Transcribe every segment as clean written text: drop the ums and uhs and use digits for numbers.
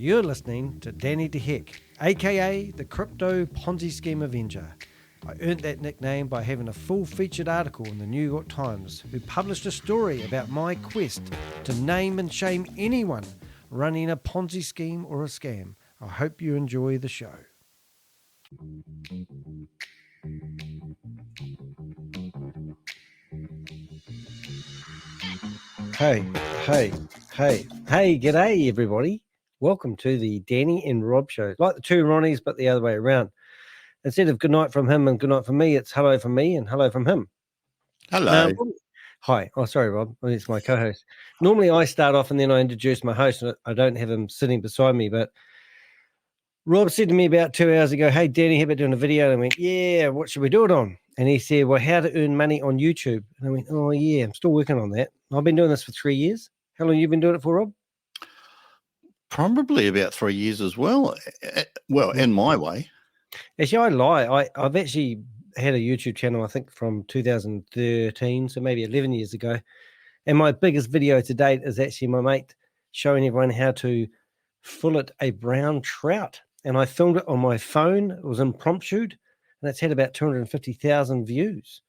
You're listening to Danny DeHeck, aka the Crypto Ponzi Scheme Avenger. I earned that nickname by having a full featured article in the New York Times, who published a story about my quest to name and shame anyone running a Ponzi scheme or a scam. I hope you enjoy the show. Hey, g'day everybody. Welcome to the Danny and Rob show. Like the two Ronnies, but the other way around. Instead of good night from him and good night from me, it's hello from me and hello from him. Hello. Hi. Oh, sorry, Rob. It's my co-host. Normally I start off and then I introduce my host, and I don't have him sitting beside me, but Rob said to me about 2 hours ago, hey, Danny, how about doing a video? And I went, yeah, what should we do it on? And he said, well, how to earn money on YouTube. And I went, oh, yeah, I'm still working on that. I've been doing this for 3 years. How long have you been doing it for, Rob? Probably about 3 years as well. Well, in my way. Actually, I lie. I've actually had a YouTube channel, I think, from 2013, so maybe 11 years ago. And my biggest video to date is actually my mate showing everyone how to fillet a brown trout. And I filmed it on my phone. It was impromptu, and it's had about 250,000 views.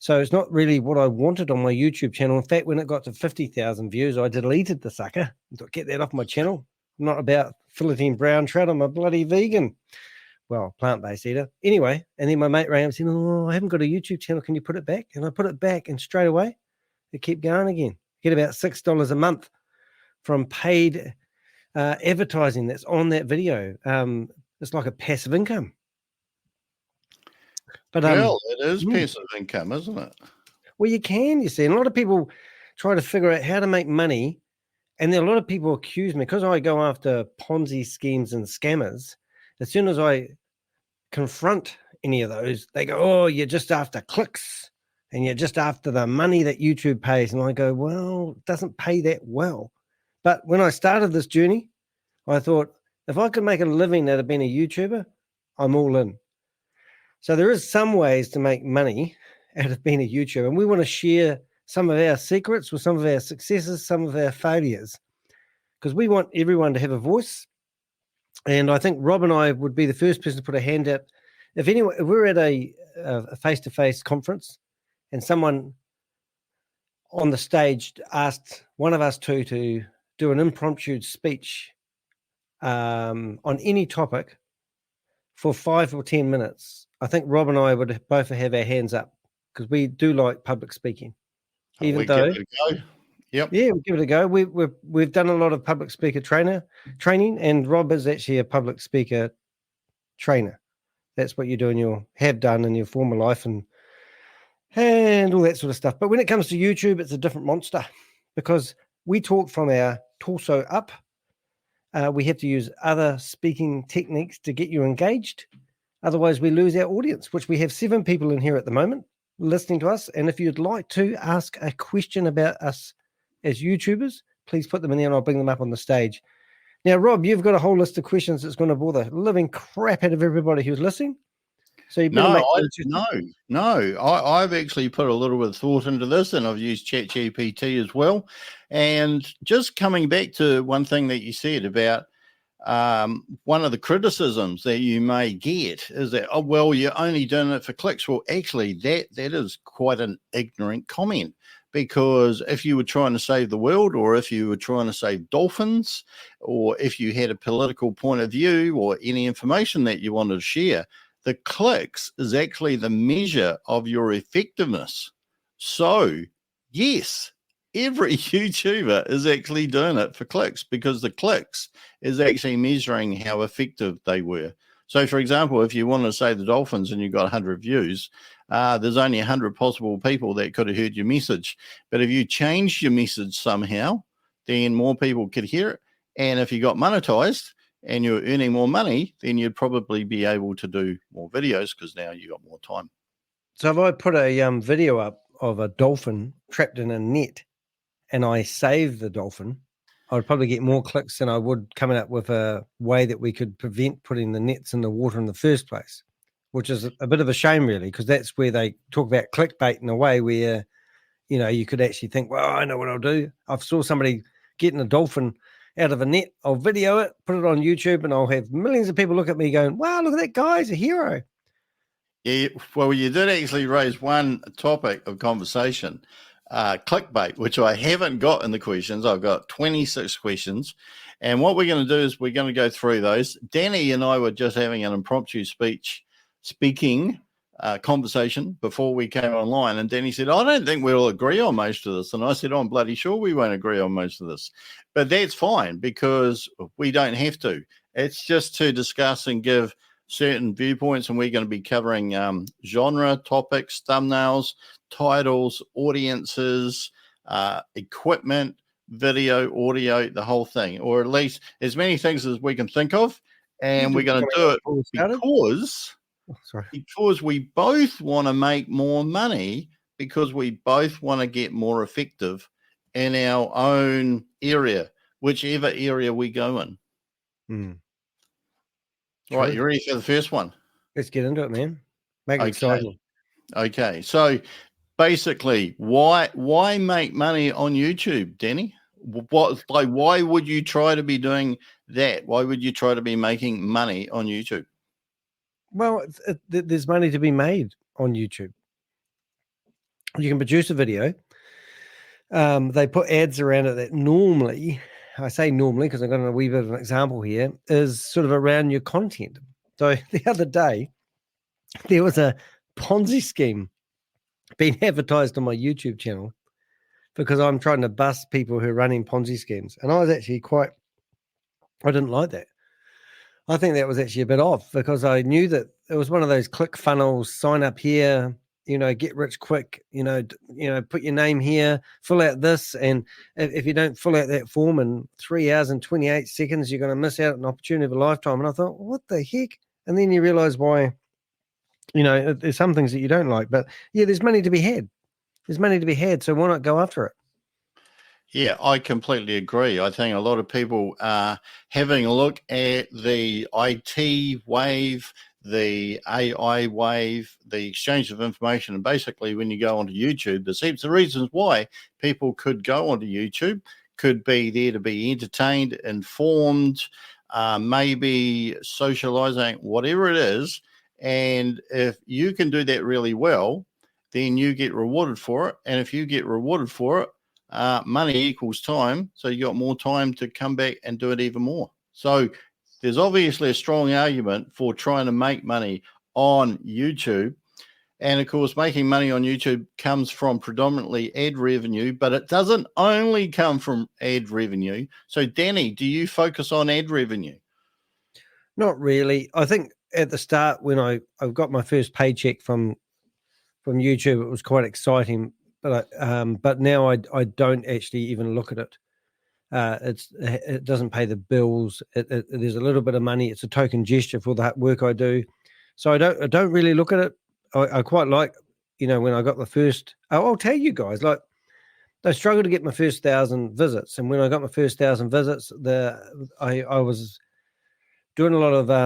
So it's not really what I wanted on my YouTube channel. In fact, when it got to 50,000 views, I deleted the sucker. I thought, get that off my channel. I'm not about filleting brown trout. I'm a bloody vegan. Well, plant-based eater. Anyway, and then my mate rang up and said, oh, I haven't got a YouTube channel. Can you put it back? And I put it back, and straight away, it kept going again. Get about $6 a month from paid advertising that's on that video. It's like a passive income. But well, it is passive income, isn't it? Well, you see. And a lot of people try to figure out how to make money. And then a lot of people accuse me, because I go after Ponzi schemes and scammers. As soon as I confront any of those, they go, oh, you're just after clicks and you're just after the money that YouTube pays. And I go, well, it doesn't pay that well. But when I started this journey, I thought, if I could make a living out of being a YouTuber, I'm all in. So there is some ways to make money out of being a YouTuber, and we want to share some of our secrets with some of our successes, some of our failures, because we want everyone to have a voice. And I think Rob and I would be the first person to put a hand up. If we're at a face-to-face conference and someone on the stage asked one of us two to do an impromptu speech on any topic for 5 or 10 minutes, I think Rob and I would both have our hands up, because we do like public speaking. Even though, give it a go. Yep. Yeah, we'll give it a go. We've done a lot of public speaker training, and Rob is actually a public speaker trainer. That's what you do and have done in your former life and all that sort of stuff. But when it comes to YouTube, it's a different monster, because we talk from our torso up. We have to use other speaking techniques to get you engaged. Otherwise, we lose our audience, which we have 7 people in here at the moment listening to us. And if you'd like to ask a question about us as YouTubers, please put them in there and I'll bring them up on the stage. Now, Rob, you've got a whole list of questions that's going to bore the living crap out of everybody who's listening. So you better I've actually put a little bit of thought into this, and I've used ChatGPT as well. And just coming back to one thing that you said about one of the criticisms that you may get is that, oh, well, you're only doing it for clicks. Well, actually, that is quite an ignorant comment, because if you were trying to save the world, or if you were trying to save dolphins, or if you had a political point of view or any information that you wanted to share, the clicks is actually the measure of your effectiveness. So, yes, every YouTuber is actually doing it for clicks, because the clicks is actually measuring how effective they were. So, for example, if you want to say the dolphins and you've got 100 views, there's only 100 possible people that could have heard your message. But if you changed your message somehow, then more people could hear it. And if you got monetized and you're earning more money, then you'd probably be able to do more videos, because now you got more time. So if I put a video up of a dolphin trapped in a net and I save the dolphin, I would probably get more clicks than I would coming up with a way that we could prevent putting the nets in the water in the first place, which is a bit of a shame, really, because that's where they talk about clickbait in a way where, you could actually think, well, I know what I'll do. I've saw somebody getting a dolphin out of a net. I'll video it, put it on YouTube, and I'll have millions of people look at me going, wow, look at that guy, he's a hero. Yeah, well, you did actually raise one topic of conversation, clickbait, which I haven't got in the questions. I've got 26 questions. And what we're going to do is we're going to go through those. Danny and I were just having an impromptu speaking conversation before we came online. And Danny said, I don't think we'll agree on most of this. And I said, I'm bloody sure we won't agree on most of this. But that's fine because we don't have to. It's just to discuss and give certain viewpoints. And we're going to be covering genre, topics, thumbnails, titles, audiences, equipment, video, audio, the whole thing, or at least as many things as we can think of. And we're going to do it because we both want to make more money, because we both want to get more effective in our own area, whichever area we go in. Right, you ready for the first one? Let's get into it, man. Make it exciting. Okay, so basically, why make money on YouTube, Danny? Why would you try to be doing that? Why would you try to be making money on YouTube? Well, there's money to be made on YouTube. You can produce a video. They put ads around it that normally, I say normally because I've got a wee bit of an example here, is sort of around your content. So the other day, there was a Ponzi scheme being advertised on my YouTube channel because I'm trying to bust people who are running Ponzi schemes. And I was actually I didn't like that. I think that was actually a bit off because I knew that it was one of those click funnels, sign up here, get rich quick, put your name here, fill out this. And if you don't fill out that form in 3 hours and 28 seconds, you're going to miss out on an opportunity of a lifetime. And I thought, what the heck? And then you realize why, there's some things that you don't like. But yeah, there's money to be had. So why not go after it? Yeah, I completely agree. I think a lot of people are having a look at the IT wave, the AI wave, the exchange of information. And basically, when you go onto YouTube, there's heaps of reasons why people could go onto YouTube. Could be there to be entertained, informed, maybe socializing, whatever it is. And if you can do that really well, then you get rewarded for it. And if you get rewarded for it, money equals time. So you got more time to come back and do it even more. So there's obviously a strong argument for trying to make money on YouTube. And of course, making money on YouTube comes from predominantly ad revenue, but it doesn't only come from ad revenue. So Danny, do you focus on ad revenue? Not really. I think at the start when I got my first paycheck from YouTube, it was quite exciting. But now I don't actually even look at it. It doesn't pay the bills. There's a little bit of money. It's a token gesture for the work I do. So I don't really look at it. I quite like, when I got the first. I'll tell you guys, like I struggled to get my first 1,000 visits, and when I got my first 1,000 visits, I was doing a lot of I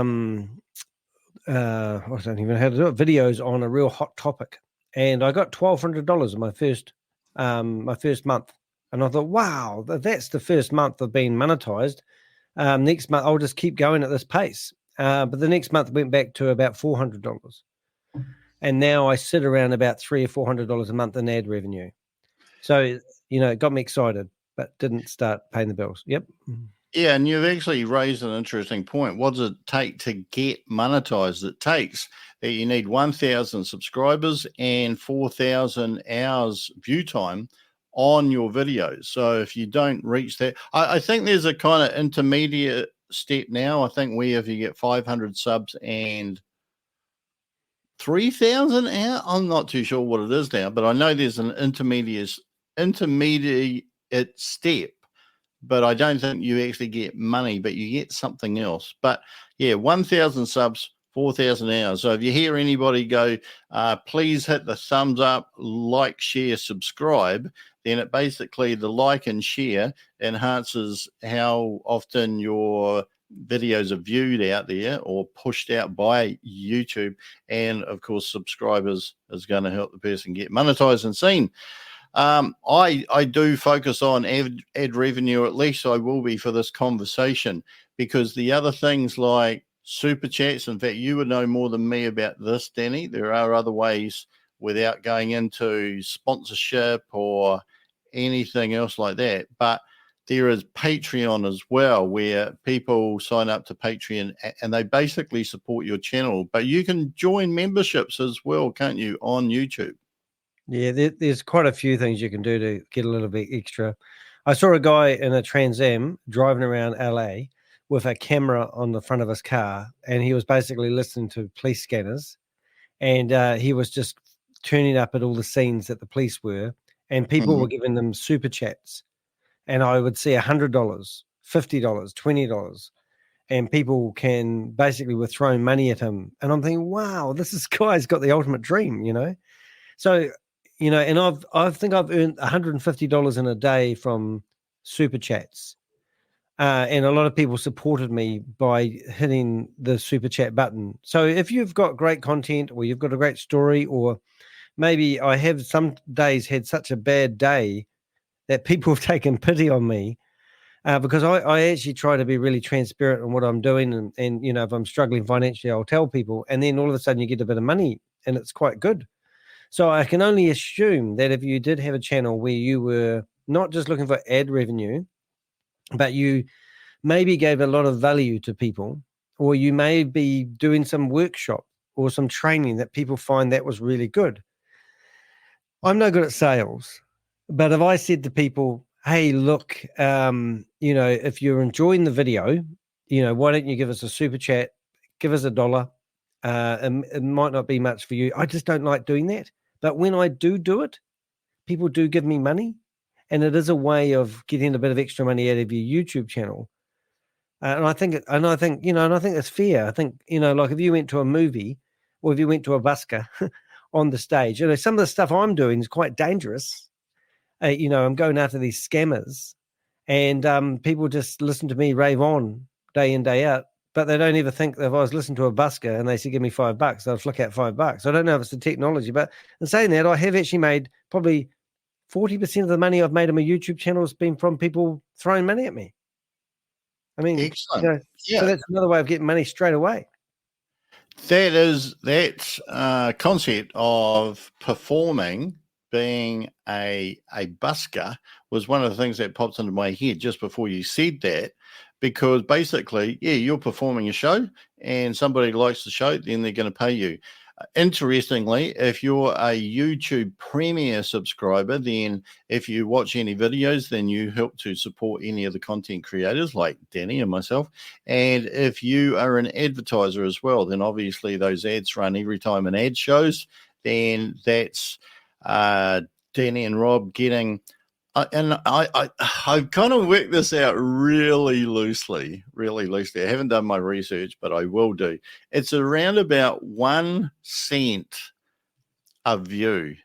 don't even know how to do it, videos on a real hot topic. And I got $1,200 in my first month. And I thought, wow, that's the first month I've been monetized. Next month, I'll just keep going at this pace. But the next month went back to about $400. And now I sit around about $300 or $400 a month in ad revenue. So, it got me excited, but didn't start paying the bills. Yep. Yeah, and you've actually raised an interesting point. What does it take to get monetized? It takes that you need 1,000 subscribers and 4,000 hours view time on your videos. So if you don't reach that, I think there's a kind of intermediate step now. I think if you get 500 subs and 3,000 hours, I'm not too sure what it is now, but I know there's an intermediate step. But I don't think you actually get money, but you get something else. But yeah, 1,000 subs, 4,000 hours. So if you hear anybody go, please hit the thumbs up, like, share, subscribe, then it basically, the like and share enhances how often your videos are viewed out there or pushed out by YouTube. And of course, subscribers is going to help the person get monetized and seen. I do focus on ad revenue, at least I will be for this conversation, because the other things like super chats, in fact, you would know more than me about this, Danny. There are other ways without going into sponsorship or anything else like that. But there is Patreon as well, where people sign up to Patreon and they basically support your channel. But you can join memberships as well, can't you, on YouTube? Yeah, there's quite a few things you can do to get a little bit extra. I saw a guy in a Trans Am driving around LA with a camera on the front of his car, and he was basically listening to police scanners, and he was just turning up at all the scenes that the police were, and people were giving them super chats, and I would see $100, $50, $20, and people can basically were throwing money at him, and I'm thinking, wow, this guy's got the ultimate dream, you know. So, you know, and I think I've earned $150 in a day from super chats. And a lot of people supported me by hitting the super chat button. So if you've got great content or you've got a great story, or maybe I have some days had such a bad day that people have taken pity on me, because I actually try to be really transparent on what I'm doing. And, you know, if I'm struggling financially, I'll tell people. And then all of a sudden you get a bit of money and it's quite good. So I can only assume that if you did have a channel where you were not just looking for ad revenue, but you maybe gave a lot of value to people, or you may be doing some workshop or some training that people find that was really good. I'm no good at sales, but if I said to people, hey, look, you know, if you're enjoying the video, you know, why don't you give us a super chat, give us $1. It might not be much for you. I just don't like doing that. But when I do it, people do give me money, and it is a way of getting a bit of extra money out of your YouTube channel. And I think you know, and I think it's fair. I think, you know, like if you went to a movie or if you went to a busker on the stage, you know, some of the stuff I'm doing is quite dangerous. You know, I'm going after these scammers, and people just listen to me rave on day in, day out. But they don't ever think that if I was listening to a busker and they said, give me $5, they'll flick out $5. I don't know if it's the technology, but in saying that, I have actually made probably 40% of the money I've made on my YouTube channel has been from people throwing money at me. I mean, Excellent. you know, Yeah. so that's another way of getting money straight away. That concept of performing, being a busker, was one of the things that popped into my head just before you said that, because basically, yeah, you're performing a show and somebody likes the show, then they're going to pay you. Interestingly, if you're a YouTube Premier subscriber, then if you watch any videos, then you help to support any of the content creators like Danny and myself. And if you are an advertiser as well, then obviously those ads run every time an ad shows, then that's Danny and Rob getting. I've kind of worked this out really loosely. I haven't done my research, but I will do. It's around about 1 cent a view,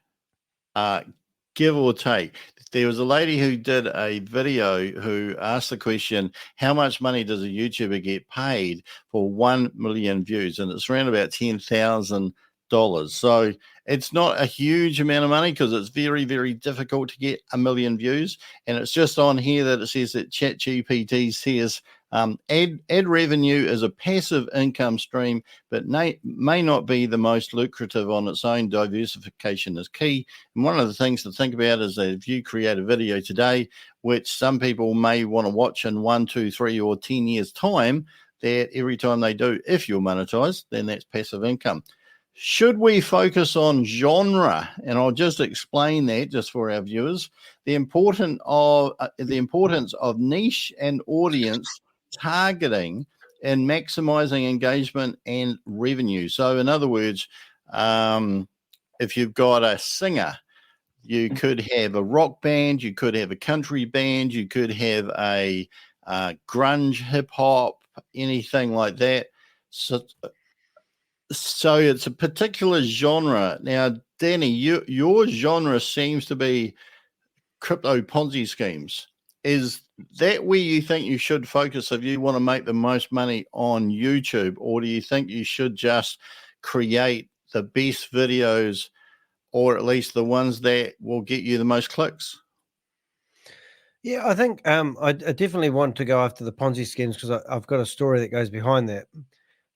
give or take. There was a lady who did a video who asked the question, how much money does a YouTuber get paid for 1 million views? And it's around about $10,000. So it's not a huge amount of money because it's very, very difficult to get 1 million views. And it's just on here that it says that ChatGPT says ad revenue is a passive income stream, but may not be the most lucrative on its own. Diversification is key. And one of the things to think about is that if you create a video today, which some people may want to watch in 1, 2, 3, or 10 years' time, that every time they do, if you're monetized, then that's passive income. Should we focus on genre? And I'll just explain that just for our viewers. The importance of niche and audience targeting and maximizing engagement and revenue. So in other words, if you've got a singer, you could have a rock band, you could have a country band, you could have a grunge, hip hop, anything like that. So it's a particular genre. Now, Danny, your genre seems to be crypto Ponzi schemes. Is that where you think you should focus if you want to make the most money on YouTube? Or do you think you should just create the best videos or at least the ones that will get you the most clicks? Yeah, I think I definitely want to go after the Ponzi schemes because I've got a story that goes behind that.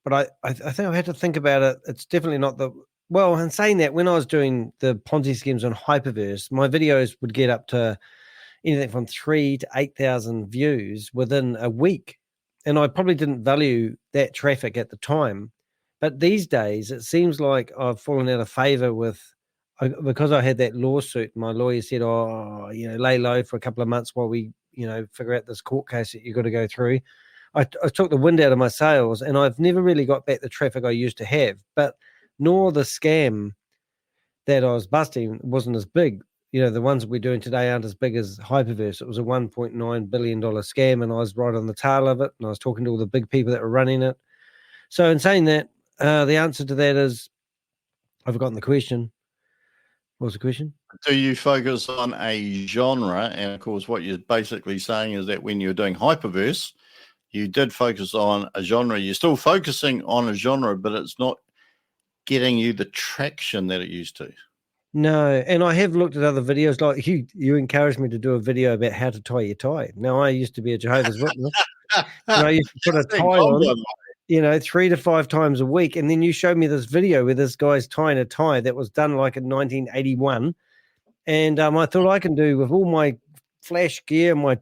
But I think I've had to think about it. It's definitely not the well. In saying that, when I was doing the Ponzi schemes on Hyperverse, my videos would get up to anything from 3,000 to 8,000 views within a week, and I probably didn't value that traffic at the time. But these days, it seems like I've fallen out of favor with because I had that lawsuit. My lawyer said, "Oh, lay low for a couple of months while we, figure out this court case that you've got to go through." I took the wind out of my sails, and I've never really got back the traffic I used to have. But nor the scam that I was busting wasn't as big. The ones that we're doing today aren't as big as Hyperverse. It was a $1.9 billion scam, and I was right on the tail of it, and I was talking to all the big people that were running it. So in saying that, the answer to that is I've forgotten the question. What was the question? Do you focus on a genre? And of course, what you're basically saying is that when you're doing Hyperverse, you did focus on a genre. You're still focusing on a genre, but it's not getting you the traction that it used to. No, and I have looked at other videos. Like you encouraged me to do a video about how to tie your tie. Now, I used to be a Jehovah's Witness, and I used to put a tie on, 3 to 5 times a week. And then you showed me this video where this guy's tying a tie that was done like in 1981. And I thought I can do with all my flash gear, my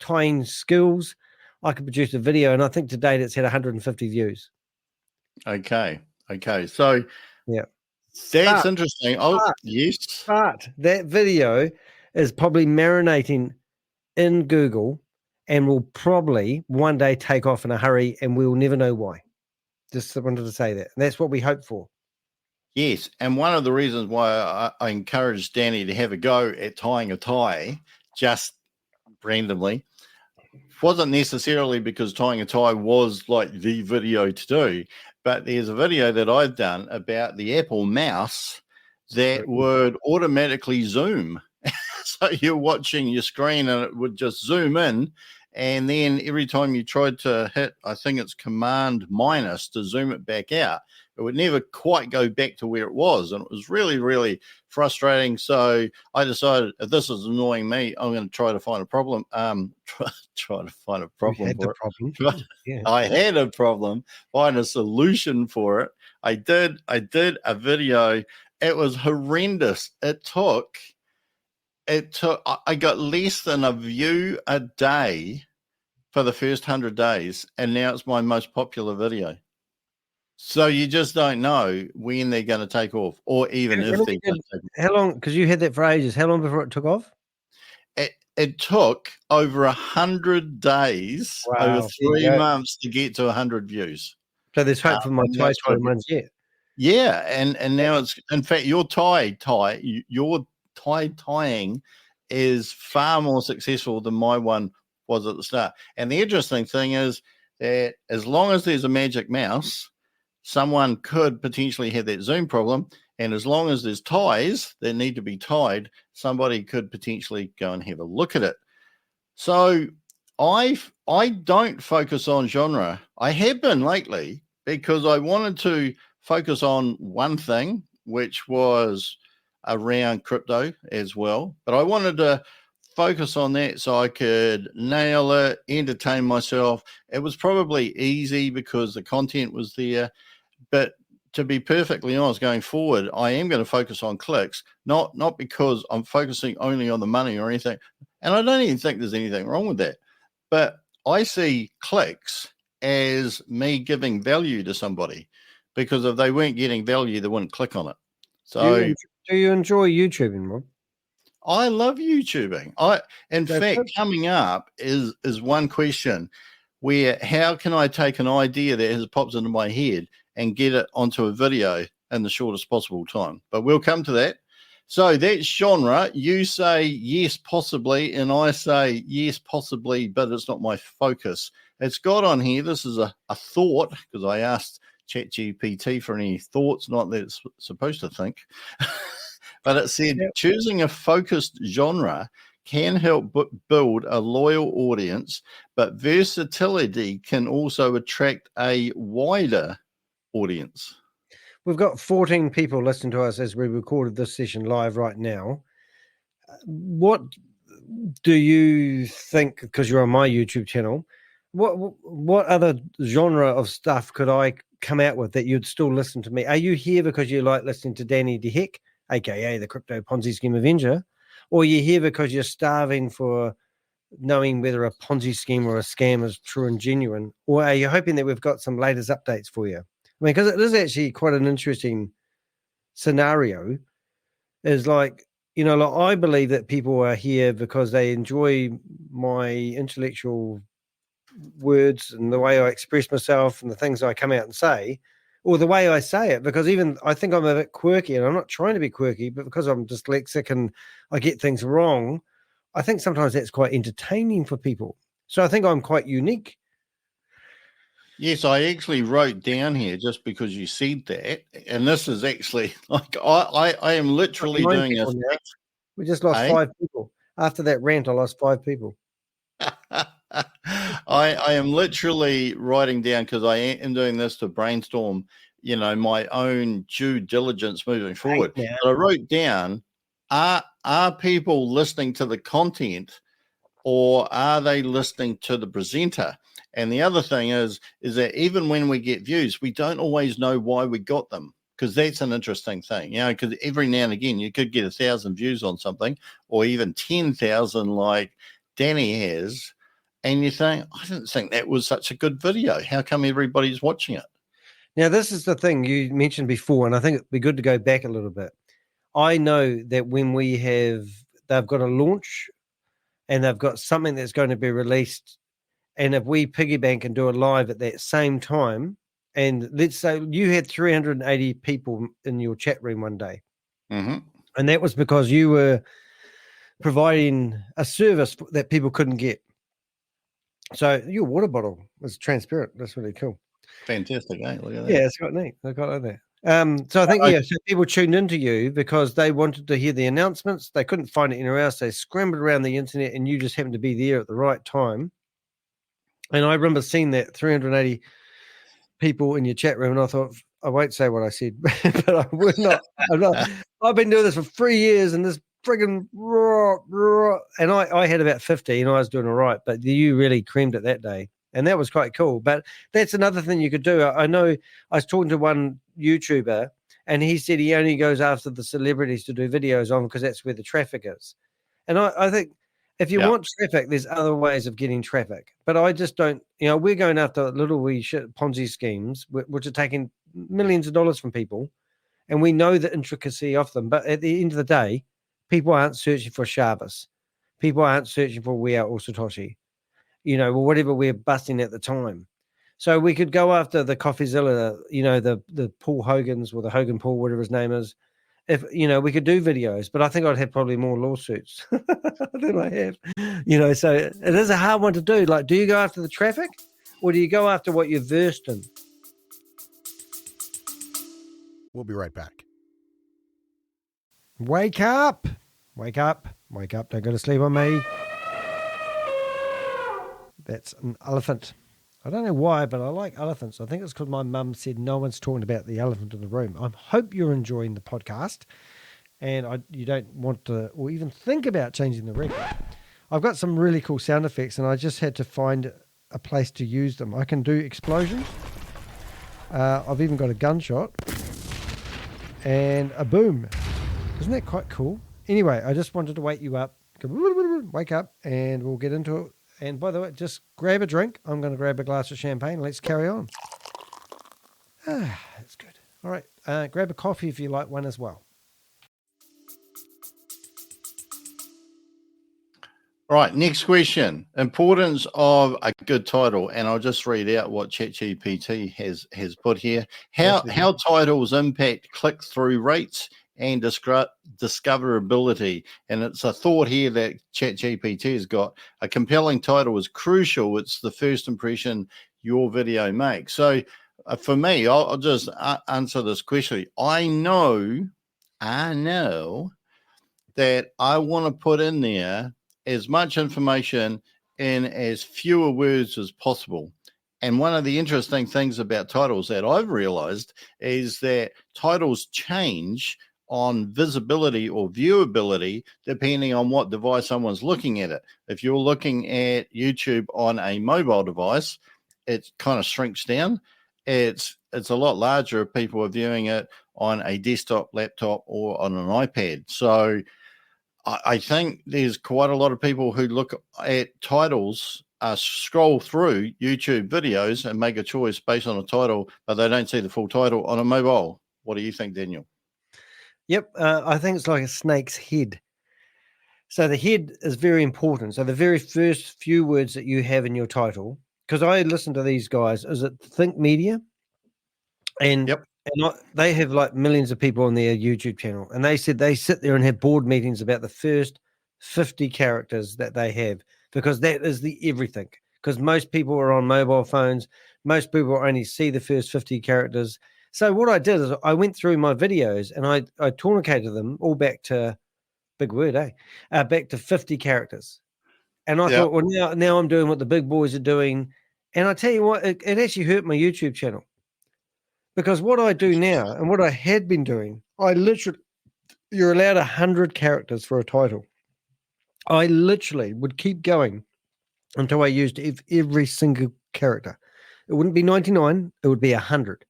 tying skills, I could produce a video. And I think to date it's had 150 views. Okay. So yeah, that's interesting. Yes. But that video is probably marinating in Google and will probably one day take off in a hurry, and we'll never know why. Just wanted to say that. And that's what we hope for. Yes. And one of the reasons why I encouraged Danny to have a go at tying a tie just randomly wasn't necessarily because tying a tie was like the video to do, but there's a video that I've done about the Apple mouse that would automatically zoom. So you're watching your screen and it would just zoom in. And then every time you tried to hit, I think it's Command minus to zoom it back out, it would never quite go back to where it was. And it was really, really frustrating. So I decided, if this is annoying me, I'm going to try to find a problem. Try to find a problem for it. Yeah. I had a problem, find a solution for it. I did a video. It was horrendous. I got less than a view a day for the first 100 days, and now it's my most popular video. So you just don't know when they're going to take off, or even if they're going to take off. How long? Because you had that for ages. How long before it took off? It took over 100 days, over 3 months to get to 100 views. So there's hope for my tie ones yet. Yeah, and now it's, in fact, your tie tying is far more successful than my one was at the start. And the interesting thing is that as long as there's a magic mouse, someone could potentially have that zoom problem. And as long as there's ties that need to be tied, somebody could potentially go and have a look at it. So I don't focus on genre. I have been lately because I wanted to focus on one thing, which was around crypto as well. But I wanted to focus on that so I could nail it, entertain myself. It was probably easy because the content was there. But to be perfectly honest, going forward, I am going to focus on clicks, not because I'm focusing only on the money or anything. And I don't even think there's anything wrong with that. But I see clicks as me giving value to somebody, because if they weren't getting value, they wouldn't click on it. So do you enjoy YouTubing, Rob? I love YouTubing. In fact, coming up is one question where how can I take an idea that has popped into my head and get it onto a video in the shortest possible time? But we'll come to that. So that's genre. You say yes, possibly, and I say yes, possibly, but it's not my focus. It's got on here, this is a thought, because I asked ChatGPT for any thoughts, not that it's supposed to think. But it said, choosing a focused genre can help build a loyal audience, but versatility can also attract a wider audience. we've got 14 people listening to us as we recorded this session live right now. What do you think, because you're on my YouTube channel, what other genre of stuff could I come out with that you'd still listen to me? Are you here because you like listening to Danny DeHeck, aka the Crypto Ponzi Scheme Avenger, or are you here because you're starving for knowing whether a Ponzi scheme or a scam is true and genuine, or are you hoping that we've got some latest updates for you? I mean, because it is actually quite an interesting scenario. Is like, like I believe that people are here because they enjoy my intellectual words and the way I express myself and the things I come out and say, or the way I say it, because even I think I'm a bit quirky, and I'm not trying to be quirky, but because I'm dyslexic and I get things wrong, I think sometimes that's quite entertaining for people. So I think I'm quite unique. Yes, I actually wrote down here just because you said that, and this is actually like I am literally doing this. We just lost 5 people. After that rant, I lost 5 people. I am literally writing down, because I am doing this to brainstorm, my own due diligence moving forward. But I wrote down, are people listening to the content, or are they listening to the presenter? And the other thing is that even when we get views, we don't always know why we got them, because that's an interesting thing, because every now and again you could get 1,000 views on something, or even 10,000 like Danny has, and you think, I didn't think that was such a good video. How come everybody's watching it? Now, this is the thing you mentioned before, and I think it'd be good to go back a little bit. I know that when they've got a launch and they've got something that's going to be released, and if we piggy bank and do it live at that same time, and let's say you had 380 people in your chat room one day, mm-hmm. and that was because you were providing a service that people couldn't get. So your water bottle was transparent. That's really cool. Fantastic, eh? Look at that. Yeah, it's quite neat. I quite like that. So I think, so people tuned into you because they wanted to hear the announcements. They couldn't find it anywhere else. They scrambled around the internet, and you just happened to be there at the right time. And I remember seeing that 380 people in your chat room, and I thought, I won't say what I said, but I would not. I've been doing this for 3 years, and this friggin' and I had about 50, and I was doing all right, but you really creamed it that day. And that was quite cool. But that's another thing you could do. I know I was talking to one YouTuber, and he said he only goes after the celebrities to do videos on because that's where the traffic is. And I think if you want traffic, there's other ways of getting traffic. But I just don't, we're going after little wee shit Ponzi schemes, which are taking millions of dollars from people. And we know the intricacy of them. But at the end of the day, people aren't searching for Shabbos. People aren't searching for We Are or Satoshi. Or whatever we're busting at the time. So we could go after the CoffeeZilla, the Paul Hogan's, or the Hogan Paul, whatever his name is. If, we could do videos, but I think I'd have probably more lawsuits than I have, so it is a hard one to do. Like, do you go after the traffic, or do you go after what you're versed in? We'll be right back. Wake up. Wake up. Wake up. Don't go to sleep on me. That's an elephant. I don't know why, but I like elephants. I think it's because my mum said no one's talking about the elephant in the room. I hope you're enjoying the podcast, and you don't want to or even think about changing the record. I've got some really cool sound effects, and I just had to find a place to use them. I can do explosions. I've even got a gunshot and a boom. Isn't that quite cool? Anyway, I just wanted to wake you up. Wake up, and we'll get into it. And by the way, just grab a drink. I'm going to grab a glass of champagne. Let's carry on. That's good. All right. Grab a coffee if you like one as well. All right. Next question. Importance of a good title. And I'll just read out what ChatGPT has put here. How titles impact click-through rates and discoverability. And it's a thought here that ChatGPT has got. A compelling title is crucial. It's the first impression your video makes. So for me, I'll just answer this question. I know that I want to put in there as much information in as fewer words as possible. And one of the interesting things about titles that I've realized is that titles change on visibility or viewability depending on what device someone's looking at it. If you're looking at YouTube on a mobile device, it kind of shrinks down. It's a lot larger if people are viewing it on a desktop, laptop, or on an iPad. So I think there's quite a lot of people who look at titles, scroll through YouTube videos and make a choice based on a title, but they don't see the full title on a mobile. What do you think, Daniel? Yep, I think it's like a snake's head. So the head is very important. So the very first few words that you have in your title, because I listen to these guys, is it Think Media? And, Yep. they have like millions of people on their YouTube channel. And they said they sit there and have board meetings about the first 50 characters that they have, because that is the everything. Because most people are on mobile phones. Most people only see the first 50 characters. So what I did is I went through my videos and I tourniqueted them all back to, big word, back to 50 characters. And I thought, well, now I'm doing what the big boys are doing. And I tell you what, it actually hurt my YouTube channel. Because what I do now and what I had been doing, you're allowed 100 characters for a title. I literally would keep going until I used every single character. It wouldn't be 99, it would be 100.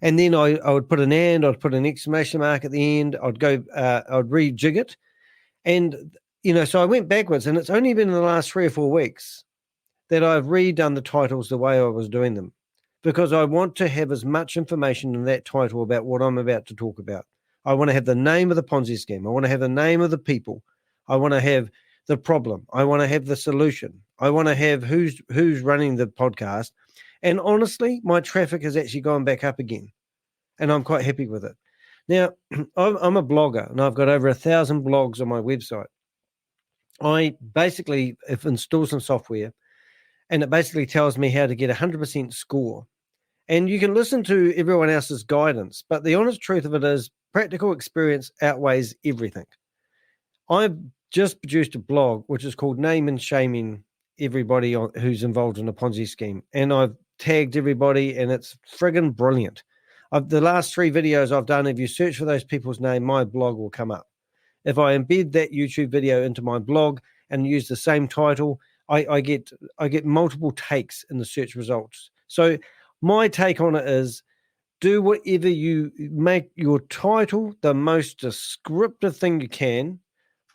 And then I would put an and, I'd put an exclamation mark at the end. I'd rejig it. And, so I went backwards, and it's only been in the last 3 or 4 weeks that I've redone the titles the way I was doing them, because I want to have as much information in that title about what I'm about to talk about. I want to have the name of the Ponzi scheme. I want to have the name of the people. I want to have the problem. I want to have the solution. I want to have who's running the podcast. And honestly, my traffic has actually gone back up again, and I'm quite happy with it. Now, I'm a blogger, and I've got over 1,000 blogs on my website. I basically have installed some software, and it basically tells me how to get 100% score. And you can listen to everyone else's guidance, but the honest truth of it is practical experience outweighs everything. I've just produced a blog, which is called Name and Shaming Everybody who's involved in a Ponzi scheme. And I've tagged everybody, and it's friggin' brilliant. The last 3 videos I've done, if you search for those people's name, my blog will come up. If I embed that YouTube video into my blog and use the same title, I get multiple takes in the search results. So my take on it is, do whatever you make your title the most descriptive thing you can.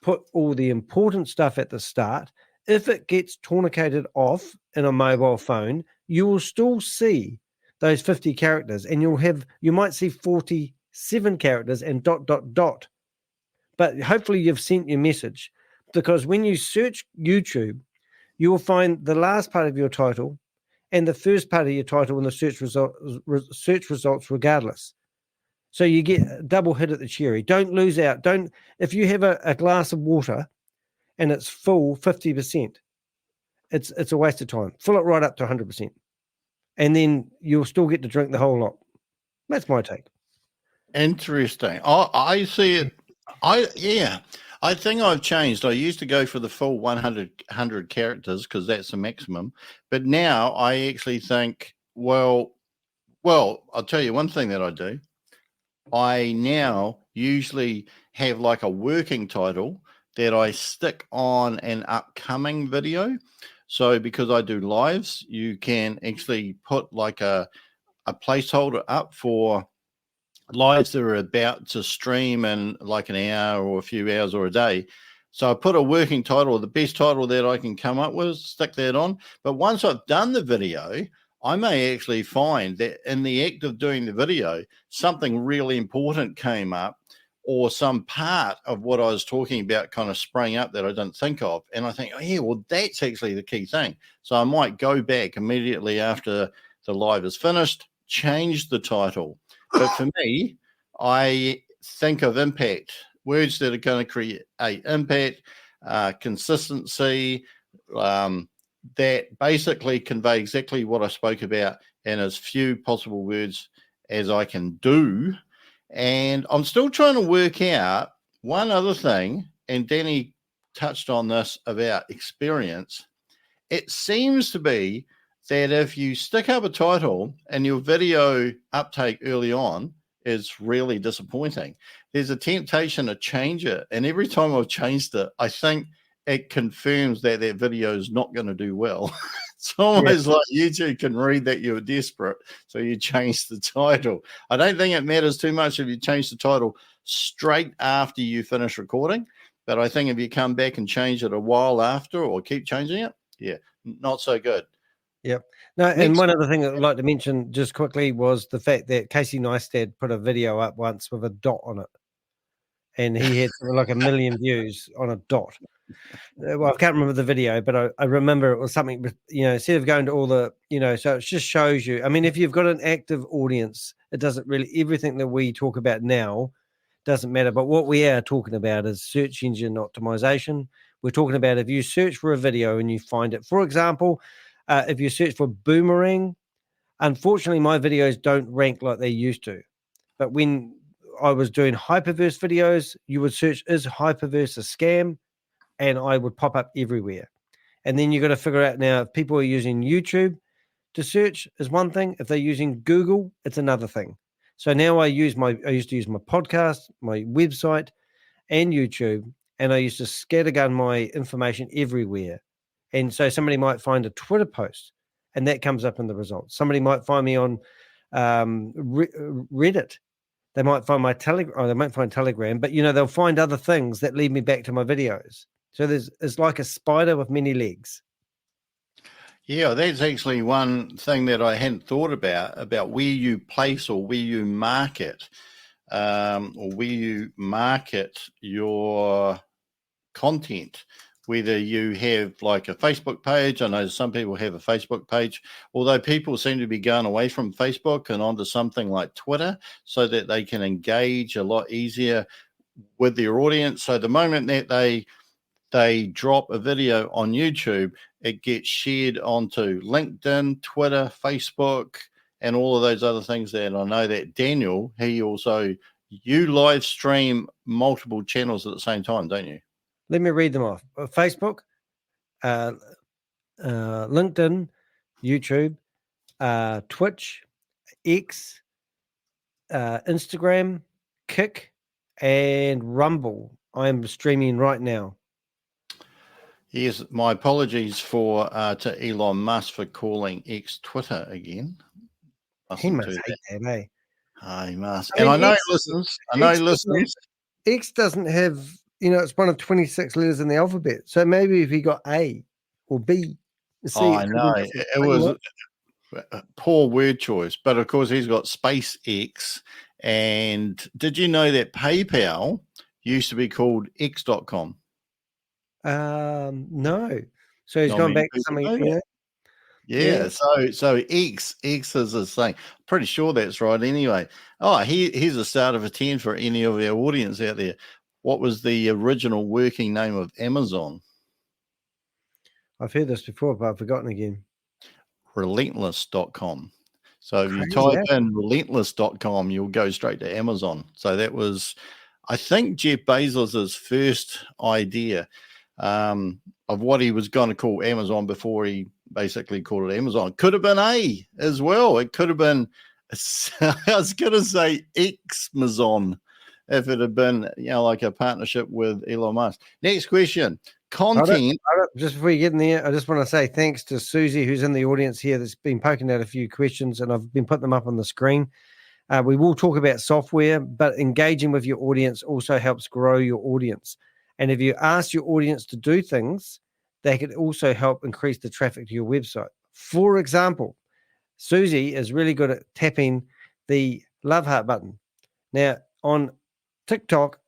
Put all the important stuff at the start. If it gets tourniqueted off in a mobile phone, you will still see those 50 characters, and you might see 47 characters and ... But hopefully you've sent your message, because when you search YouTube, you will find the last part of your title and the first part of your title in the search results regardless. So you get a double hit at the cherry. Don't lose out. If you have a glass of water and it's full 50%, it's a waste of time. Fill it right up to 100%. And then you'll still get to drink the whole lot. That's my take. Interesting. I see it. I think I've changed. I used to go for the full 100 characters because that's the maximum. But now I actually think, well, I'll tell you one thing that I do. I now usually have like a working title that I stick on an upcoming video. So because I do lives, you can actually put like a placeholder up for lives that are about to stream in like an hour or a few hours or a day. So I put a working title, the best title that I can come up with, stick that on. But once I've done the video, I may actually find that in the act of doing the video, something really important came up, or some part of what I was talking about kind of sprang up that I didn't think of. And I think, oh, yeah, well, that's actually the key thing. So I might go back immediately after the live is finished, change the title. But for me, I think of impact, words that are going to create impact, consistency, that basically convey exactly what I spoke about in as few possible words as I can do. And I'm still trying to work out one other thing, and Danny touched on this about experience. It seems to be that if you stick up a title and your video uptake early on is really disappointing, there's a temptation to change it. And every time I've changed it, I think it confirms that that video is not going to do well. It's almost like YouTube can read that you're desperate, so you change the title. I don't think it matters too much if you change the title straight after you finish recording, but I think if you come back and change it a while after or keep changing it, yeah, not so good. Yep. No, and one other thing I'd like to mention just quickly was the fact that Casey Neistat put a video up once with a dot on it, and he had like 1 million views on a dot. Well, I can't remember the video, but I remember it was something, instead of going to all the, so it just shows you. I mean, if you've got an active audience, it doesn't really, everything that we talk about now doesn't matter. But what we are talking about is search engine optimization. We're talking about if you search for a video and you find it, for example, if you search for boomerang, unfortunately, my videos don't rank like they used to. But when I was doing hyperverse videos, you would search, is hyperverse a scam? And I would pop up everywhere. And then you got to figure out now, if people are using YouTube to search is one thing. If they're using Google, it's another thing. So now I used to use my podcast, my website, and YouTube, and I used to scattergun my information everywhere. And so somebody might find a Twitter post, and that comes up in the results. Somebody might find me on Reddit. They might find my Telegram. They might find Telegram, but they'll find other things that lead me back to my videos. So it's like a spider with many legs. Yeah, that's actually one thing that I hadn't thought about where you place or where you market, or where you market your content. Whether you have like a Facebook page, I know some people have a Facebook page, although people seem to be going away from Facebook and onto something like Twitter so that they can engage a lot easier with their audience. So the moment that they drop a video on YouTube, it gets shared onto LinkedIn, Twitter, Facebook, and all of those other things that I know that Daniel, you live stream multiple channels at the same time, don't you? Let me read them off. Facebook, LinkedIn, YouTube, Twitch, X, Instagram, Kick, and Rumble. I'm streaming right now. Yes, my apologies to Elon Musk for calling X Twitter again. He must hate that, eh? Oh, he must. And I know he listens. He listens. X doesn't have, it's one of 26 letters in the alphabet. So maybe if he got A or B, C. I know. It was a poor word choice. But, of course, he's got SpaceX. And did you know that PayPal used to be called X.com? No. So he's gone back to something. Yeah. So X is this thing. Pretty sure that's right. Anyway. Oh, here's a start of a 10 for any of our audience out there. What was the original working name of Amazon? I've heard this before, but I've forgotten again. Relentless.com. So if you type in relentless.com, you'll go straight to Amazon. So that was, I think, Jeff Bezos' first idea of what he was going to call Amazon before he basically called it Amazon. Could have been A as well. It could have been, I was going to say Xmazon if it had been, like a partnership with Elon Musk. Next question. Content. Just before you get in there, I just want to say thanks to Susie, who's in the audience here, that's been poking out a few questions, and I've been putting them up on the screen. We will talk about software, but engaging with your audience also helps grow your audience. And if you ask your audience to do things, they could also help increase the traffic to your website. For example, Susie is really good at tapping the love heart button. Now, on TikTok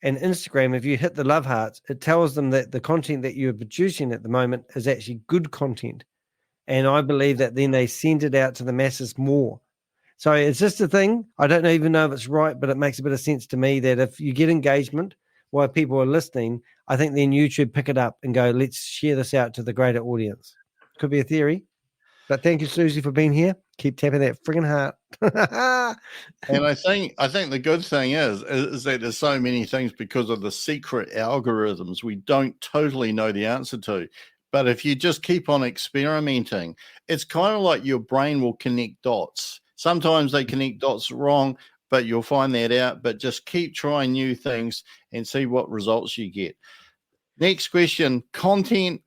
and Instagram, if you hit the love hearts, it tells them that the content that you're producing at the moment is actually good content. And I believe that then they send it out to the masses more. So it's just a thing. I don't even know if it's right, but it makes a bit of sense to me that if you get engagement while people are listening, I think then YouTube pick it up and go, let's share this out to the greater audience. Could be a theory. But thank you, Susie, for being here. Keep tapping that friggin' heart. And I think the good thing is that there's so many things because of the secret algorithms we don't totally know the answer to. But if you just keep on experimenting, it's kind of like your brain will connect dots. Sometimes they connect dots wrong, but you'll find that out. But just keep trying new things and see what results you get. Next question, content,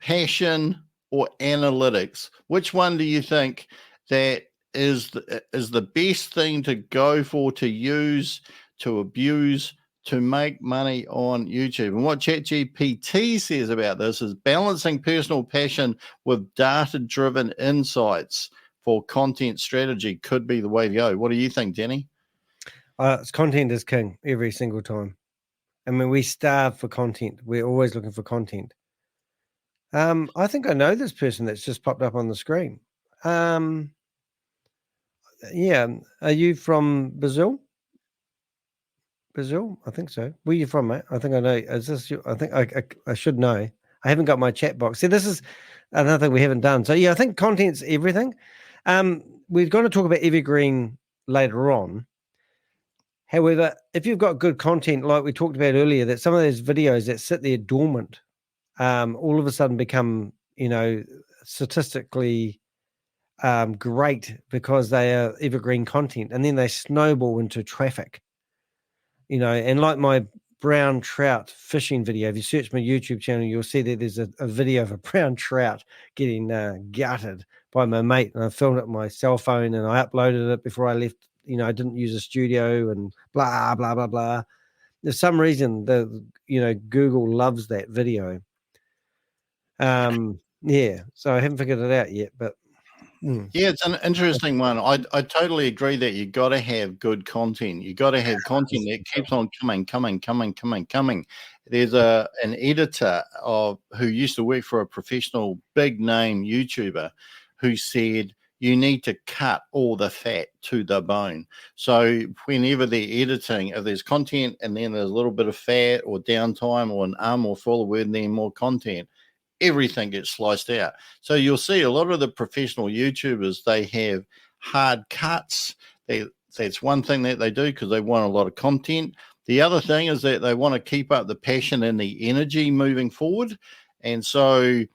passion, or analytics? Which one do you think that is the best thing to go for, to use, to abuse, to make money on YouTube? And what ChatGPT says about this is balancing personal passion with data-driven insights for content strategy could be the way to go. What do you think, Danny? Content is king every single time. I mean, we starve for content. We're always looking for content. I think I know this person that's just popped up on the screen. Yeah. Are you from Brazil? Brazil? I think so. Where are you from, mate? I think I know. Is this I think I should know. I haven't got my chat box. See, this is another thing we haven't done. So, yeah, I think content's everything. We're going to talk about evergreen later on. However, if you've got good content, like we talked about earlier, that some of those videos that sit there dormant, all of a sudden become, statistically great because they are evergreen content, and then they snowball into traffic. And like my brown trout fishing video, if you search my YouTube channel, you'll see that there's a video of a brown trout getting gutted by my mate, and I filmed it on my cell phone and I uploaded it before I left. I didn't use a studio and blah, blah, blah, blah. There's some reason that, Google loves that video. Yeah, so I haven't figured it out yet, but yeah, it's an interesting one. I totally agree that you got to have good content. You got to have content that keeps on coming. There's an editor who used to work for a professional big name YouTuber who said you need to cut all the fat to the bone. So whenever they're editing, if there's content and then there's a little bit of fat or downtime or an arm or full of word and then more content, everything gets sliced out. So you'll see a lot of the professional YouTubers, they have hard cuts. That's one thing that they do because they want a lot of content. The other thing is that they want to keep up the passion and the energy moving forward. And so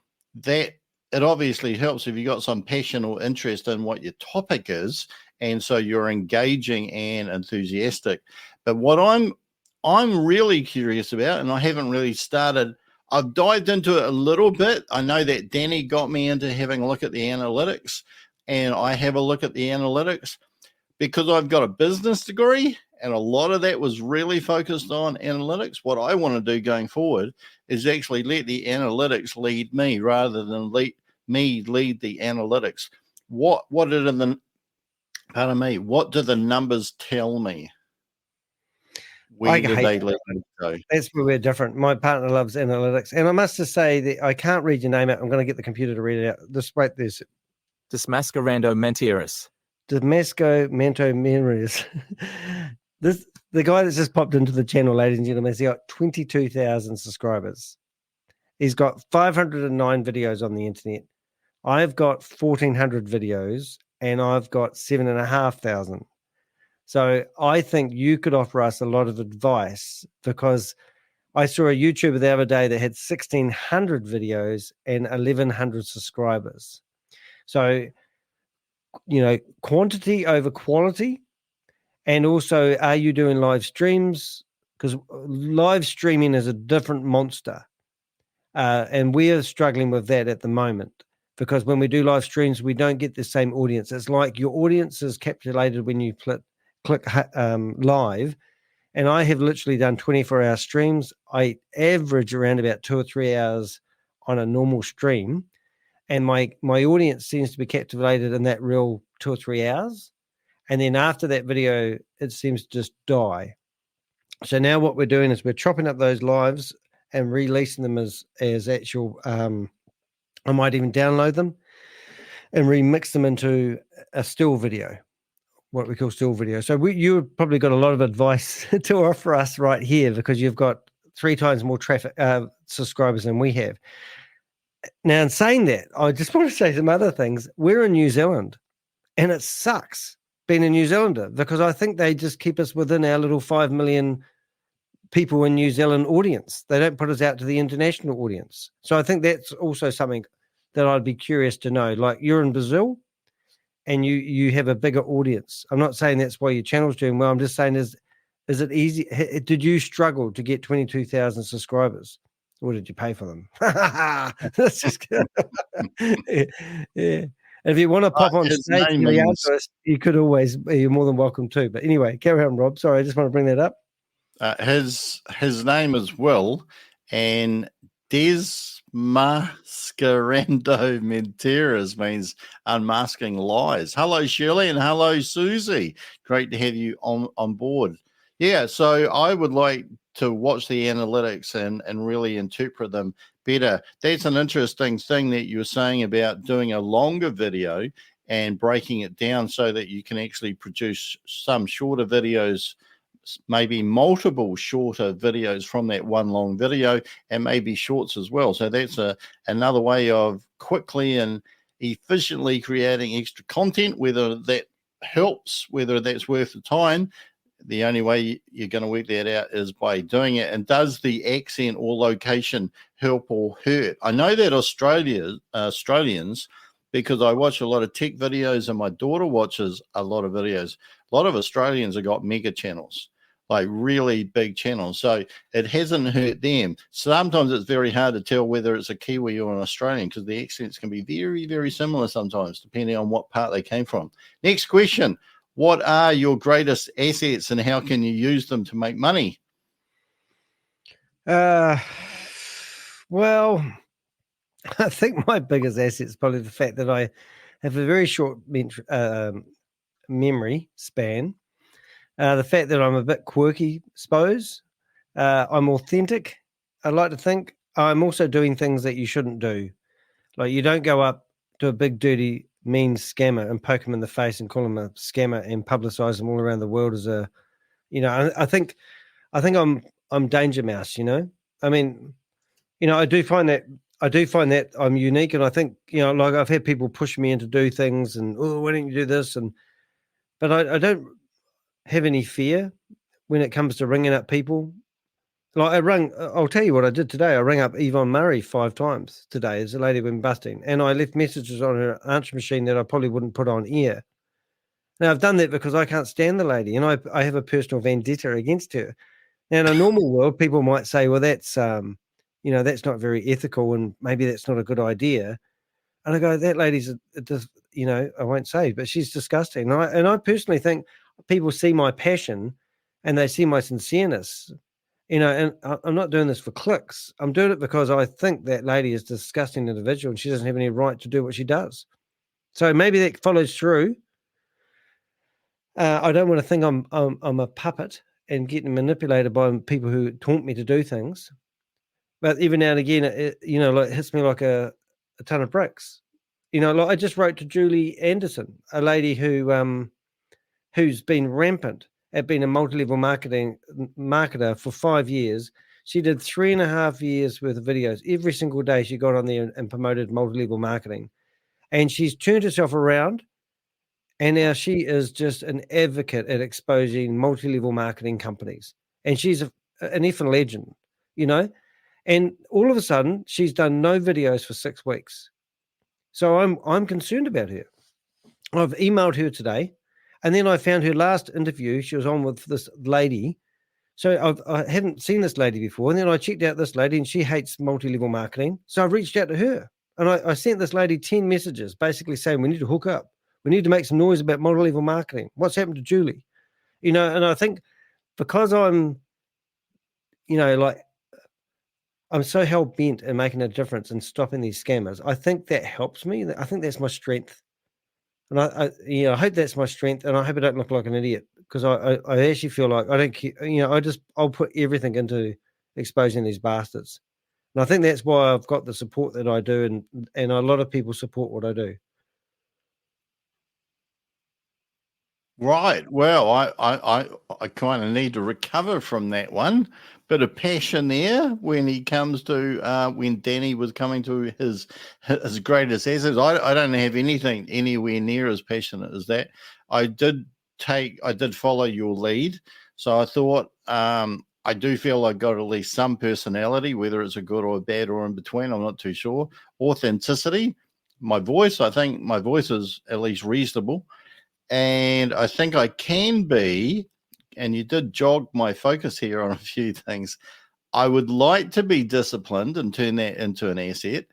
that it obviously helps if you got some passion or interest in what your topic is. And so you're engaging and enthusiastic. But what I'm really curious about, and I haven't really started, I've dived into it a little bit. I know that Danny got me into having a look at the analytics, and I have a look at the analytics because I've got a business degree, and a lot of that was really focused on analytics. What I want to do going forward is actually let the analytics lead me rather than lead the analytics. What do the numbers tell me? Where do they lead me to? That's where we're different. My partner loves analytics, and I must just say that I can't read your name out. I'm going to get the computer to read it out. Despite this, Damascarando Mentieris. Damasco Manto Memories. The guy that's just popped into the channel, ladies and gentlemen, he's got 22,000 subscribers. He's got 509 videos on the internet. I've got 1,400 videos, and I've got 7,500. So I think you could offer us a lot of advice, because I saw a YouTuber the other day that had 1,600 videos and 1,100 subscribers. So, quantity over quality. And also, are you doing live streams? Because live streaming is a different monster. And we are struggling with that at the moment, because when we do live streams, we don't get the same audience. It's like your audience is calculated when you click live. And I have literally done 24-hour streams. I average around about 2 or 3 hours on a normal stream. And my audience seems to be captivated in that real 2 or 3 hours. And then after that video, it seems to just die. So now what we're doing is we're chopping up those lives and releasing them as actual, I might even download them and remix them into a still video, what we call still video. So you've probably got a lot of advice to offer us right here, because you've got 3 times more traffic subscribers than we have. Now, in saying that, I just want to say some other things. We're in New Zealand, and it sucks being a New Zealander, because I think they just keep us within our little 5 million people in New Zealand audience. They don't put us out to the international audience. So I think that's also something that I'd be curious to know. Like, you're in Brazil and you have a bigger audience. I'm not saying that's why your channel's doing well. I'm just saying, is it easy? Did you struggle to get 22,000 subscribers, or did you pay for them? That's just yeah. And if you want to pop on His stage, name and is- us, you could always. You're more than welcome to. But anyway, carry on, Rob. Sorry, I just want to bring that up. His name is Will, and Desmascarando Mentiras means unmasking lies. Hello, Shirley, and hello, Susie. Great to have you on board. Yeah, so I would like to watch the analytics and really interpret them better. That's an interesting thing that you were saying about doing a longer video and breaking it down so that you can actually produce some shorter videos, maybe multiple shorter videos from that one long video, and maybe shorts as well. So that's another way of quickly and efficiently creating extra content, whether that helps, whether that's worth the time. The only way you're going to work that out is by doing it. And does the accent or location help or hurt? I know that Australians, because I watch a lot of tech videos and my daughter watches a lot of videos, a lot of Australians have got mega channels, like really big channels. So it hasn't hurt them. Sometimes it's very hard to tell whether it's a Kiwi or an Australian, because the accents can be very, very similar sometimes, depending on what part they came from. Next question. What are your greatest assets and how can you use them to make money? Well, I think my biggest asset is probably the fact that I have a very short memory span. The fact that I'm a bit quirky, suppose. I'm authentic, I like to think. I'm also doing things that you shouldn't do. Like, you don't go up to a big, dirty, mean scammer and poke him in the face and call him a scammer and publicize him all around the world as a, I think I'm Danger Mouse, I mean, I do find that I'm unique, and I think, like, I've had people push me in to do things and, oh, why don't you do this? But I don't have any fear when it comes to ringing up people. Like, I'll tell you what I did today. I rang up Yvonne Murray 5 times today as a lady went busting, and I left messages on her answer machine that I probably wouldn't put on air. Now, I've done that because I can't stand the lady, and I have a personal vendetta against her. Now, in a normal world, people might say, well, that's that's not very ethical, and maybe that's not a good idea. And I go, that lady's I won't say, but she's disgusting. And I personally think people see my passion and they see my sincereness. And I'm not doing this for clicks. I'm doing it because I think that lady is a disgusting individual and she doesn't have any right to do what she does. So maybe that follows through. I don't want to think I'm a puppet and getting manipulated by people who taunt me to do things. But even now and again, it hits me like a ton of bricks. Like, I just wrote to Julie Anderson, a lady who's been rampant at being a multi-level marketer for 5 years. She did 3.5 years worth of videos. Every single day she got on there and promoted multi-level marketing. And she's turned herself around. And now she is just an advocate at exposing multi-level marketing companies. And she's an effing legend, And all of a sudden, she's done no videos for 6 weeks. So I'm concerned about her. I've emailed her today. And then I found her last interview. She was on with this lady. So I hadn't seen this lady before. And then I checked out this lady, and she hates multi-level marketing. So I reached out to her. And I sent this lady 10 messages basically saying, we need to hook up. We need to make some noise about multi-level marketing. What's happened to Julie? And I think because I'm, I'm so hell-bent in making a difference and stopping these scammers, I think that helps me. I think that's my strength. And I hope that's my strength, and I hope I don't look like an idiot, because I actually feel like I don't care. I'll put everything into exposing these bastards. And I think that's why I've got the support that I do, and a lot of people support what I do. Right. Well, I kind of need to recover from that one. Bit of passion there when he comes to when Danny was coming to his greatest assets. I don't have anything anywhere near as passionate as that. I did follow your lead, so I thought I do feel I've got at least some personality, whether it's a good or a bad or in between. I'm not too sure. Authenticity, my voice. I think my voice is at least reasonable. And I think I can be, and you did jog my focus here on a few things. I would like to be disciplined and turn that into an asset.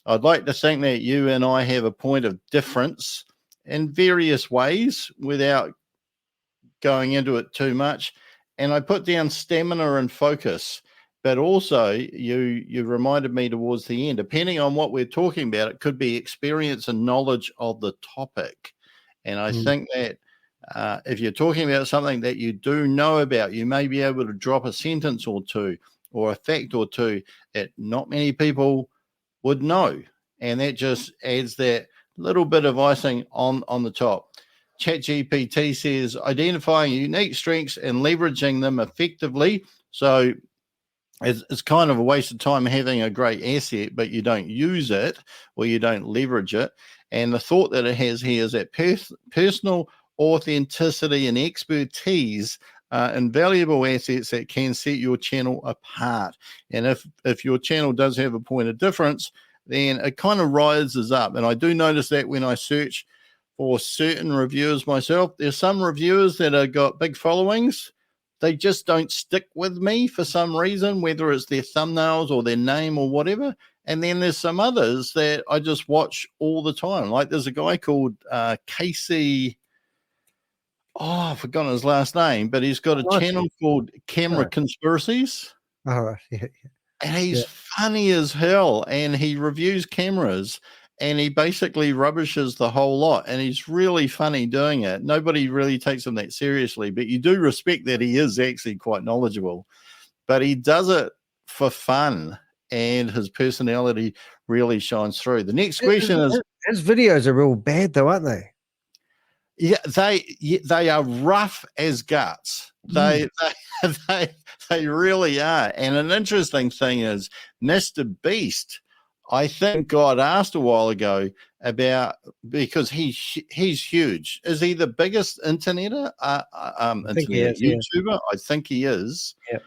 I'd like to think that you and I have a point of difference in various ways without going into it too much. And I put down stamina and focus, but also you reminded me towards the end, depending on what we're talking about, it could be experience and knowledge of the topic. And I think that if you're talking about something that you do know about, you may be able to drop a sentence or two or a fact or two that not many people would know. And that just adds that little bit of icing on the top. ChatGPT says identifying unique strengths and leveraging them effectively. So it's kind of a waste of time having a great asset, but you don't use it or you don't leverage it. And the thought that it has here is that personal authenticity and expertise are invaluable assets that can set your channel apart. And if your channel does have a point of difference, then it kind of rises up. And I do notice that when I search for certain reviewers myself, there's some reviewers that have got big followings. They just don't stick with me for some reason, whether it's their thumbnails or their name or whatever. And then there's some others that I just watch all the time. Like there's a guy called Casey. Oh, I've forgotten his last name, but he's got a channel called Camera Conspiracies. All right. Yeah. And he's funny as hell. And he reviews cameras and he basically rubbishes the whole lot. And he's really funny doing it. Nobody really takes him that seriously, but you do respect that he is actually quite knowledgeable. But he does it for fun and his personality really shines through. The next question is... His videos are real bad though, aren't they? Yeah, they are rough as guts. They really are. And an interesting thing is Mr. Beast, I think God asked a while ago about, because he's huge. Is he the biggest YouTuber? I think he is. Yeah.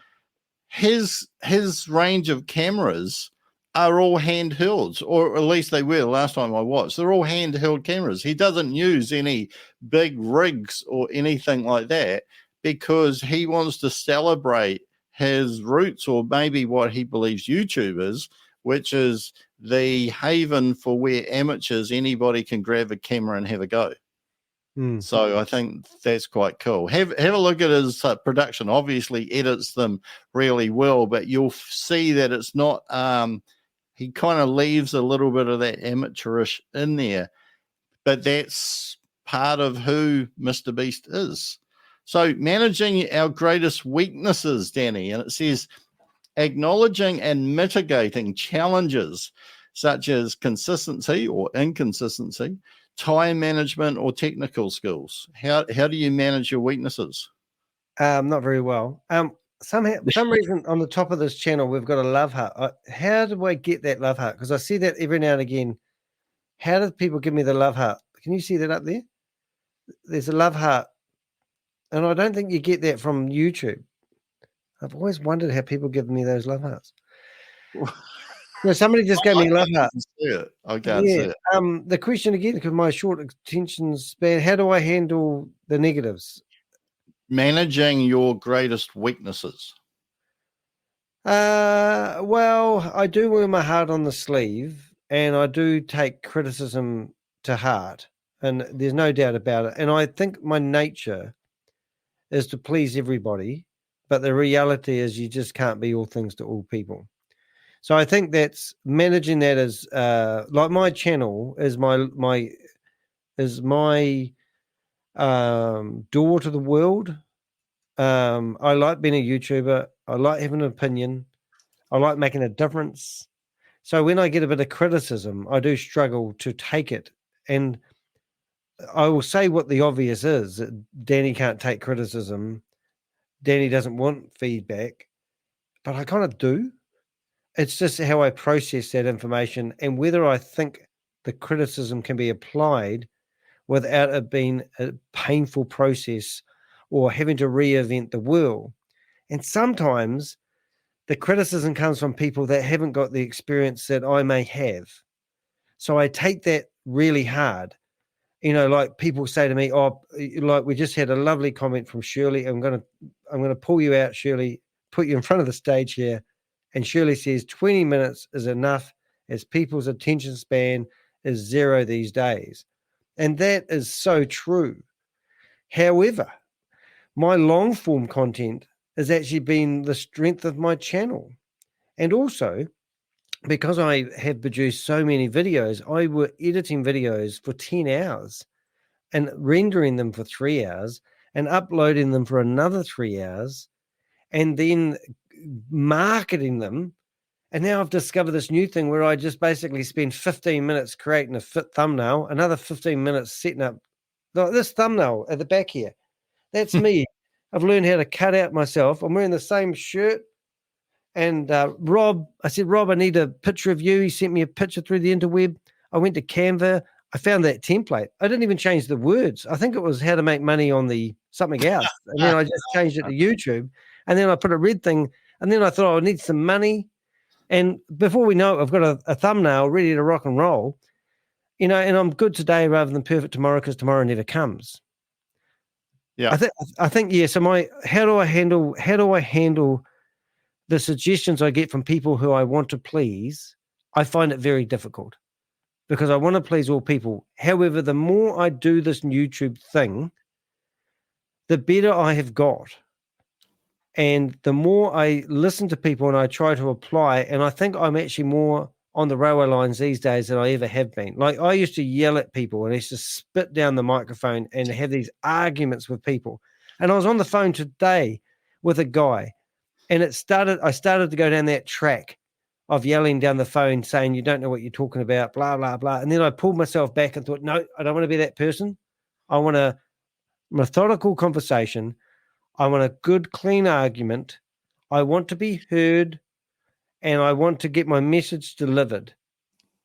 His range of cameras are all handhelds, or at least they were the last time I watched. They're all handheld cameras. He doesn't use any big rigs or anything like that because he wants to celebrate his roots, or maybe what he believes YouTube is, which is the haven for where amateurs, anybody can grab a camera and have a go. So I think that's quite cool. Have a look at his production. Obviously edits them really well, but you'll see that it's not... he kind of leaves a little bit of that amateurish in there, but that's part of who Mr. Beast is. So managing our greatest weaknesses, Danny, and it says acknowledging and mitigating challenges such as consistency or inconsistency, time management, or technical skills. How do you manage your weaknesses? Not very well. For some reason on the top of this channel, we've got a love heart. How do I get that love heart? Because I see that every now and again. How do people give me the love heart? Can you see that up there? There's a love heart. And I don't think you get that from YouTube. I've always wondered how people give me those love hearts. Somebody just gave me a love heart. I can't see it. The question again, because my short attention span, how do I handle the negatives? Managing your greatest weaknesses. Well, I do wear my heart on the sleeve, and I do take criticism to heart, and there's no doubt about it. And I think my nature is to please everybody, but the reality is you just can't be all things to all people. So I think that's managing that as like my channel is my door to the world. I like being a YouTuber. I like having an opinion. I like making a difference. So when I get a bit of criticism, I do struggle to take it. And I will say what the obvious is. Danny can't take criticism. Danny doesn't want feedback. But I kind of do. It's just how I process that information and whether I think the criticism can be applied without it being a painful process or having to reinvent the wheel. And sometimes the criticism comes from people that haven't got the experience that I may have. So I take that really hard. You know, like people say to me, oh, like we just had a lovely comment from Shirley. I'm gonna pull you out, Shirley, put you in front of the stage here. And Shirley says 20 minutes is enough, as people's attention span is 0 these days. And that is so true. However, my long form content has actually been the strength of my channel. And also, because I have produced so many videos, I were editing videos for 10 hours and rendering them for 3 hours and uploading them for another 3 hours and then marketing them. And now I've discovered this new thing where I just basically spend 15 minutes creating a fit thumbnail, another 15 minutes setting up this thumbnail at the back here. That's me. I've learned how to cut out myself. I'm wearing the same shirt. And Rob, I said, Rob, I need a picture of you. He sent me a picture through the interweb. I went to Canva. I found that template. I didn't even change the words. I think it was how to make money on the something else. And then I just changed it to YouTube. And then I put a red thing. And then I thought I need some money. And before we know it, I've got a thumbnail ready to rock and roll. You know, and I'm good today rather than perfect tomorrow, because tomorrow never comes. Yeah. I think yeah. So how do I handle the suggestions I get from people who I want to please? I find it very difficult because I want to please all people. However, the more I do this YouTube thing, the better I have got. And the more I listen to people and I try to apply, and I think I'm actually more on the railway lines these days than I ever have been. Like I used to yell at people and I used to spit down the microphone and have these arguments with people. And I was on the phone today with a guy, and I started to go down that track of yelling down the phone saying, you don't know what you're talking about, blah, blah, blah. And then I pulled myself back and thought, no, I don't want to be that person. I want a methodical conversation. I want a good, clean argument. I want to be heard, and I want to get my message delivered.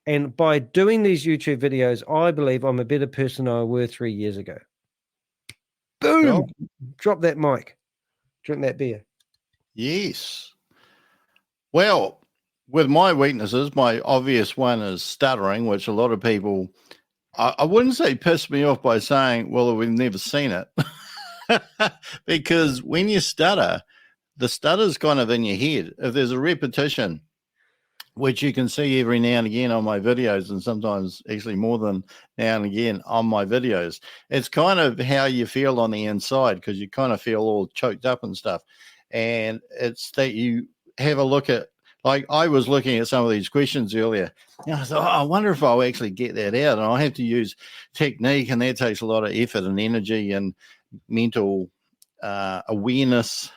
And by doing these YouTube videos, I believe I'm a better person than I were 3 years ago. Boom! Cool. Drop that mic. Drink that beer. Yes. Well, with my weaknesses, my obvious one is stuttering, which a lot of people, I wouldn't say piss me off by saying, well, we've never seen it. Because when you stutter, the stutter's kind of in your head. If there's a repetition, which you can see every now and again on my videos, and sometimes actually more than now and again on my videos, it's kind of how you feel on the inside, because you kind of feel all choked up and stuff. And it's that you have a look at, like I was looking at some of these questions earlier, and I thought, I wonder if I'll actually get that out. And I have to use technique, and that takes a lot of effort and energy and mental awareness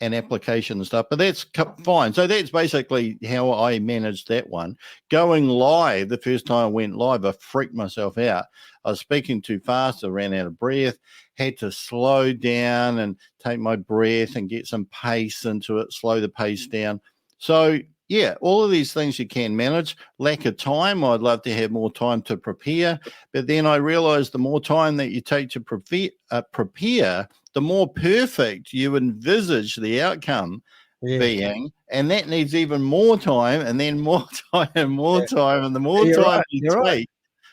and application and stuff, but that's fine. So that's basically how I managed that one. Going live, the first time I went live, I freaked myself out. I was speaking too fast. I ran out of breath, had to slow down and take my breath and get some pace into it, slow the pace down. So yeah, all of these things you can manage. Lack of time, I'd love to have more time to prepare. But then I realized the more time that you take to prepare, the more perfect you envisage the outcome being. And that needs even more time, and then more time and more time. And the more time you take,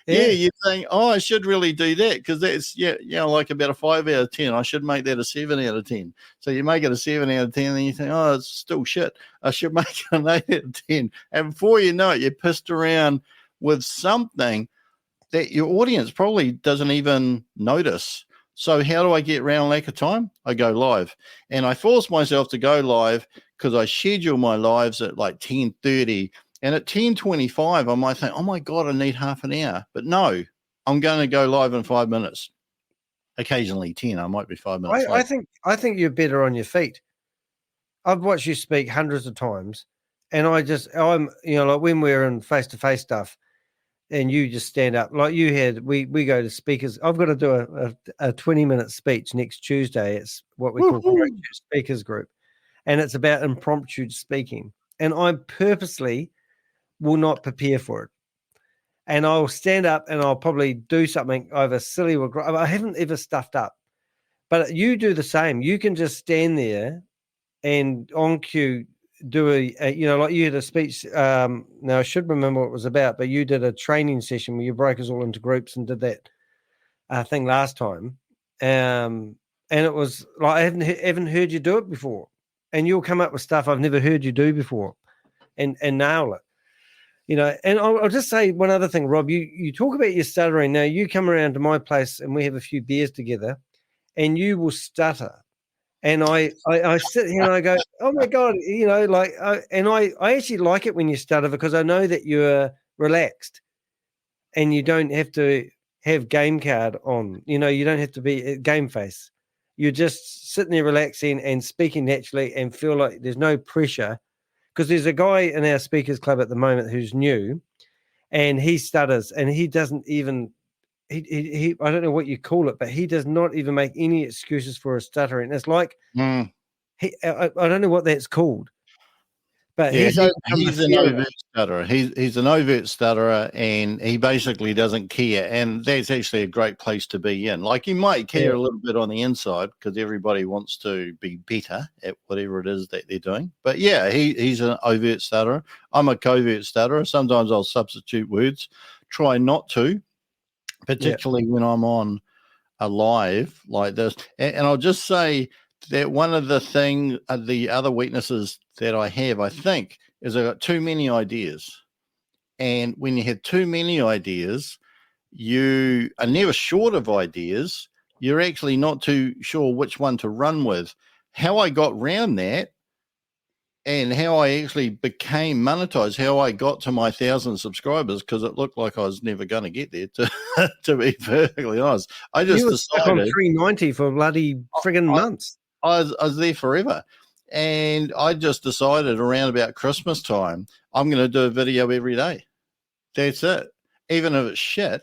you're saying, oh, I should really do that, because that's, like about a 5 out of 10. I should make that a 7 out of 10. So you make it a 7 out of 10, and you think, oh, it's still shit. I should make it an 8 out of 10. And before you know it, you're pissed around with something that your audience probably doesn't even notice. So how do I get around lack of time? I go live, and I force myself to go live because I schedule my lives at like 10:30. And at 10:25, I might think, oh, my God, I need half an hour. But no, I'm going to go live in 5 minutes. Occasionally 10. I might be 5 minutes late. I think you're better on your feet. I've watched you speak hundreds of times, and I'm like when we're in face-to-face stuff and you just stand up like you had, we go to speakers. I've got to do a 20-minute speech next Tuesday. It's what we call speakers group, and it's about impromptu speaking. And I purposely will not prepare for it. And I'll stand up and I'll probably do something either silly or I haven't ever stuffed up. But you do the same. You can just stand there and on cue do a you know, like you had a speech. Now I should remember what it was about, but you did a training session where you broke us all into groups and did that thing last time. And it was like I haven't heard you do it before, and you'll come up with stuff I've never heard you do before, and nail it. You know, and I'll just say one other thing, Rob. You talk about your stuttering. Now you come around to my place and we have a few beers together, and you will stutter. And I sit here and I go, oh my God, you know, like, and I actually like it when you stutter because I know that you're relaxed and you don't have to have game card on, you know, you don't have to be game face. You're just sitting there relaxing and speaking naturally and feel like there's no pressure, because there's a guy in our speakers club at the moment who's new and he stutters and he doesn't even, he I don't know what you call it, but he does not even make any excuses for his stuttering. It's like I don't know what that's called, but Yeah, he's an overt stutterer. He's an overt stutterer, and he basically doesn't care. And that's actually a great place to be in. Like, you might care a little bit on the inside because everybody wants to be better at whatever it is that they're doing. But yeah, he's an overt stutterer. I'm a covert stutterer. Sometimes I'll substitute words. Try not to, particularly when I'm on a live like this. And I'll just say that one of the other weaknesses that I have, I think, is I've got too many ideas. And when you have too many ideas, you are never short of ideas. You're actually not too sure which one to run with. How I got round that and how I actually became monetized, how I got to my 1,000 subscribers, because it looked like I was never going to get there, to be perfectly honest. I just decided stuck on 390 for bloody friggin' months. I was there forever. And I just decided around about Christmas time, I'm going to do a video every day. That's it. Even if it's shit,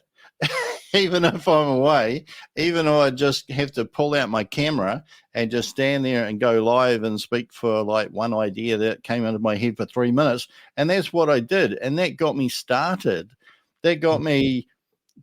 even if I'm away, even if I just have to pull out my camera and just stand there and go live and speak for like one idea that came into my head for 3 minutes. And that's what I did. And that got me started. That got me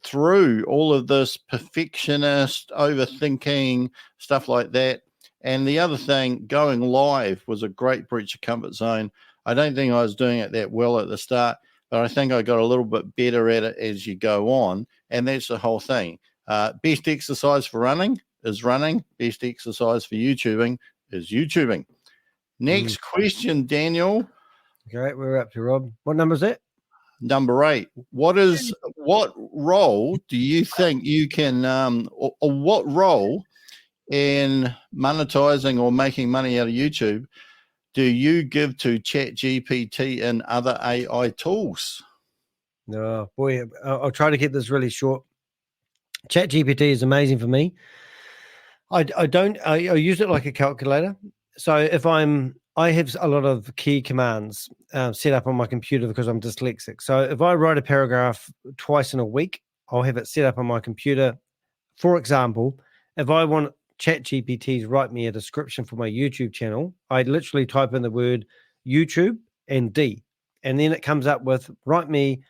through all of this perfectionist, overthinking, stuff like that. And the other thing, going live was a great breach of comfort zone. I don't think I was doing it that well at the start, but I think I got a little bit better at it as you go on. And that's the whole thing. Best exercise for running is running. Best exercise for YouTubing is YouTubing. Next question, Daniel. Okay, we're up to Rob. What number is that? Number 8. What role do you think you can, or what role in monetizing or making money out of YouTube do you give to ChatGPT and other AI tools? No, boy, I'll try to keep this really short. ChatGPT is amazing for me. I use it like a calculator. So if I have a lot of key commands set up on my computer because I'm dyslexic. So if I write a paragraph twice in a week, I'll have it set up on my computer. For example, if I want ChatGPT to write me a description for my YouTube channel, I literally type in the word YouTube and D, and then it comes up with write me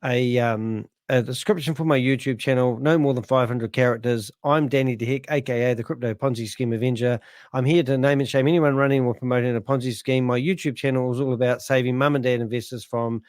a description for my YouTube channel, no more than 500 characters. I'm Danny DeHeck, aka the Crypto Ponzi Scheme Avenger. I'm here to name and shame anyone running or promoting a Ponzi scheme. My YouTube channel is all about saving mum and dad investors from,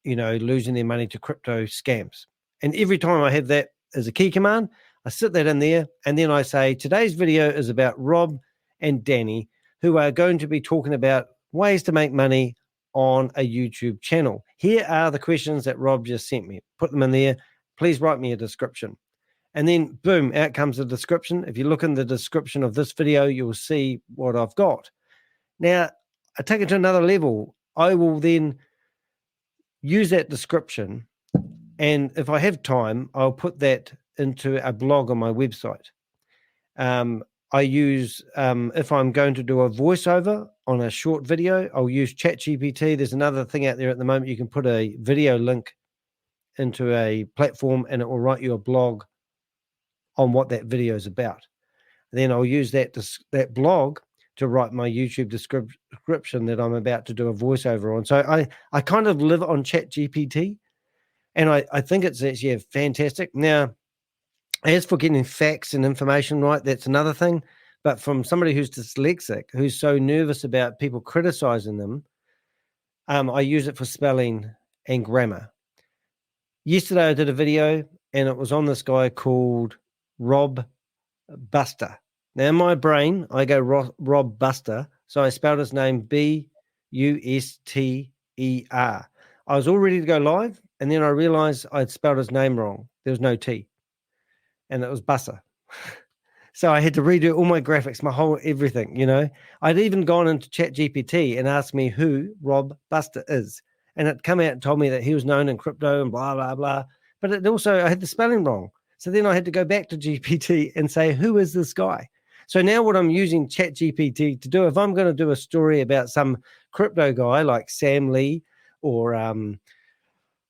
losing their money to crypto scams. And every time I have that as a key command, I sit that in there, and then I say, today's video is about Rob and Danny, who are going to be talking about ways to make money on a YouTube channel. Here are the questions that Rob just sent me. Put them in there. Please write me a description. And then, boom, out comes the description. If you look in the description of this video, you'll see what I've got. Now, I take it to another level. I will then use that description, and if I have time, I'll put that into a blog on my website. I use, if I'm going to do a voiceover on a short video, I'll use ChatGPT. There's another thing out there at the moment. You can put a video link into a platform and it will write you a blog on what that video is about. Then I'll use that blog to write my YouTube description that I'm about to do a voiceover on. So I kind of live on ChatGPT, and I think it's actually fantastic. Now, as for getting facts and information right, that's another thing. But from somebody who's dyslexic, who's so nervous about people criticizing them, I use it for spelling and grammar. Yesterday, I did a video, and it was on this guy called Rob Buster. Now, in my brain, I go Rob Buster, so I spelled his name Buster. I was all ready to go live, and then I realized I'd spelled his name wrong. There was no T, and it was Buster. So I had to redo all my graphics, my whole everything, I'd even gone into ChatGPT and asked me who Rob Buster is. And it come out and told me that he was known in crypto and blah, blah, blah. But it also, I had the spelling wrong. So then I had to go back to GPT and say, who is this guy? So now what I'm using ChatGPT to do, if I'm going to do a story about some crypto guy like Sam Lee or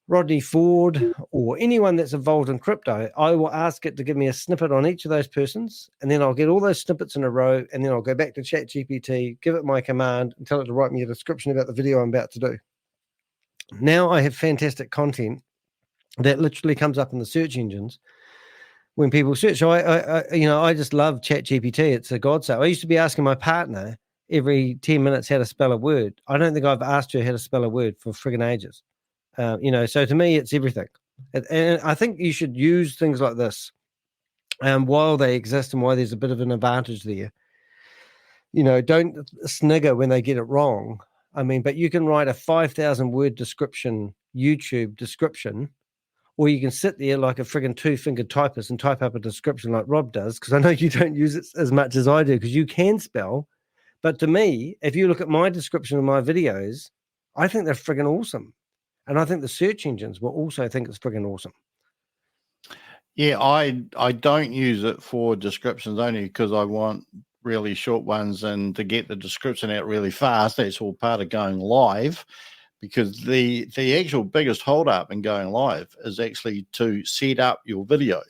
Rodney Ford or anyone that's involved in crypto, I will ask it to give me a snippet on each of those persons, and then I'll get all those snippets in a row, and then I'll go back to ChatGPT, give it my command, and tell it to write me a description about the video I'm about to do. Now I have fantastic content that literally comes up in the search engines when people search. So I just love ChatGPT. It's a godsend. I used to be asking my partner every 10 minutes how to spell a word. I don't think I've asked her how to spell a word for friggin' ages. So to me, it's everything. And I think you should use things like this while they exist and why there's a bit of an advantage there. Don't snigger when they get it wrong. But you can write a 5,000 word description, YouTube description, or you can sit there like a friggin' two-fingered typist and type up a description like Rob does, because I know you don't use it as much as I do, because you can spell. But to me, if you look at my description of my videos, I think they're friggin' awesome. And I think the search engines will also think it's friggin' awesome. Yeah, I don't use it for descriptions only because I want really short ones and to get the description out really fast. That's all part of going live, because the actual biggest hold up in going live is actually to set up your video.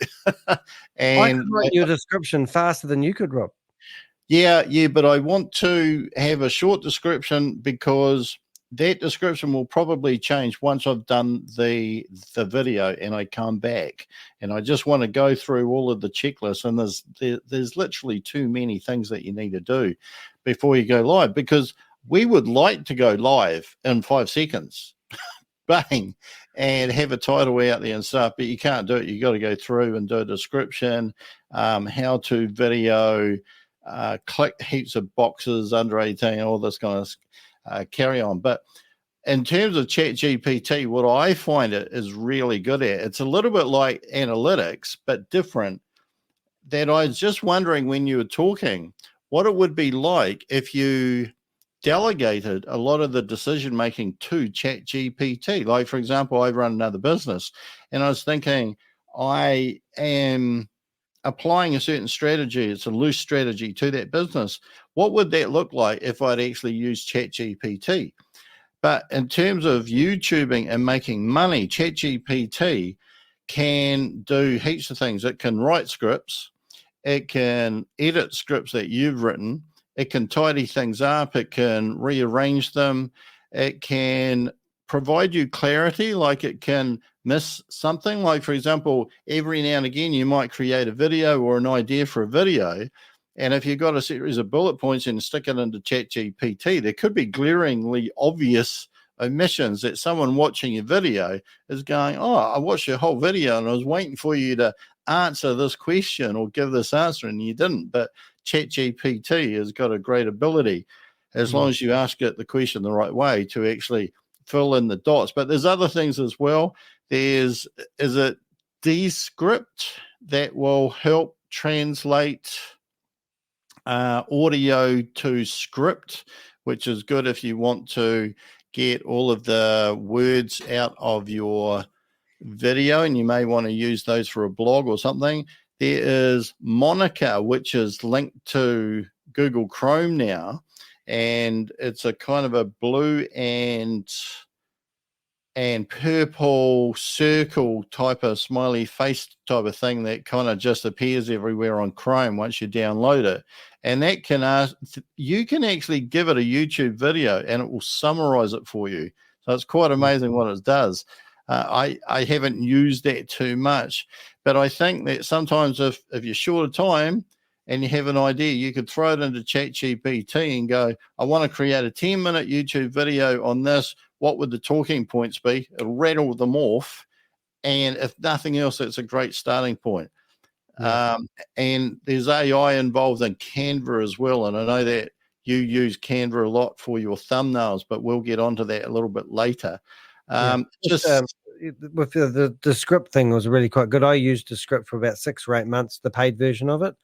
And I could write your description faster than you could, Rob. Yeah, but I want to have a short description because that description will probably change once I've done the video and I come back, and I just want to go through all of the checklists, and there's literally too many things that you need to do before you go live, because we would like to go live in 5 seconds, bang, and have a title out there and stuff, but you can't do it. You got to go through and do a description, how to video, click heaps of boxes under 18, all this kind of carry on. But in terms of ChatGPT, what I find it is really good at, it's a little bit like analytics, but different. That I was just wondering when you were talking, what it would be like if you delegated a lot of the decision making to ChatGPT. Like, for example, I run another business, and I was thinking, I am applying a certain strategy, it's a loose strategy to that business. What would that look like if I'd actually used ChatGPT? But in terms of YouTubing and making money, ChatGPT can do heaps of things. It can write scripts, it can edit scripts that you've written, it can tidy things up, it can rearrange them, it can provide you clarity, like it can miss something. Like, for example, every now and again, you might create a video or an idea for a video, and if you've got a series of bullet points and stick it into ChatGPT, there could be glaringly obvious omissions that someone watching your video is going, oh, I watched your whole video and I was waiting for you to answer this question or give this answer, and you didn't. But ChatGPT has got a great ability, as long as you ask it the question the right way, to actually fill in the dots. But there's other things as well. Is it Descript that will help translate audio to script, which is good if you want to get all of the words out of your video, and you may want to use those for a blog or something. There is Monica, which is linked to Google Chrome now, and it's a kind of a blue and purple circle type of smiley face type of thing that kind of just appears everywhere on Chrome once you download it. And that can you can actually give it a YouTube video and it will summarize it for you. So it's quite amazing what it does. I haven't used that too much, but I think that sometimes if you're short of time and you have an idea, you could throw it into ChatGPT and go, I want to create a 10-minute YouTube video on this. What would the talking points be? It'll rattle them off. And if nothing else, it's a great starting point. Yeah. And there's AI involved in Canva as well. And I know that you use Canva a lot for your thumbnails, but we'll get onto that a little bit later. With the script thing was really quite good. I used the script for about 6 or 8 months, the paid version of it.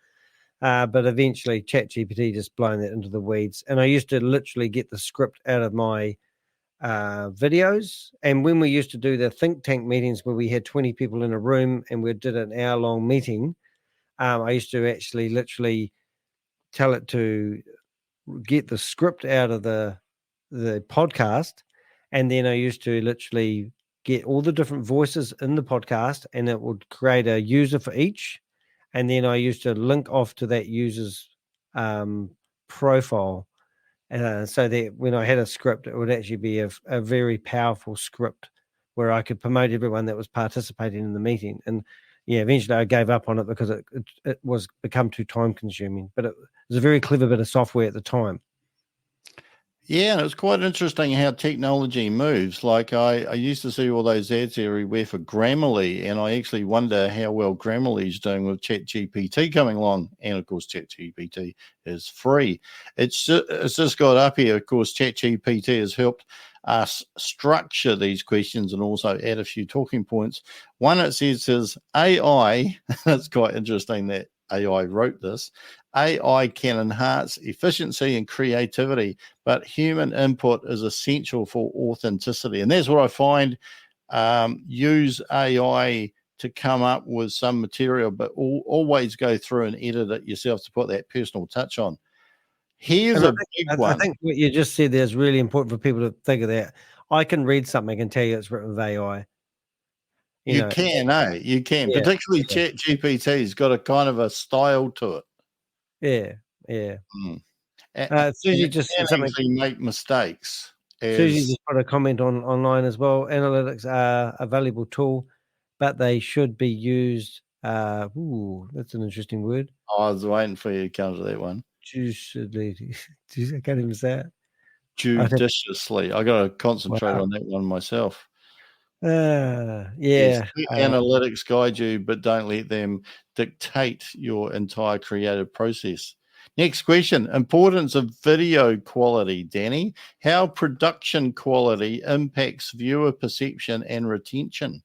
But eventually ChatGPT just blown that into the weeds. And I used to literally get the script out of my videos. And when we used to do the think tank meetings where we had 20 people in a room and we did an hour-long meeting, I used to actually literally tell it to get the script out of the podcast. And then I used to literally get all the different voices in the podcast, and it would create a user for each. And then I used to link off to that user's profile, so that when I had a script, it would actually be a very powerful script where I could promote everyone that was participating in the meeting. And yeah, eventually I gave up on it because it was become too time consuming, but it was a very clever bit of software at the time. Yeah, and it's quite interesting how technology moves. Like I used to see all those ads everywhere for Grammarly, and I actually wonder how well Grammarly is doing with ChatGPT coming along. And of course, ChatGPT is free. It's just got up here. Of course, ChatGPT has helped us structure these questions and also add a few talking points. One it says is AI. It's quite interesting that AI wrote this. AI can enhance efficiency and creativity, but human input is essential for authenticity. And that's what I find. Use AI to come up with some material, but always go through and edit it yourself to put that personal touch on. Here's a big one. I think what you just said there is really important for people to think of that. I can read something and tell you it's written with AI. You can, You can. Yeah, Particularly ChatGPT's got a kind of a style to it. Yeah. Susie just can actually make mistakes. Susie just put a comment online as well. Analytics are a valuable tool, but they should be used. That's an interesting word. I was waiting for you to come to that one. I can't even say it. Judiciously. I got to concentrate on that one myself. Yes, analytics guide you, but don't let them dictate your entire creative process. Next question: importance of video quality, Danny. How production quality impacts viewer perception and retention?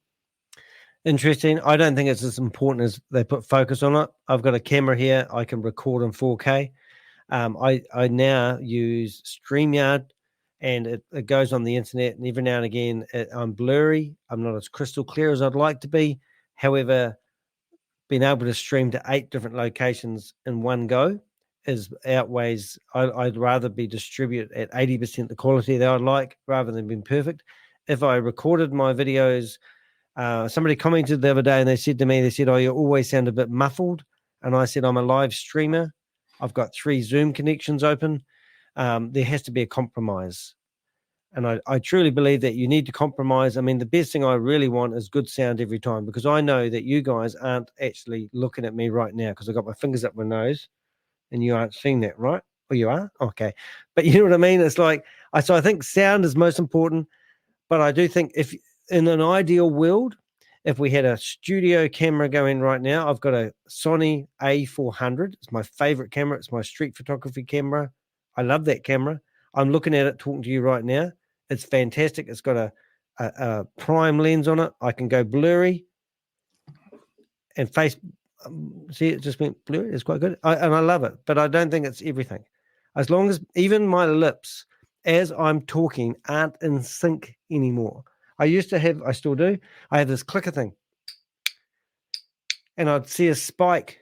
Interesting. I don't think it's as important as they put focus on it. I've got a camera here. I can record in 4K. I now use StreamYard, and it goes on the internet, and every now and again I'm blurry. I'm not as crystal clear as I'd like to be. However, being able to stream to 8 different locations in one go outweighs. I'd rather be distributed at 80% the quality that I'd like rather than being perfect. If I recorded my videos, somebody commented the other day and they said, oh, you always sound a bit muffled. And I said, I'm a live streamer. I've got 3 Zoom connections open. There has to be a compromise. And I truly believe that you need to compromise. I mean, the best thing I really want is good sound every time, because I know that you guys aren't actually looking at me right now because I've got my fingers up my nose and you aren't seeing that, right? Or you are? Okay. But you know what I mean? It's like, so I think sound is most important, but I do think if in an ideal world, if we had a studio camera going right now, I've got a Sony A400. It's my favorite camera. It's my street photography camera. I love that camera. I'm looking at it, talking to you right now. It's fantastic. It's got a prime lens on it. I can go blurry and face. See, it just went blurry. It's quite good. And I love it, but I don't think it's everything. As long as even my lips, as I'm talking, aren't in sync anymore. I still do. I have this clicker thing. And I'd see a spike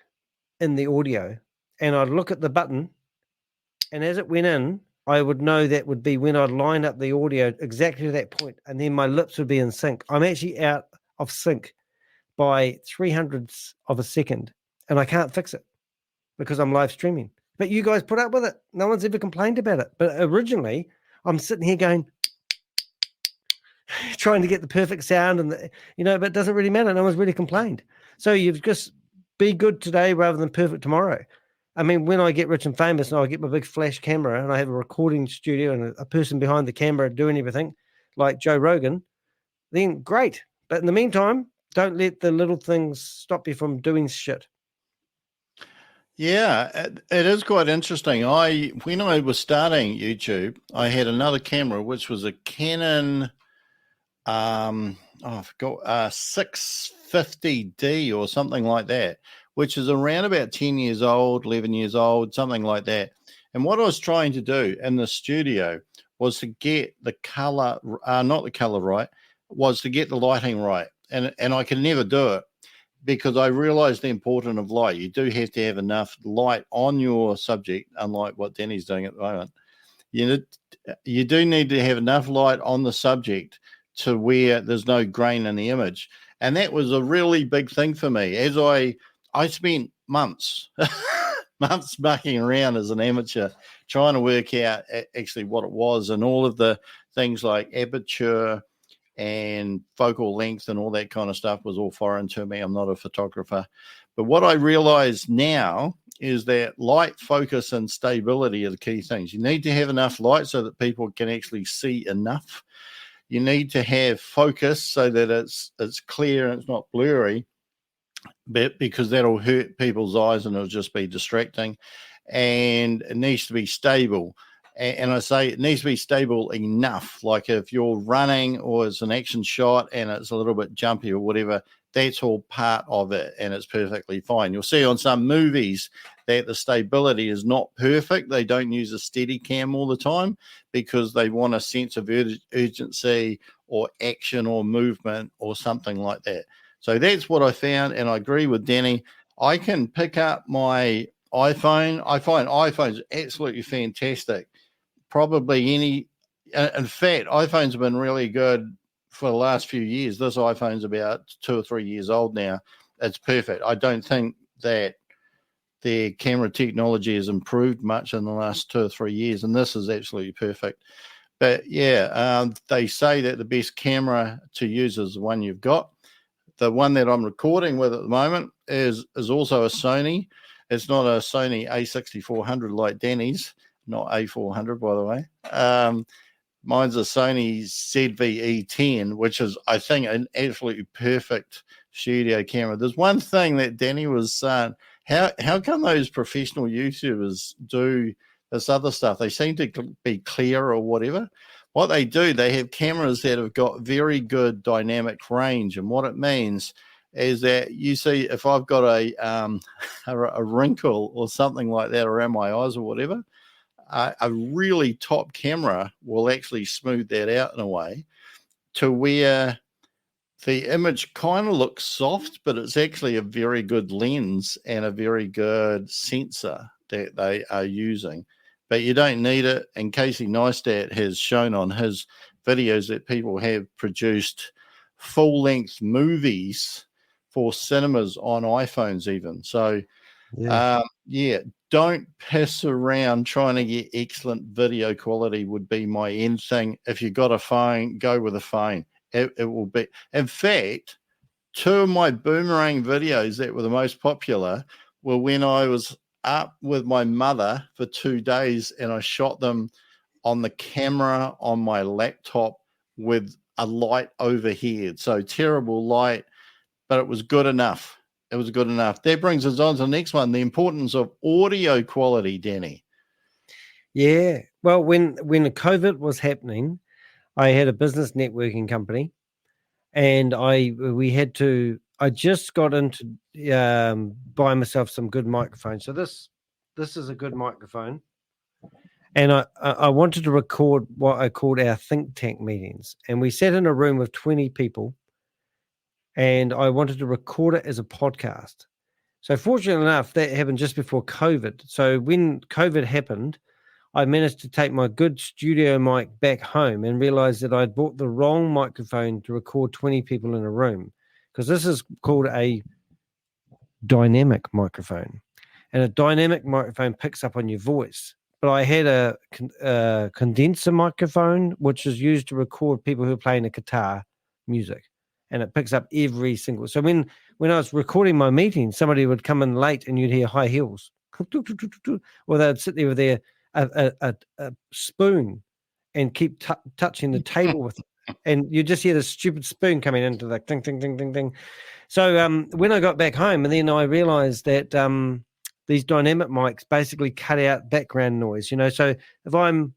in the audio and I'd look at the button, and as it went in, I would know that would be when I'd line up the audio exactly to that point, and then my lips would be in sync. I'm actually out of sync by 300ths of a second, and I can't fix it because I'm live streaming. But you guys put up with it. No one's ever complained about it. But originally, I'm sitting here going, trying to get the perfect sound, and but it doesn't really matter. No one's really complained. So you've just be good today rather than perfect tomorrow. I mean, when I get rich and famous and I get my big flash camera and I have a recording studio and a person behind the camera doing everything, like Joe Rogan, then great. But in the meantime, don't let the little things stop you from doing shit. Yeah, it is quite interesting. When I was starting YouTube, I had another camera, which was a Canon, I forgot, 650D or something like that, which is around about 10 years old, 11 years old, something like that. And what I was trying to do in the studio was to get the color, not the color right, was to get the lighting right. And I could never do it, because I realized the importance of light. You do have to have enough light on your subject, unlike what Danny's doing at the moment. You do need to have enough light on the subject to where there's no grain in the image. And that was a really big thing for me. As I spent months, months mucking around as an amateur, trying to work out actually what it was, and all of the things like aperture and focal length and all that kind of stuff was all foreign to me. I'm not a photographer. But what I realize now is that light, focus, and stability are the key things. You need to have enough light so that people can actually see enough. You need to have focus so that it's clear and it's not blurry, but because that'll hurt people's eyes and it'll just be distracting. And it needs to be stable. And I say it needs to be stable enough. Like if you're running or it's an action shot and it's a little bit jumpy or whatever, that's all part of it and it's perfectly fine. You'll see on some movies that the stability is not perfect. They don't use a steady cam all the time because they want a sense of urgency or action or movement or something like that. So that's what I found, and I agree with Danny. I can pick up my iPhone. I find iPhones absolutely fantastic. Probably any, in fact, iPhones have been really good for the last few years. This iPhone's about 2 or 3 years old now. It's perfect. I don't think that their camera technology has improved much in the last 2 or 3 years, and this is absolutely perfect. But yeah, they say that the best camera to use is the one you've got. The one that I'm recording with at the moment is also a Sony. It's not a Sony A6400 like Danny's. Not A400, by the way. Mine's a Sony ZV-E10, which is, I think, an absolutely perfect studio camera. There's one thing that Danny was saying. How come those professional YouTubers do this other stuff? They seem to be clear or whatever. What they do, they have cameras that have got very good dynamic range. And what it means is that you see if I've got a wrinkle or something like that around my eyes or whatever, a really top camera will actually smooth that out in a way to where the image kind of looks soft, but it's actually a very good lens and a very good sensor that they are using. But you don't need it. And Casey Neistat has shown on his videos that people have produced full-length movies for cinemas on iPhones even. So, don't piss around trying to get excellent video quality would be my end thing. If you got a phone, go with a phone. It will be. In fact, 2 of my boomerang videos that were the most popular were when I was up with my mother for 2 days and I shot them on the camera on my laptop with a light overhead. So terrible light, but it was good enough. It was good enough. That brings us on to the next one, the importance of audio quality, Danny. Yeah. Well, when the COVID was happening, I had a business networking company, and I just got into buying myself some good microphones. So this is a good microphone, and I wanted to record what I called our think tank meetings, and we sat in a room with 20 people. And I wanted to record it as a podcast. So fortunately enough, that happened just before COVID. So when COVID happened, I managed to take my good studio mic back home and realized that I'd bought the wrong microphone to record 20 people in a room, because this is called a dynamic microphone. And a dynamic microphone picks up on your voice. But I had a condenser microphone, which is used to record people who are playing a guitar music. And it picks up every single. So when I was recording my meeting, somebody would come in late and you'd hear high heels or they'd sit there with a spoon and keep touching the table with it. And you just hear the stupid spoon coming into the ding, ding, ding, ding, ding. So when I got back home, and then I realized that these dynamic mics basically cut out background noise, so if I'm,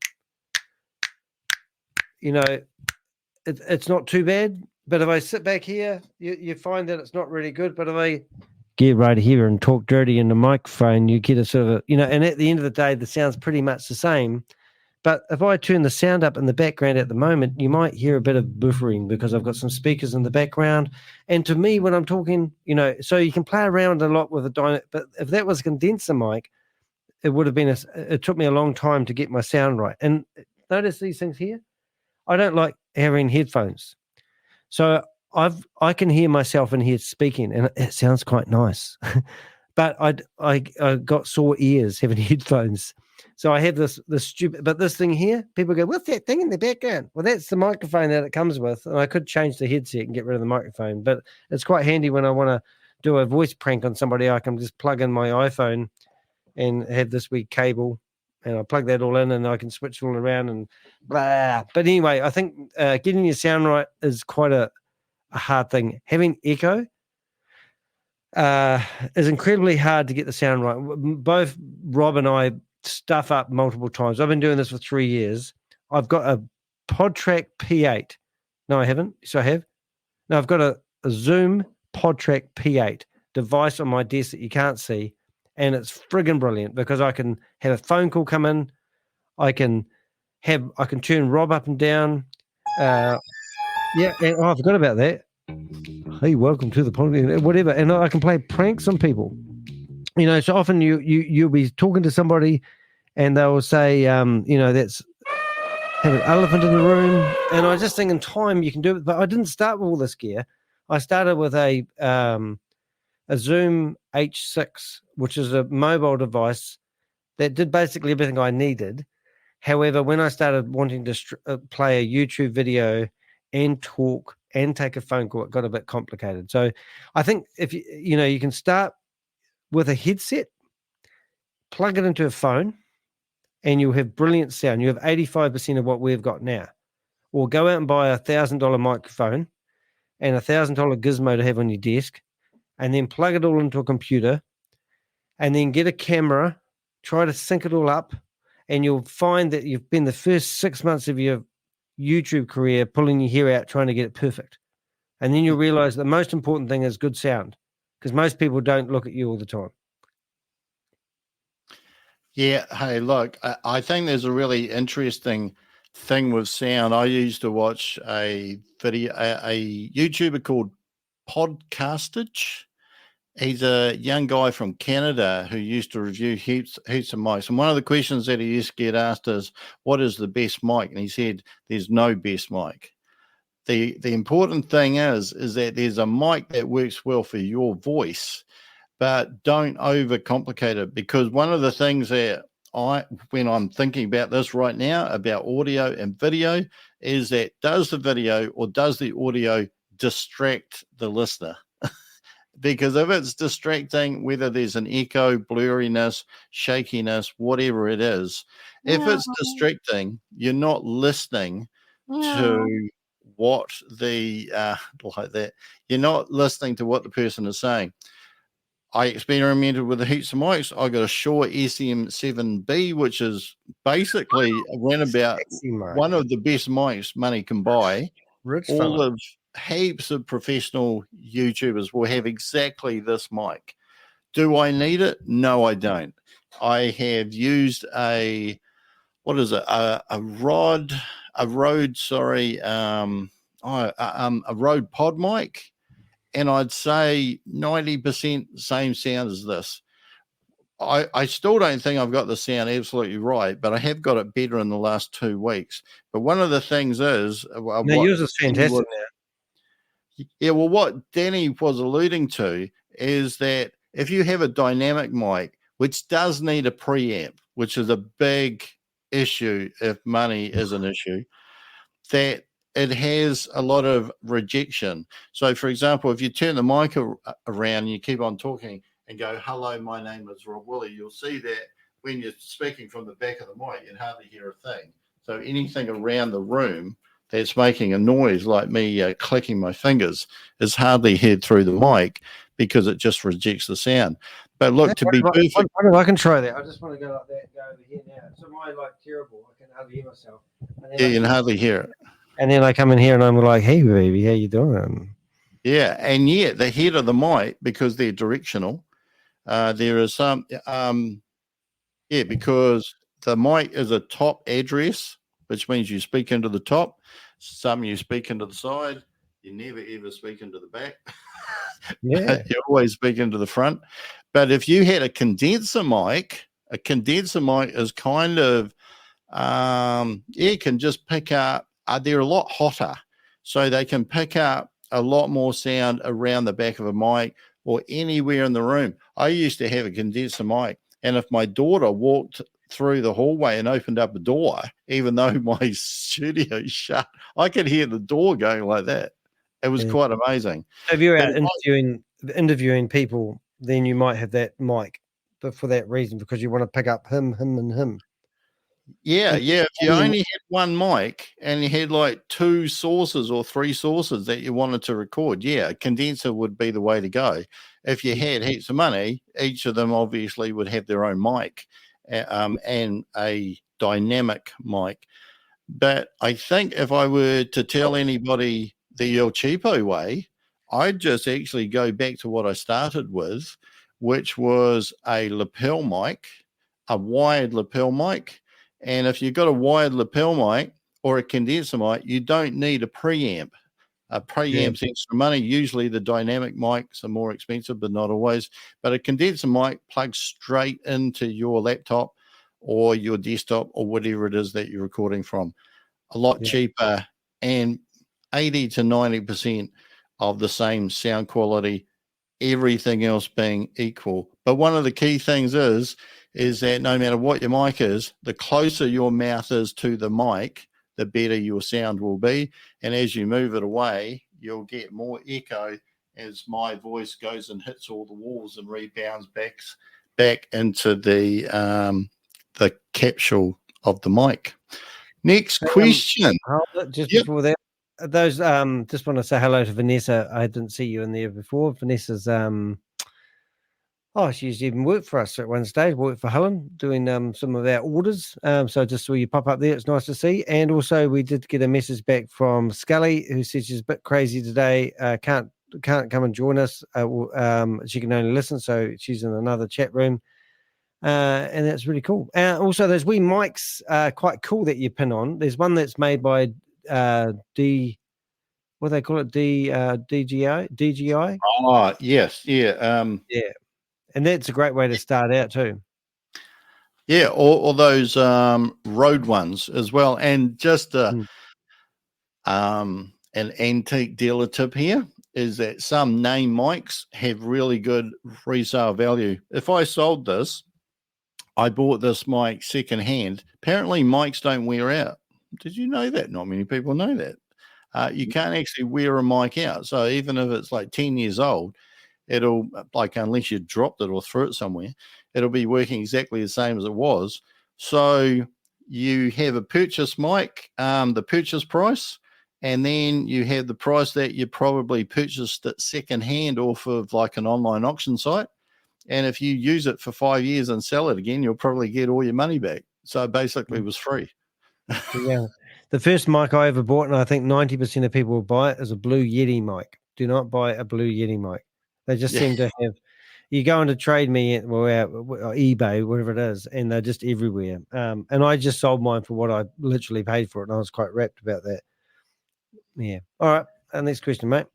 it's not too bad, but if I sit back here, you find that it's not really good. But if I get right here and talk dirty in the microphone, you get a sort of and at the end of the day, the sound's pretty much the same. But if I turn the sound up in the background at the moment, you might hear a bit of buffering because I've got some speakers in the background. And to me, when I'm talking, so you can play around a lot with a dynamic. But if that was a condenser mic, it would have been it took me a long time to get my sound right. And notice these things here. I don't like having headphones, so I can hear myself in here speaking, and it sounds quite nice. But I got sore ears having headphones. So I have this stupid, but this thing here, people go, what's that thing in the background? Well, that's the microphone that it comes with. And I could change the headset and get rid of the microphone, but it's quite handy when I want to do a voice prank on somebody. I can just plug in my iPhone and have this wee cable, and I plug that all in, and I can switch it all around and blah. But anyway, I think getting your sound right is quite a hard thing. Having echo is incredibly hard to get the sound right. Both Rob and I stuff up multiple times. I've been doing this for 3 years. I've got a PodTrack P8. No, I haven't. So I have. No, I've got a Zoom PodTrack P8 device on my desk that you can't see, and it's friggin' brilliant because I can have a phone call come in. I can turn Rob up and down. Yeah, and I forgot about that. Hey, welcome to the podcast. Whatever, and I can play pranks on people. So often you'll be talking to somebody and they'll say, that's have an elephant in the room. And I just think in time you can do it. But I didn't start with all this gear. I started with a Zoom H6, which is a mobile device that did basically everything I needed. However, when I started wanting to play a YouTube video and talk and take a phone call, it got a bit complicated. So I think if you can start with a headset, plug it into a phone, and you'll have brilliant sound. You have 85% of what we've got now. Or go out and buy $1,000 microphone and $1,000 gizmo to have on your desk, and then plug it all into a computer, and then get a camera, try to sync it all up, and you'll find that you've been the first 6 months of your YouTube career pulling your hair out trying to get it perfect. And then you'll realize the most important thing is good sound, because most people don't look at you all the time. Yeah. Hey, look, I think there's a really interesting thing with sound. I used to watch a YouTuber called Podcastage. He's a young guy from Canada who used to review heaps of mics. And one of the questions that he used to get asked is, what is the best mic? And he said, there's no best mic. The important thing is that there's a mic that works well for your voice, but don't overcomplicate it, because one of the things that when I'm thinking about this right now, about audio and video, is that does the video or does the audio distract the listener? Because if it's distracting, whether there's an echo, blurriness, shakiness, whatever it is, if it's distracting, you're not listening to what the like that. You're not listening to what the person is saying. I experimented with the heaps of mics. I got a Shure SM7B, which is basically around about one of the best mics money can buy. All of heaps of professional YouTubers will have exactly this mic. Do I need it? No, I don't. I have used a Rode pod mic, and I'd say 90% same sound as this. I still don't think I've got the sound absolutely right, but I have got it better in the last 2 weeks. But one of the things is, yours is fantastic. Yeah, well, what Danny was alluding to is that if you have a dynamic mic, which does need a preamp, which is a big issue if money is an issue, that it has a lot of rejection. So, for example, if you turn the mic around and you keep on talking and go, hello, my name is Rob Woolley, you'll see that when you're speaking from the back of the mic, you hardly hear a thing. So anything around the room that's making a noise like me clicking my fingers is hardly heard through the mic because it just rejects the sound. But look, to be perfect. I don't know, I can try that. I just want to go like that and go over here now. So am I like terrible? I can hardly hear myself. Yeah, you can hardly hear it. And then I come in here and I'm like, hey, baby, how you doing? Yeah, and yet the head of the mic, because they're directional, there is some, because the mic is a top address, which means you speak into the top. Some you speak into the side. You never ever speak into the back. Yeah. You always speak into the front. But if you had a condenser mic is kind of, it can just pick up, they're a lot hotter. So they can pick up a lot more sound around the back of a mic or anywhere in the room. I used to have a condenser mic, and if my daughter walked through the hallway and opened up a door, even though my studio is shut, I could hear the door going like that. It was quite amazing. So if you're out interviewing people, then you might have that mic, but for that reason, because you want to pick up him, and him. Yeah. If you only had one mic and you had like 2 sources or 3 sources that you wanted to record, a condenser would be the way to go. If you had heaps of money, each of them obviously would have their own mic and a dynamic mic. But I think if I were to tell anybody the El Cheapo way, I'd just actually go back to what I started with, which was a lapel mic, a wired lapel mic. And if you've got a wired lapel mic or a condenser mic, you don't need a preamp. A preamp's extra money. Usually the dynamic mics are more expensive, but not always. But a condenser mic plugs straight into your laptop or your desktop or whatever it is that you're recording from. A lot cheaper and 80 to 90% of the same sound quality, everything else being equal. But one of the key things is that no matter what your mic is, the closer your mouth is to the mic, the better your sound will be. And as you move it away, you'll get more echo as my voice goes and hits all the walls and rebounds back into the capsule of the mic. Next question. Just before that, those just want to say hello to Vanessa. I didn't see you in there before. Vanessa's she's even worked for us at one stage, worked for Helen, doing some of our orders. So I just saw you pop up there. It's nice to see. And also we did get a message back from Scully, who said she's a bit crazy today. Can't come and join us. She can only listen, so she's in another chat room. And that's really cool. Also, those wee mics are quite cool that you pin on. There's one that's made by what do they call it? DJI? Oh, yes. Yeah. And that's a great way to start out too. Yeah, or those Rode ones as well. And just an antique dealer tip here is that some name mics have really good resale value. If I sold this, I bought this mic secondhand. Apparently, mics don't wear out. Did you know that? Not many people know that. You can't actually wear a mic out. So even if it's like 10 years old, it'll, like, unless you dropped it or threw it somewhere, it'll be working exactly the same as it was. So you have a purchase mic, the purchase price, and then you have the price that you probably purchased it secondhand off of like an online auction site. And if you use it for 5 years and sell it again, you'll probably get all your money back. So basically it was free. Yeah. The first mic I ever bought, and I think 90% of people will buy it, is a Blue Yeti mic. Do not buy a Blue Yeti mic. They just seem to have, you go into Trade Me or eBay, whatever it is, and they're just everywhere. And I just sold mine for what I literally paid for it, and I was quite rapt about that. Yeah. All right. Next question, mate.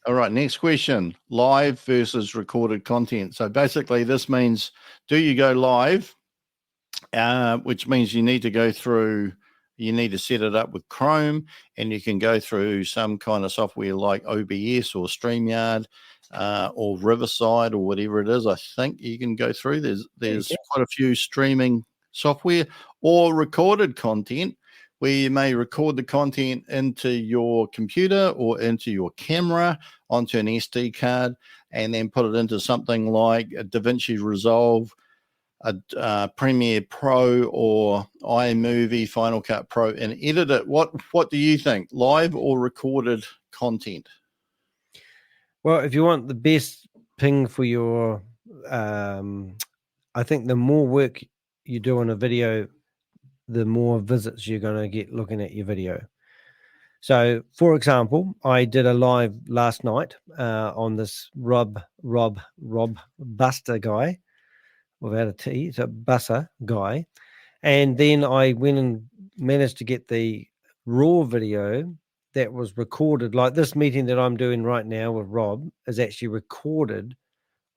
All right. Next question. Live versus recorded content. So basically this means, do you go live, which means you need to set it up with Chrome, and you can go through some kind of software like OBS or StreamYard or Riverside or whatever it is. I think you can go through. There's quite a few streaming software, or recorded content, where you may record the content into your computer or into your camera onto an SD card. and then put it into something like a DaVinci Resolve, a Premiere Pro, or iMovie Final Cut Pro, and edit it. What do you think, live or recorded content? Well, if you want the best ping for your, I think the more work you do on a video, the more visits you're going to get looking at your video. So, for example, I did a live last night on this Rob Buster guy, without a T, it's a Busser guy. And then I went and managed to get the raw video that was recorded. Like this meeting that I'm doing right now with Rob is actually recorded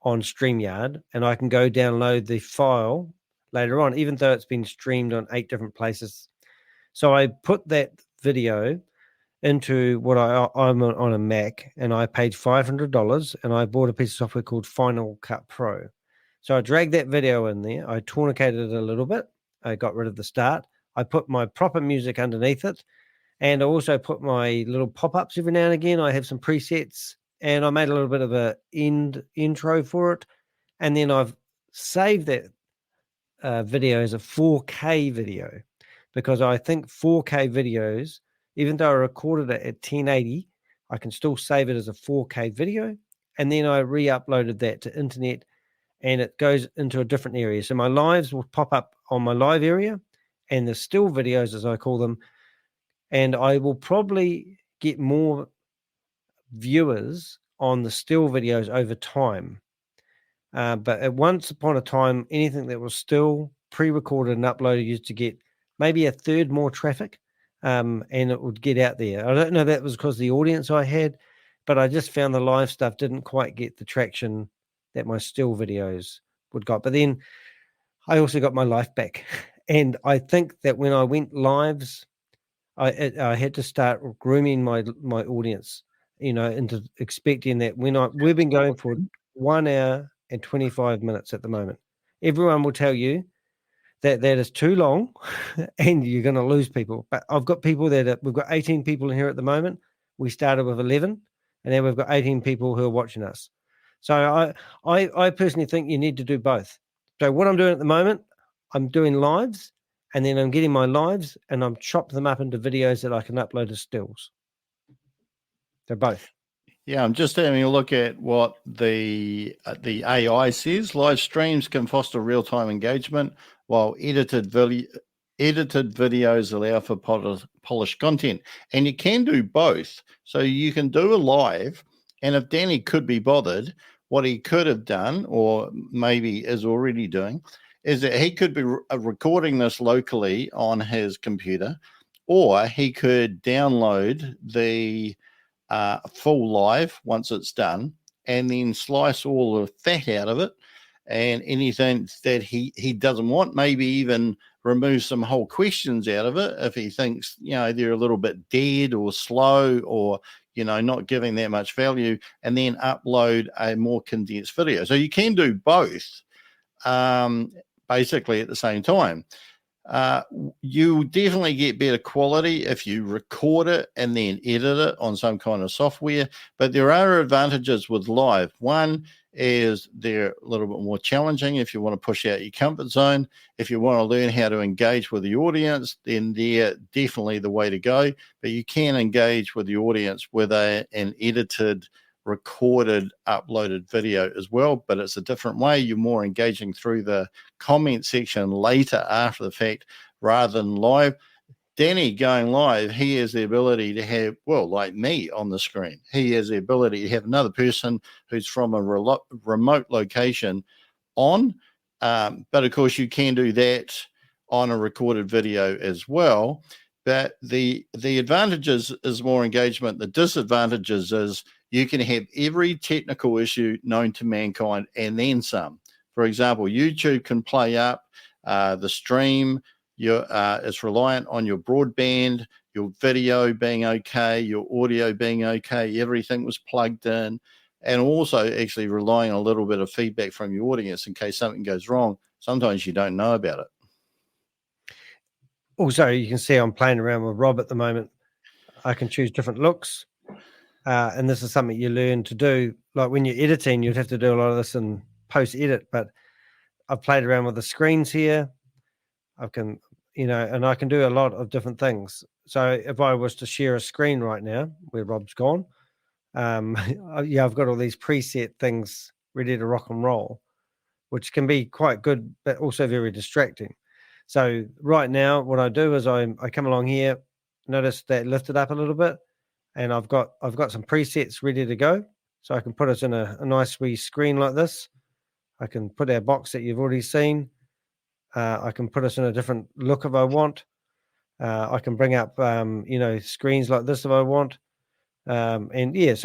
on StreamYard, and I can go download the file later on, even though it's been streamed on 8 different places. So I put that video into what I'm on a Mac, and I paid $500, and I bought a piece of software called Final Cut Pro. So I dragged that video in there. I tourniqueted it a little bit. I got rid of the start. I put my proper music underneath it, and I also put my little pop-ups every now and again. I have some presets, and I made a little bit of a intro for it, and then I've saved that video as a 4K video, because I think 4K videos, even though I recorded it at 1080, I can still save it as a 4K video, and then I re-uploaded that to internet, and it goes into a different area. So my lives will pop up on my live area, and the still videos, as I call them, and I will probably get more viewers on the still videos over time. But at once upon a time, anything that was still pre-recorded and uploaded used to get maybe a third more traffic, and it would get out there. I don't know if that was because of the audience I had, but I just found the live stuff didn't quite get the traction that my still videos would got. But then I also got my life back. And I think that when I went lives, I had to start grooming my audience, into expecting that we've been going for 1 hour and 25 minutes at the moment. Everyone will tell you that is too long and you're going to lose people. But I've got people we've got 18 people in here at the moment. We started with 11, and now we've got 18 people who are watching us. So I personally think you need to do both. So what I'm doing at the moment, I'm doing lives, and then I'm getting my lives and I'm chopping them up into videos that I can upload as stills. So both. Yeah, I'm just having a look at what the AI says. Live streams can foster real-time engagement, while edited videos allow for polished content. And you can do both. So you can do a live, and if Danny could be bothered, what he could have done, or maybe is already doing, is that he could be recording this locally on his computer, or he could download the full live once it's done, and then slice all the fat out of it, and anything that he doesn't want, maybe even remove some whole questions out of it if he thinks they're a little bit dead or slow, or not giving that much value, and then upload a more condensed video. So you can do both basically at the same time. You definitely get better quality if you record it and then edit it on some kind of software, but there are advantages with live. One is they're a little bit more challenging if you want to push out your comfort zone. If you want to learn how to engage with the audience, then they're definitely the way to go. But you can engage with the audience with an edited, recorded, uploaded video as well, but it's a different way. You're more engaging through the comment section later after the fact rather than live. Danny going live, he has the ability to have, like me on the screen, he has the ability to have another person who's from a remote location on, but of course you can do that on a recorded video as well. But the advantages is more engagement. The disadvantages is you can have every technical issue known to mankind and then some. For example, YouTube can play up the stream. It's reliant on your broadband, your video being okay, your audio being okay, everything was plugged in, and also actually relying on a little bit of feedback from your audience in case something goes wrong. Sometimes you don't know about it. Also, you can see I'm playing around with Rob at the moment. I can choose different looks. and this is something you learn to do. Like when you're editing, you'd have to do a lot of this in post edit. But I've played around with the screens here. I can, and I can do a lot of different things. So if I was to share a screen right now, where Rob's gone, I've got all these preset things ready to rock and roll, which can be quite good, but also very distracting. So right now, what I do is I come along here, notice that lifted up a little bit, and I've got some presets ready to go. So I can put us in a nice wee screen like this. I can put our box that you've already seen. I can put us in a different look if I want. I can bring up, screens like this if I want. So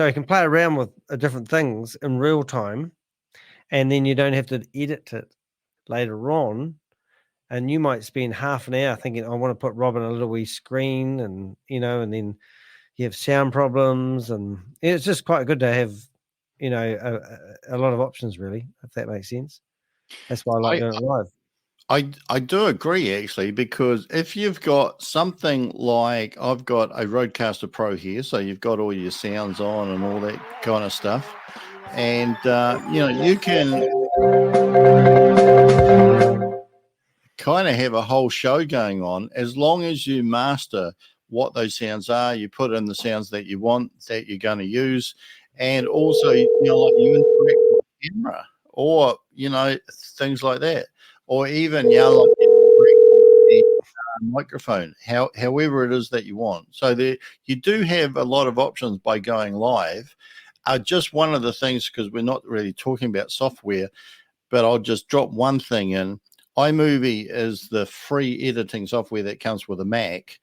I can play around with different things in real time, and then you don't have to edit it later on. And you might spend half an hour thinking, I want to put Rob in a little wee screen, and then you have sound problems, and it's just quite good to have, a lot of options, really, if that makes sense. That's why I like doing it live. I do agree, actually, because if you've got something like I've got a Rodecaster Pro here, so you've got all your sounds on and all that kind of stuff, and you can kind of have a whole show going on as long as you master what those sounds are. You put in the sounds that you want, that you're going to use, and also like you interact with the camera or things like that. Or even like the microphone, however it is that you want. So you do have a lot of options by going live. Just one of the things, because we're not really talking about software, but I'll just drop one thing in. iMovie is the free editing software that comes with a Mac.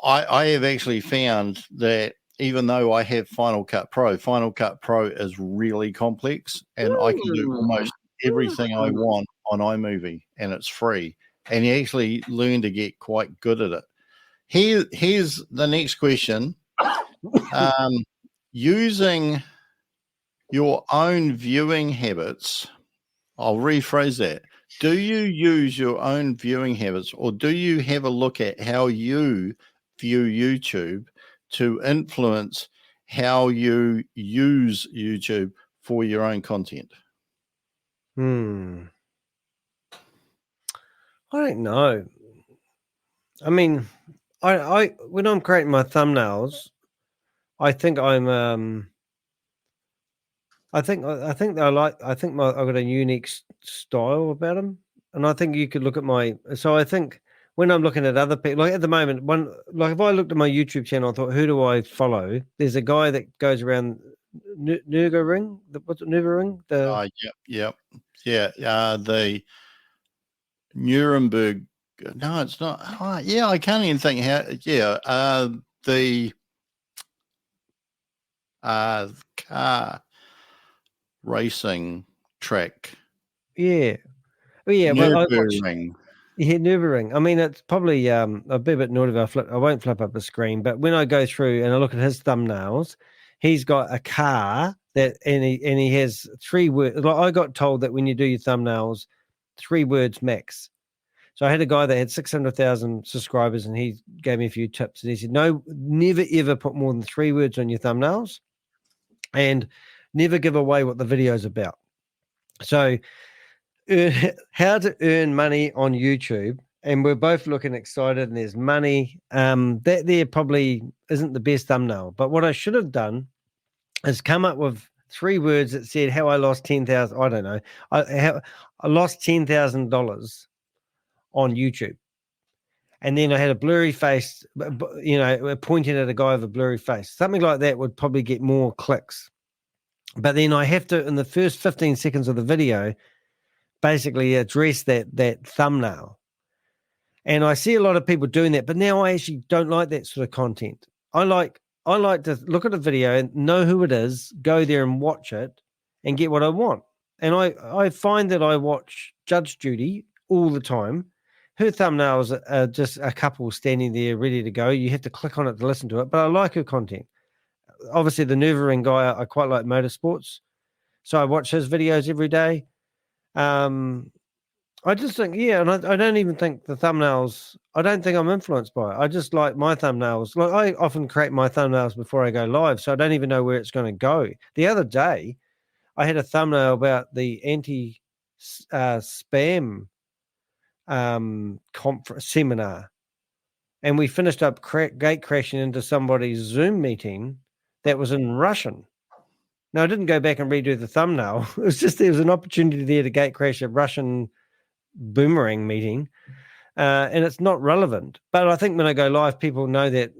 I have actually found that even though I have Final Cut Pro is really complex, and I can do almost everything I want on iMovie, and it's free, and you actually learn to get quite good at it. Here's the next question. Using your own viewing habits, I'll rephrase that. Do you use your own viewing habits, or do you have a look at how you view YouTube to influence how you use YouTube for your own content? I don't know. I mean, I when I'm creating my thumbnails, I think I'm I've got a unique style about them, and I think you could look at so I think when I'm looking at other people, like at the moment, if I looked at my YouTube channel, I thought, who do I follow? There's a guy that goes around Nürburgring. What's it, Nürburgring? The Nuremberg. No, it's not. I can't even think how. The car racing track. Yeah. Well, yeah. Nürburgring. Yeah, Nürburgring. I mean, it's probably a bit naughty if I won't flip up the screen, but when I go through and I look at his thumbnails, he's got a car and he has 3 words. Like I got told that when you do your thumbnails, 3 words max. So I had a guy that had 600,000 subscribers, and he gave me a few tips, and he said, no, never ever put more than 3 words on your thumbnails, and never give away what the video is about. So how to earn money on YouTube, and we're both looking excited, and there's money. That there probably isn't the best thumbnail, but what I should have done is come up with 3 words that said how I lost 10,000. I don't know. I lost $10,000 on YouTube, and then I had a blurry face, pointing at a guy with a blurry face. Something like that would probably get more clicks. But then I have to, in the first 15 seconds of the video, basically address that thumbnail. And I see a lot of people doing that, but now I actually don't like that sort of content. I like to look at a video and know who it is, go there and watch it and get what I want. And I find that I watch Judge Judy all the time. Her thumbnails are just a couple standing there ready to go. You have to click on it to listen to it, but I like her content. Obviously, the Nürburgring guy, I quite like motorsports, so I watch his videos every day. I just think, yeah, and I don't even think the thumbnails, I don't think I'm influenced by it. I just like my thumbnails. Like I often create my thumbnails before I go live, so I don't even know where it's going to go. The other day, I had a thumbnail about the anti-spam conference seminar, and we finished up gate crashing into somebody's Zoom meeting that was in Russian. Now, I didn't go back and redo the thumbnail. It was just there was an opportunity there to gate crash a Russian boomerang meeting, and it's not relevant. But I think when I go live, people know that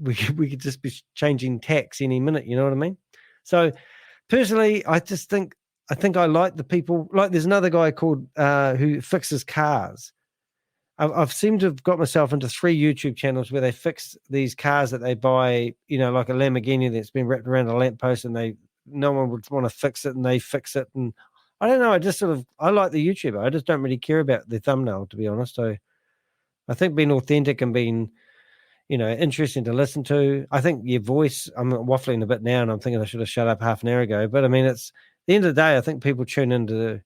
we could just be changing tacks any minute. You know what I mean? So personally, I think I like the people. Like there's another guy called who fixes cars. I've seemed to have got myself into 3 YouTube channels where they fix these cars that they buy, you know, like a Lamborghini that's been wrapped around a lamppost, and no one would want to fix it, and they fix it. And I don't know, I like the YouTuber. I just don't really care about the thumbnail, to be honest. I think being authentic and being, you know, interesting to listen to. I think your voice, I'm waffling a bit now, and I'm thinking I should have shut up half an hour ago. But I mean, it's the end of the day, I think people tune into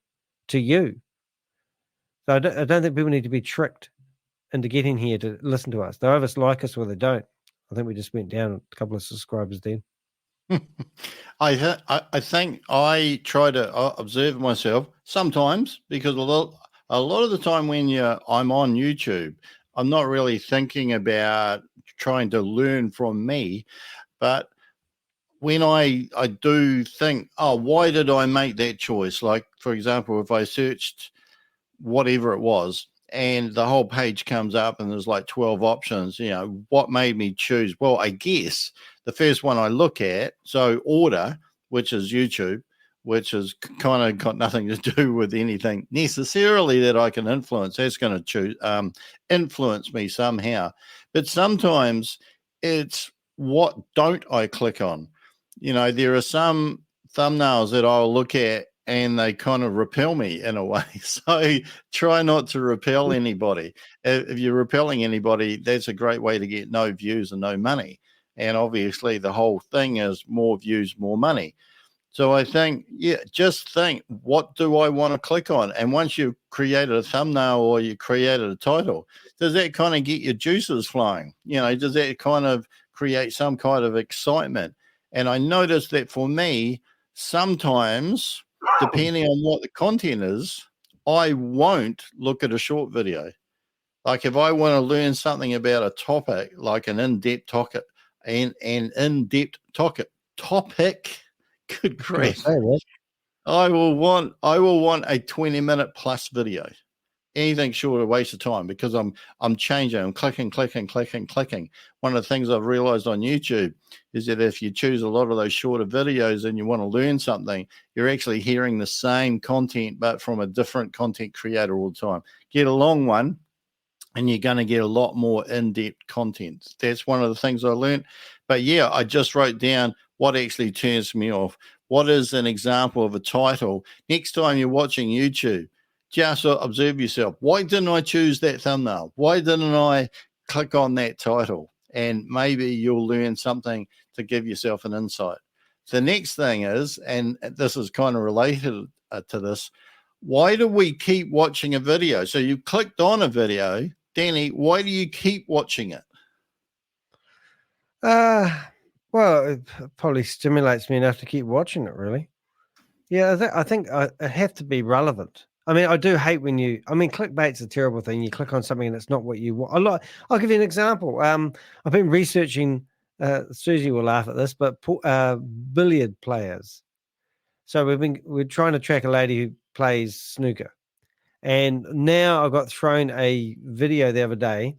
you. So I don't think people need to be tricked into getting here to listen to us. They either like us or they don't. I think we just went down a couple of subscribers then. I think I try to observe myself sometimes, because a lot of the time when I'm on YouTube, I'm not really thinking about trying to learn from me, but when I do think, oh, why did I make that choice? Like, for example, if I searched whatever it was and the whole page comes up and there's like 12 options, you know, what made me choose? Well, I guess the first one I look at, so order, which is YouTube, which has kind of got nothing to do with anything necessarily that I can influence. That's going to influence me somehow. But sometimes it's what don't I click on? You know, there are some thumbnails that I'll look at and they kind of repel me in a way. So try not to repel anybody. If you're repelling anybody, that's a great way to get no views and no money. And obviously the whole thing is more views, more money. So I think, yeah, just think, what do I want to click on? And once you've created a thumbnail or you created a title, does that kind of get your juices flowing? You know, does that kind of create some kind of excitement? And I noticed that for me, sometimes, depending on what the content is, I won't look at a short video. Like if I want to learn something about a topic, like an in-depth topic, topic, good grief, I will want a 20-minute plus video. Anything short of a waste of time, because I'm changing, I'm clicking. One of the things I've realized on YouTube is that if you choose a lot of those shorter videos and you want to learn something, you're actually hearing the same content but from a different content creator all the time. Get a long one and you're going to get a lot more in-depth content. That's one of the things I learned. But yeah, I just wrote down what actually turns me off. What is an example of a title? Next time you're watching YouTube, just observe yourself. Why didn't I choose that thumbnail? Why didn't I click on that title? And maybe you'll learn something to give yourself an insight. The next thing is, and this is kind of related to this, why do we keep watching a video? So you clicked on a video, Danny, why do you keep watching it? Well, it probably stimulates me enough to keep watching it, really. Yeah, I think it have to be relevant. I mean, I do hate when clickbait's a terrible thing. You click on something that's not what you want. I'll give you an example. I've been researching, Susie will laugh at this, but billiard players. So we're trying to track a lady who plays snooker. And now I got thrown a video the other day,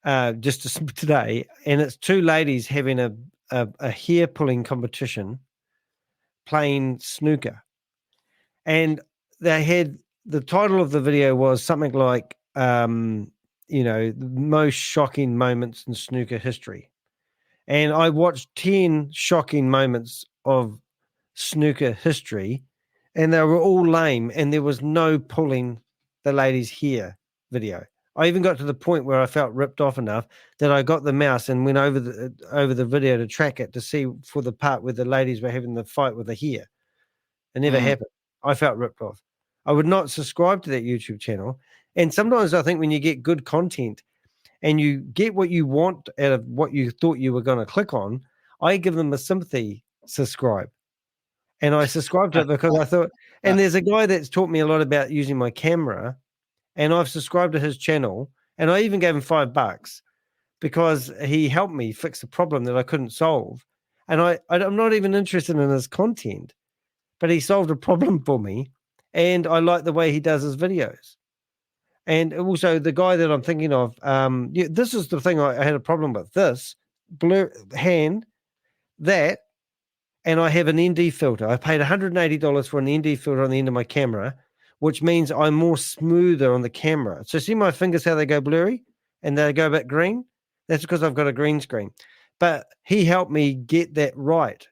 today, and it's 2 ladies having a hair pulling competition playing snooker. And they had, the title of the video was something like, the most shocking moments in snooker history. And I watched 10 shocking moments of snooker history, and they were all lame, and there was no pulling the lady's hair video. I even got to the point where I felt ripped off enough that I got the mouse and went over the video to track it to see for the part where the ladies were having the fight with the hair. It never happened. I felt ripped off. I would not subscribe to that YouTube channel. And sometimes I think when you get good content and you get what you want out of what you thought you were going to click on, I give them a sympathy subscribe. And I subscribed to it because I thought, and there's a guy that's taught me a lot about using my camera, and I've subscribed to his channel, and I even gave him $5 because he helped me fix a problem that I couldn't solve. And I'm not even interested in his content, but he solved a problem for me, and I like the way he does his videos. And also the guy that I'm thinking of, this is the thing I had a problem with. This blur hand, that, and I have an ND filter. I paid $180 for an ND filter on the end of my camera, which means I'm more smoother on the camera. So see my fingers, how they go blurry and they go a bit green? That's because I've got a green screen. But he helped me get that right.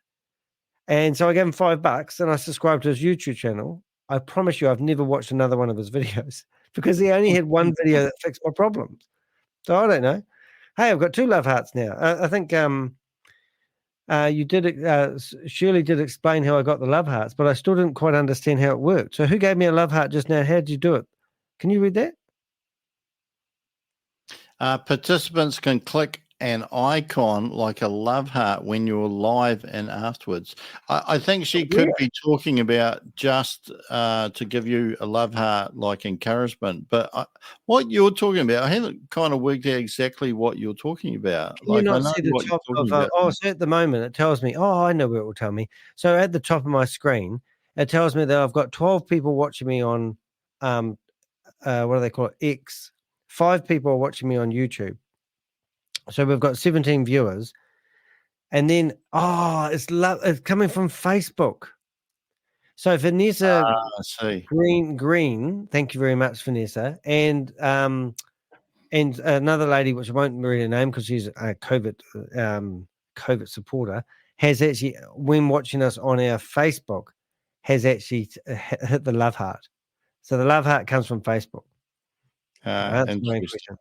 And so I gave him $5 and I subscribed to his YouTube channel. I promise you, I've never watched another one of his videos because he only had one video that fixed my problems. So I don't know. Hey, I've got 2 love hearts now. I think you did. Shirley did explain how I got the love hearts, but I still didn't quite understand how it worked. So who gave me a love heart just now? How did you do it? Can you read that? Participants can click an icon like a love heart when you're live and afterwards. I think she could be talking about just to give you a love heart like encouragement. But what you're talking about, I haven't kind of worked out exactly what you're talking about. Can you not see the top of so at the moment it tells me, I know what it will tell me. So at the top of my screen, it tells me that I've got 12 people watching me on what do they call it? X. 5 people are watching me on YouTube. So we've got 17 viewers. And then, it's coming from Facebook. So Vanessa Green, thank you very much, Vanessa. And another lady, which I won't read her name because she's a COVID supporter, has actually, when watching us on our Facebook, has actually hit the love heart. So the love heart comes from Facebook. That's the main question.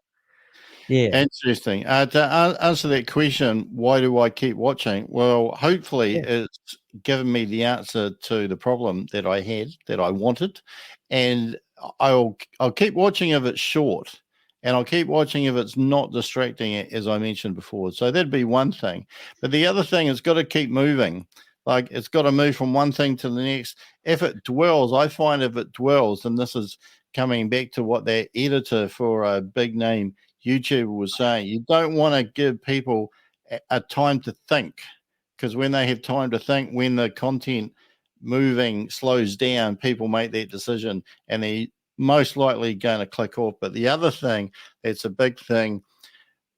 Yeah. Interesting. To answer that question, why do I keep watching? Well, hopefully it's given me the answer to the problem that I had, that I wanted. And I'll keep watching if it's short. And I'll keep watching if it's not distracting, as I mentioned before. So that'd be one thing. But the other thing is got to keep moving. Like it's got to move from one thing to the next. If it dwells, I find if it dwells, and this is coming back to what that editor for a big name YouTuber was saying, you don't want to give people a time to think, because when they have time to think, when the content moving slows down, people make that decision and they're most likely going to click off. But the other thing that's a big thing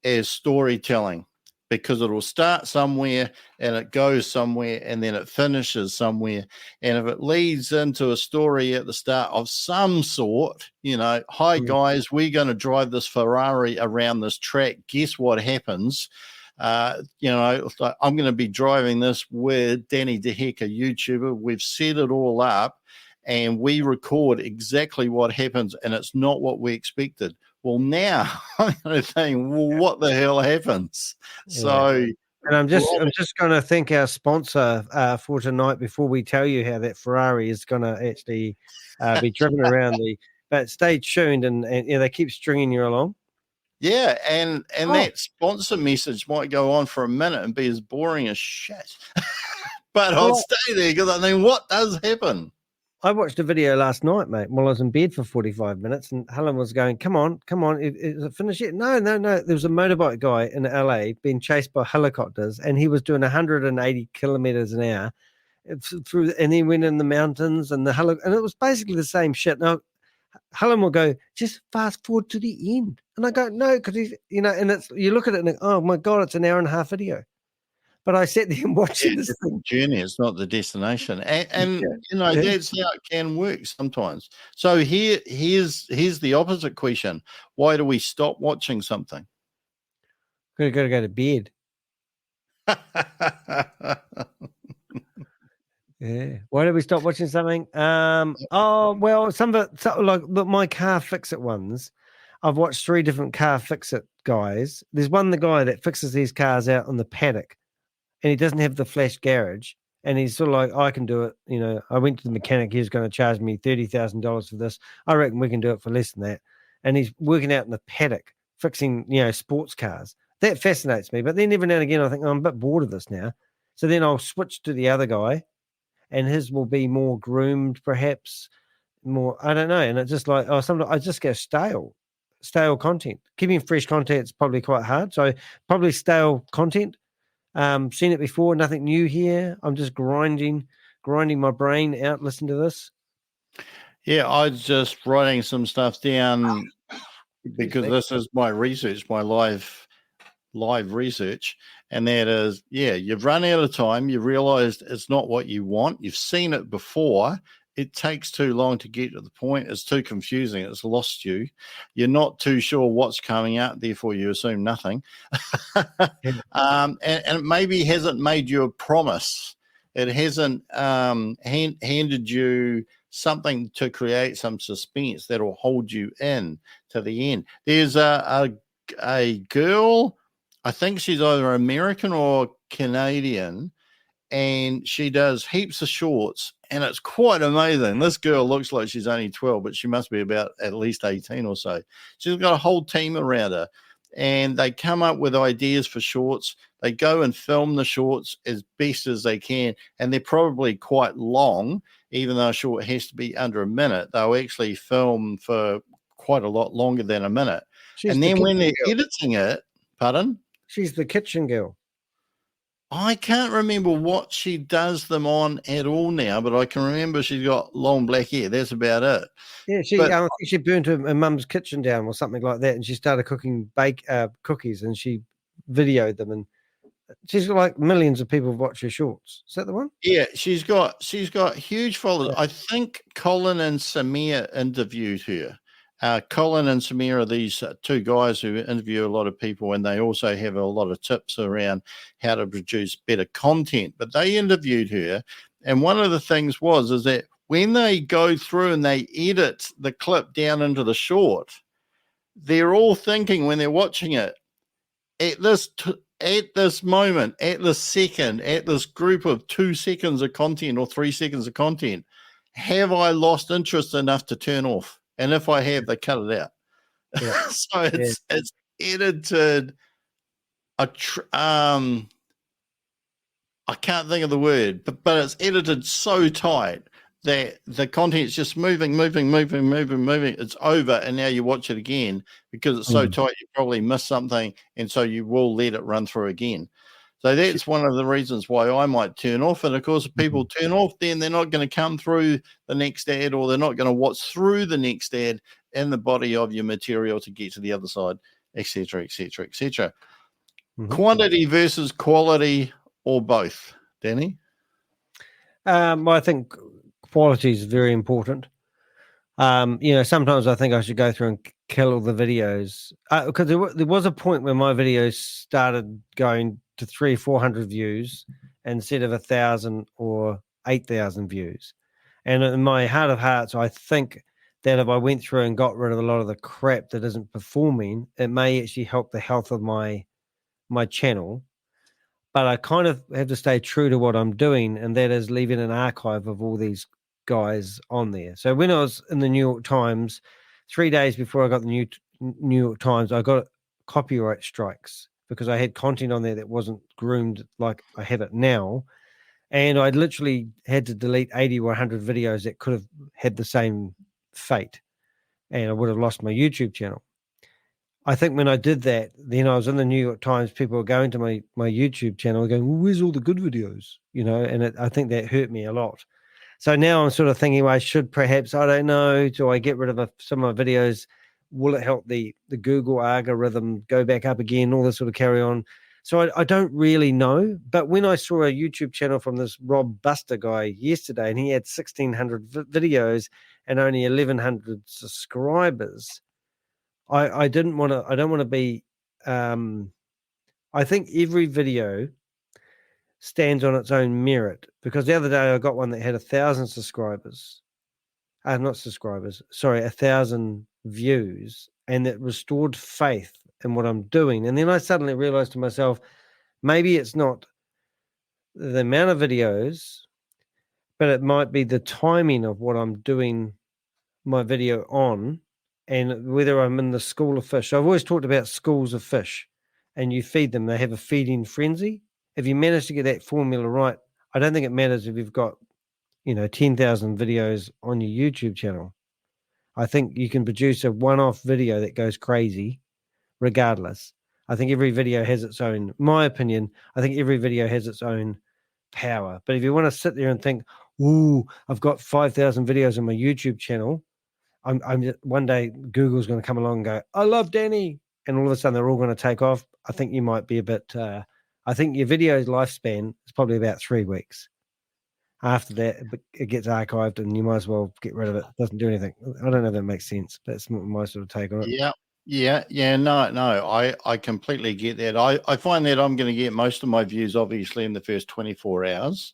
is storytelling, because it will start somewhere and it goes somewhere and then it finishes somewhere. And if it leads into a story at the start of some sort, hi guys, we're going to drive this Ferrari around this track. Guess what happens? I'm going to be driving this with Danny DeHeck, a YouTuber. We've set it all up and we record exactly what happens, and it's not what we expected. Well, now I'm going to think, what the hell happens? Yeah. So, and I'm just going to thank our sponsor for tonight before we tell you how that Ferrari is going to actually be driven around But stay tuned, and they keep stringing you along. Yeah, and that sponsor message might go on for a minute and be as boring as shit, but I'll stay there because I think, what does happen? I watched a video last night, mate, while I was in bed for 45 minutes, and Helen was going, come on, is it finished yet? No. There was a motorbike guy in LA being chased by helicopters, and he was doing 180 kilometers an hour through, and he went in the mountains, and and it was basically the same shit. Now, Helen will go, just fast forward to the end. And I go, no, because he's, and it's, you look at it and oh my God, it's an hour and a half video. But I sat there and watching this thing. Journey, it's not the destination. And that's how it can work sometimes. So here's the opposite question. Why do we stop watching something? Gotta go to bed. Yeah. Why did we stop watching something? Well, some of it, like my car fix-it ones. I've watched 3 different car fix-it guys. There's the guy that fixes these cars out on the paddock, and he doesn't have the flash garage, And he's sort of like, I can do it. You know, I went to the mechanic. He was going to charge me $30,000 for this. I reckon we can do it for less than that. And he's working out in the paddock, fixing, you know, sports cars. That fascinates me. But then every now and again, I think, I'm a bit bored of this now. So then I'll switch to the other guy, and his will be more groomed, perhaps more. I don't know. And it's just like, sometimes I just get stale content. Keeping fresh content is probably quite hard. So probably stale content. Seen it before, nothing new here. I'm just grinding my brain out, listen to this. Yeah, I was just writing some stuff down because this is my research, my live research. And that is, you've run out of time. You've realized it's not what you want. You've seen it before. It takes too long to get to the point. It's too confusing. It's lost you. You're not too sure what's coming up. Therefore, you assume nothing. And it maybe hasn't made you a promise. It hasn't handed you something to create some suspense that will hold you in to the end. There's a girl, I think she's either American or Canadian, and she does heaps of shorts, and it's quite amazing. This girl looks like she's only 12, but she must be about at least 18 or so. She's got a whole team around her, and they come up with ideas for shorts. They go and film the shorts as best as they can, and they're probably quite long, even though a short has to be under a minute. They'll actually film for quite a lot longer than a minute. And then when they're editing it, pardon? She's the kitchen girl. I can't remember what she does them on at all now, but I can remember she's got long black hair. That's about it. Yeah, I think she burnt her mum's kitchen down or something like that, and she started cooking cookies, and she videoed them, and she's got like millions of people watch her shorts. Is that the one? Yeah, she's got huge followers. Yeah. I think Colin and Samir interviewed her. Colin and Samir are these two guys who interview a lot of people, and they also have a lot of tips around how to produce better content. But they interviewed her, and one of the things is that when they go through and they edit the clip down into the short, they're all thinking when they're watching it, at this moment, at this second, at this group of 2 seconds of content or 3 seconds of content, have I lost interest enough to turn off? And if I have, they cut it out. Yeah. So it's edited. I can't think of the word, but it's edited so tight that the content's just moving. It's over, and now you watch it again because it's so tight. You probably missed something, and so you will let it run through again. So that's one of the reasons why I might turn off. And of course, if people turn off, then they're not going to come through the next ad, or they're not going to watch through the next ad in the body of your material to get to the other side, etc., etc., etc. Quantity versus quality, or both, Danny? I think quality is very important. Sometimes I think I should go through and kill all the videos, because there was a point where my videos started going to 300 or 400 views instead of 1,000 or 8,000 views. And in my heart of hearts, I think that if I went through and got rid of a lot of the crap that isn't performing, it may actually help the health of my channel. But I kind of have to stay true to what I'm doing, and that is leaving an archive of all these guys on there. So when I was in the New York Times, 3 days before I got the New York Times, I got copyright strikes because I had content on there that wasn't groomed like I have it now. And I literally had to delete 80 or 100 videos that could have had the same fate, and I would have lost my YouTube channel. I think when I did that, then I was in the New York Times, people were going to my YouTube channel going, well, where's all the good videos? And I think that hurt me a lot. So now I'm sort of thinking, well, I should perhaps, I don't know, do I get rid of some of my videos? Will it help the Google algorithm go back up again? All this sort of carry on. So I don't really know. But when I saw a YouTube channel from this Rob Buster guy yesterday, and he had 1,600 videos and only 1,100 subscribers, I don't want to be, I think every video stands on its own merit, because the other day I got one that had 1,000 subscribers, 1,000 views, and it restored faith in what I'm doing. And then I suddenly realized to myself, maybe it's not the amount of videos, but it might be the timing of what I'm doing my video on, and whether I'm in the school of fish. I've always talked about schools of fish, and you feed them. They have a feeding frenzy. If you manage to get that formula right, I don't think it matters if you've got, 10,000 videos on your YouTube channel. I think you can produce a one-off video that goes crazy regardless. I think every video has its own, my opinion, I think every video has its own power. But if you want to sit there and think, ooh, I've got 5,000 videos on my YouTube channel, I'm one day Google's going to come along and go, I love Danny. And all of a sudden they're all going to take off. I think you might be a bit, I think your video's lifespan is probably about 3 weeks. After that, it gets archived and you might as well get rid of it. It doesn't do anything. I don't know if that makes sense. That's my sort of take on it. Yeah. No. I completely get that. I find that I'm going to get most of my views, obviously, in the first 24 hours,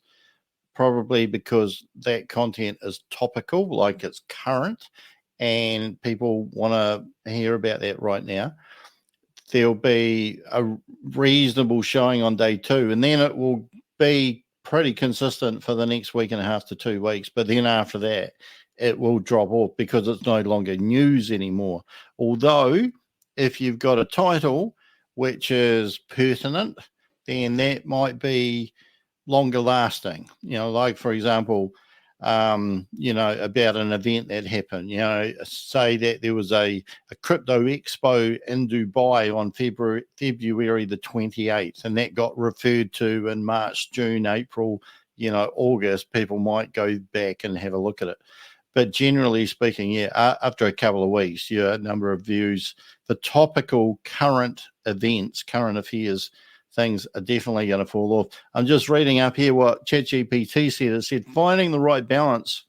probably because that content is topical, like it's current, and people want to hear about that right now. There'll be a reasonable showing on day 2, and then it will be pretty consistent for the next week and a half to 2 weeks. But then after that, it will drop off because it's no longer news anymore. Although, if you've got a title which is pertinent, then that might be longer lasting. Like, for example, about an event that happened. Say that there was a crypto expo in Dubai on February the 28th, and that got referred to in March, June, April, August. People might go back and have a look at it. But generally speaking, after a couple of weeks, a number of views, the topical current events, current affairs, things are definitely going to fall off. I'm just reading up here what ChatGPT said. It said, finding the right balance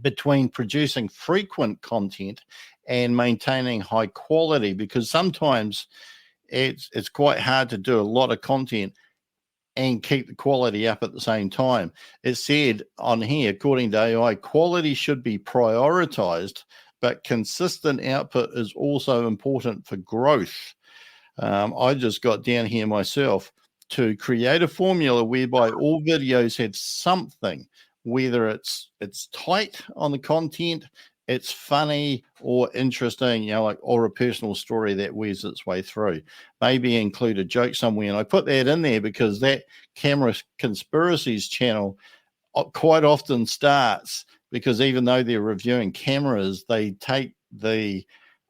between producing frequent content and maintaining high quality, because sometimes it's quite hard to do a lot of content and keep the quality up at the same time. It said on here, according to AI, quality should be prioritized, but consistent output is also important for growth. I just got down here myself to create a formula whereby all videos have something, whether it's tight on the content, it's funny or interesting, or a personal story that wears its way through. Maybe include a joke somewhere. And I put that in there because that Camera Conspiracies channel quite often starts, because even though they're reviewing cameras, they take they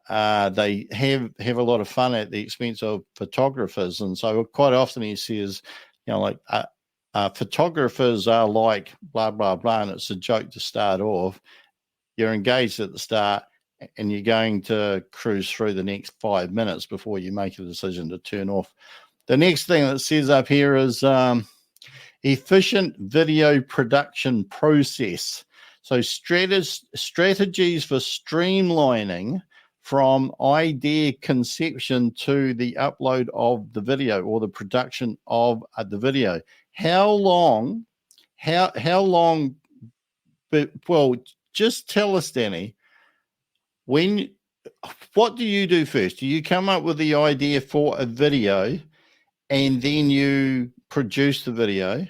have a lot of fun at the expense of photographers. And so quite often he says, photographers are like blah, blah, blah. And it's a joke to start off. You're engaged at the start and you're going to cruise through the next 5 minutes before you make a decision to turn off. The next thing that says up here is efficient video production process. So strategies for streamlining from idea conception to the upload of the video or the production of the video. How long, well, just tell us, Danny, what do you do first? Do you come up with the idea for a video and then you produce the video?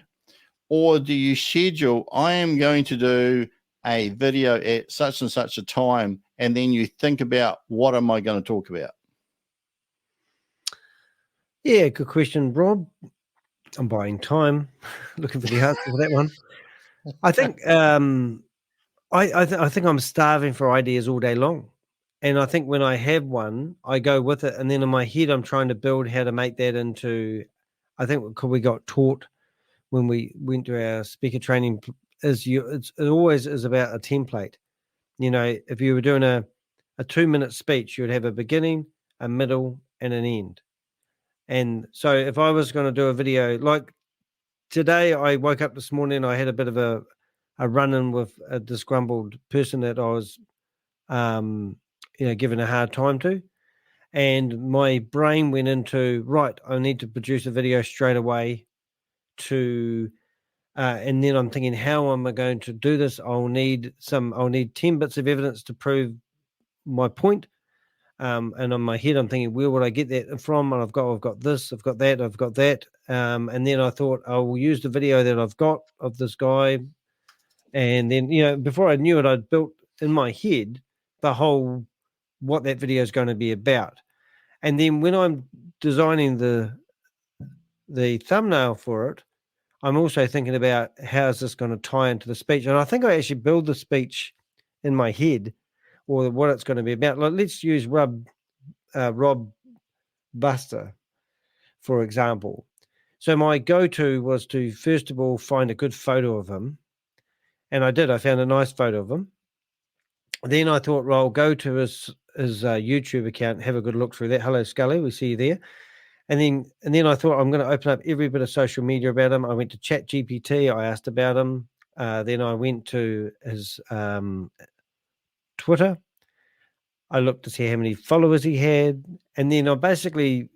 Or do you schedule, I am going to do a video at such and such a time, and then you think about what am I going to talk about? Yeah, good question, Rob. I'm buying time, looking for the answer for that one. I think I think I'm starving for ideas all day long. And I think when I have one, I go with it. And then in my head, I'm trying to build how to make that into, I think we got taught when we went to our speaker training it always is about a template. If you were doing a 2-minute speech, you would have a beginning, a middle, and an end. And so if I was going to do a video, like today, I woke up this morning, I had a bit of a run-in with a disgruntled person that I was, given a hard time to. And my brain went into, right, I need to produce a video straight away and then I'm thinking, how am I going to do this? I'll need 10 bits of evidence to prove my point. And on my head, I'm thinking, where would I get that from? And I've got this, I've got that, I've got that. And then I thought, I will use the video that I've got of this guy. And then, before I knew it, I'd built in my head the whole, what that video is going to be about. And then when I'm designing the thumbnail for it, I'm also thinking about how is this going to tie into the speech. And I think I actually build the speech in my head, or what it's going to be about. Like, let's use Rob Buster, for example. So my go-to was to, first of all, find a good photo of him. And I did. I found a nice photo of him. Then I thought, well, I'll go to his YouTube account, have a good look through that. Hello, Scully. We see you there. And then I thought, I'm going to open up every bit of social media about him. I went to ChatGPT. I asked about him. Then I went to his Twitter. I looked to see how many followers he had. And then I basically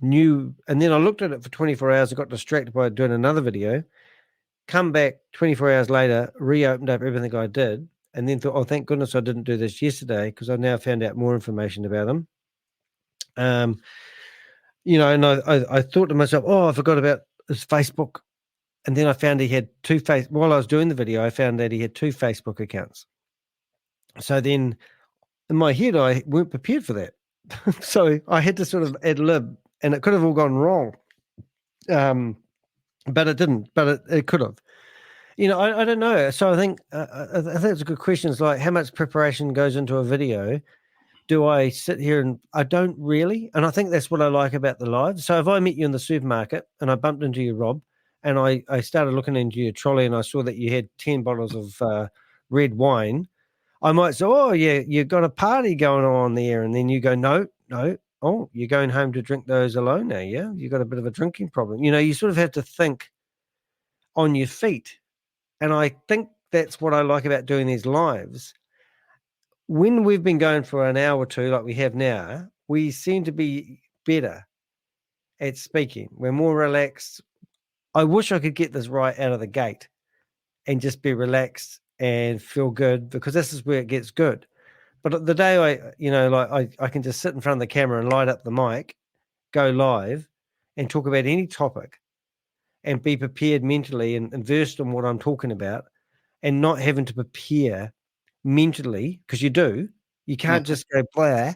knew. And then I looked at it for 24 hours. I got distracted by doing another video. Come back 24 hours later, reopened up everything I did. And then thought, oh, thank goodness I didn't do this yesterday, because I now found out more information about him. And I thought to myself, oh, I forgot about his Facebook. And then I found he had while I was doing the video, I found that he had 2 Facebook accounts. So then in my head, I weren't prepared for that. So I had to sort of ad lib, and it could have all gone wrong. But it didn't, but it could have. I don't know. So I think it's a good question. It's like, how much preparation goes into a video? Do I sit here and I don't really? And I think that's what I like about the live. So if I met you in the supermarket and I bumped into you, Rob, and I started looking into your trolley and I saw that you had 10 bottles of red wine, I might say, oh, yeah, you've got a party going on there. And then you go, no. Oh, you're going home to drink those alone now, yeah? You've got a bit of a drinking problem. You sort of have to think on your feet. And I think that's what I like about doing these lives. When we've been going for an hour or two, like we have now, we seem to be better at speaking. We're more relaxed. I wish I could get this right out of the gate and just be relaxed and feel good, because this is where it gets good. But the day I can just sit in front of the camera and light up the mic, go live and talk about any topic and be prepared mentally and versed on what I'm talking about, and not having to prepare mentally, because you can't just go blah.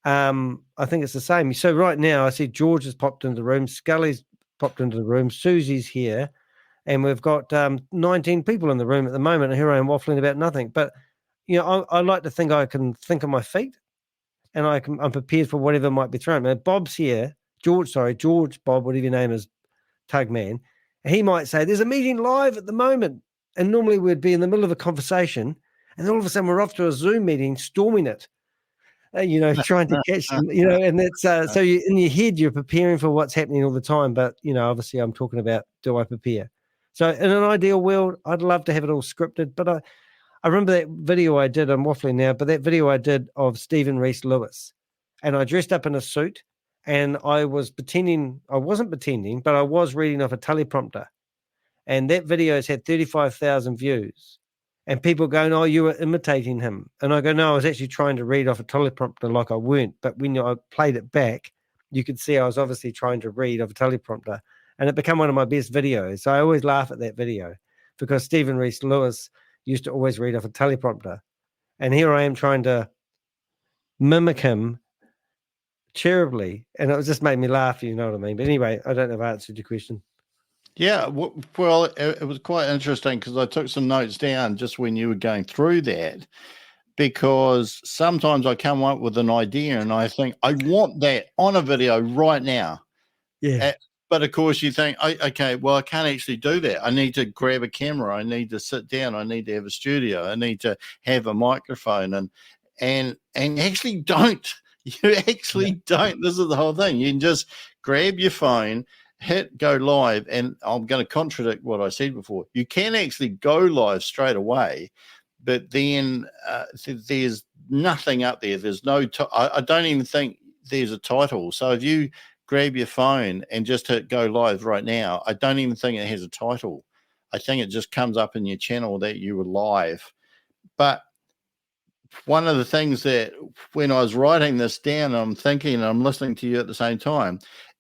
I think it's the same. So right now I see George has popped into the room, Scully's popped into the room, Susie's here, and we've got 19 people in the room at the moment, and here I am waffling about nothing. But I like to think I can think on my feet, and I'm prepared for whatever might be thrown. Now, Bob's here, George, Bob, whatever your name is, Tugman. He might say, there's a meeting live at the moment. And normally we'd be in the middle of a conversation, and then all of a sudden we're off to a Zoom meeting, storming it, trying to catch them, and that's so in your head, you're preparing for what's happening all the time. But, obviously I'm talking about, do I prepare? So in an ideal world, I'd love to have it all scripted, but I remember that video I did, I'm waffling now, but that video I did of Stephen Reese Lewis, and I dressed up in a suit, and I wasn't pretending, but I was reading off a teleprompter. And that video has had 35,000 views. And people going, oh, you were imitating him. And I go, no, I was actually trying to read off a teleprompter like I weren't. But when I played it back, you could see I was obviously trying to read off a teleprompter. And it became one of my best videos. So I always laugh at that video, because Stephen Reese Lewis used to always read off a teleprompter. And here I am trying to mimic him terribly. And it just made me laugh, you know what I mean? But anyway, I don't know if I answered your question. Yeah, well, it was quite interesting, because I took some notes down just when you were going through that, because sometimes I come up with an idea and I think, I want that on a video right now. Yeah. But of course you think, okay, well, I can't actually do that. I need to grab a camera. I need to sit down. I need to have a studio. I need to have a microphone, and actually don't. You actually don't. This is the whole thing. You can just grab your phone, hit go live, and I'm going to contradict what I said before. You can actually go live straight away, but then there's nothing up there. There's no I don't even think there's a title. So if you grab your phone and just hit go live right now, I don't even think it has a title. I think it just comes up in your channel that you were live. But one of the things that when I was writing this down, I'm thinking and I'm listening to you at the same time,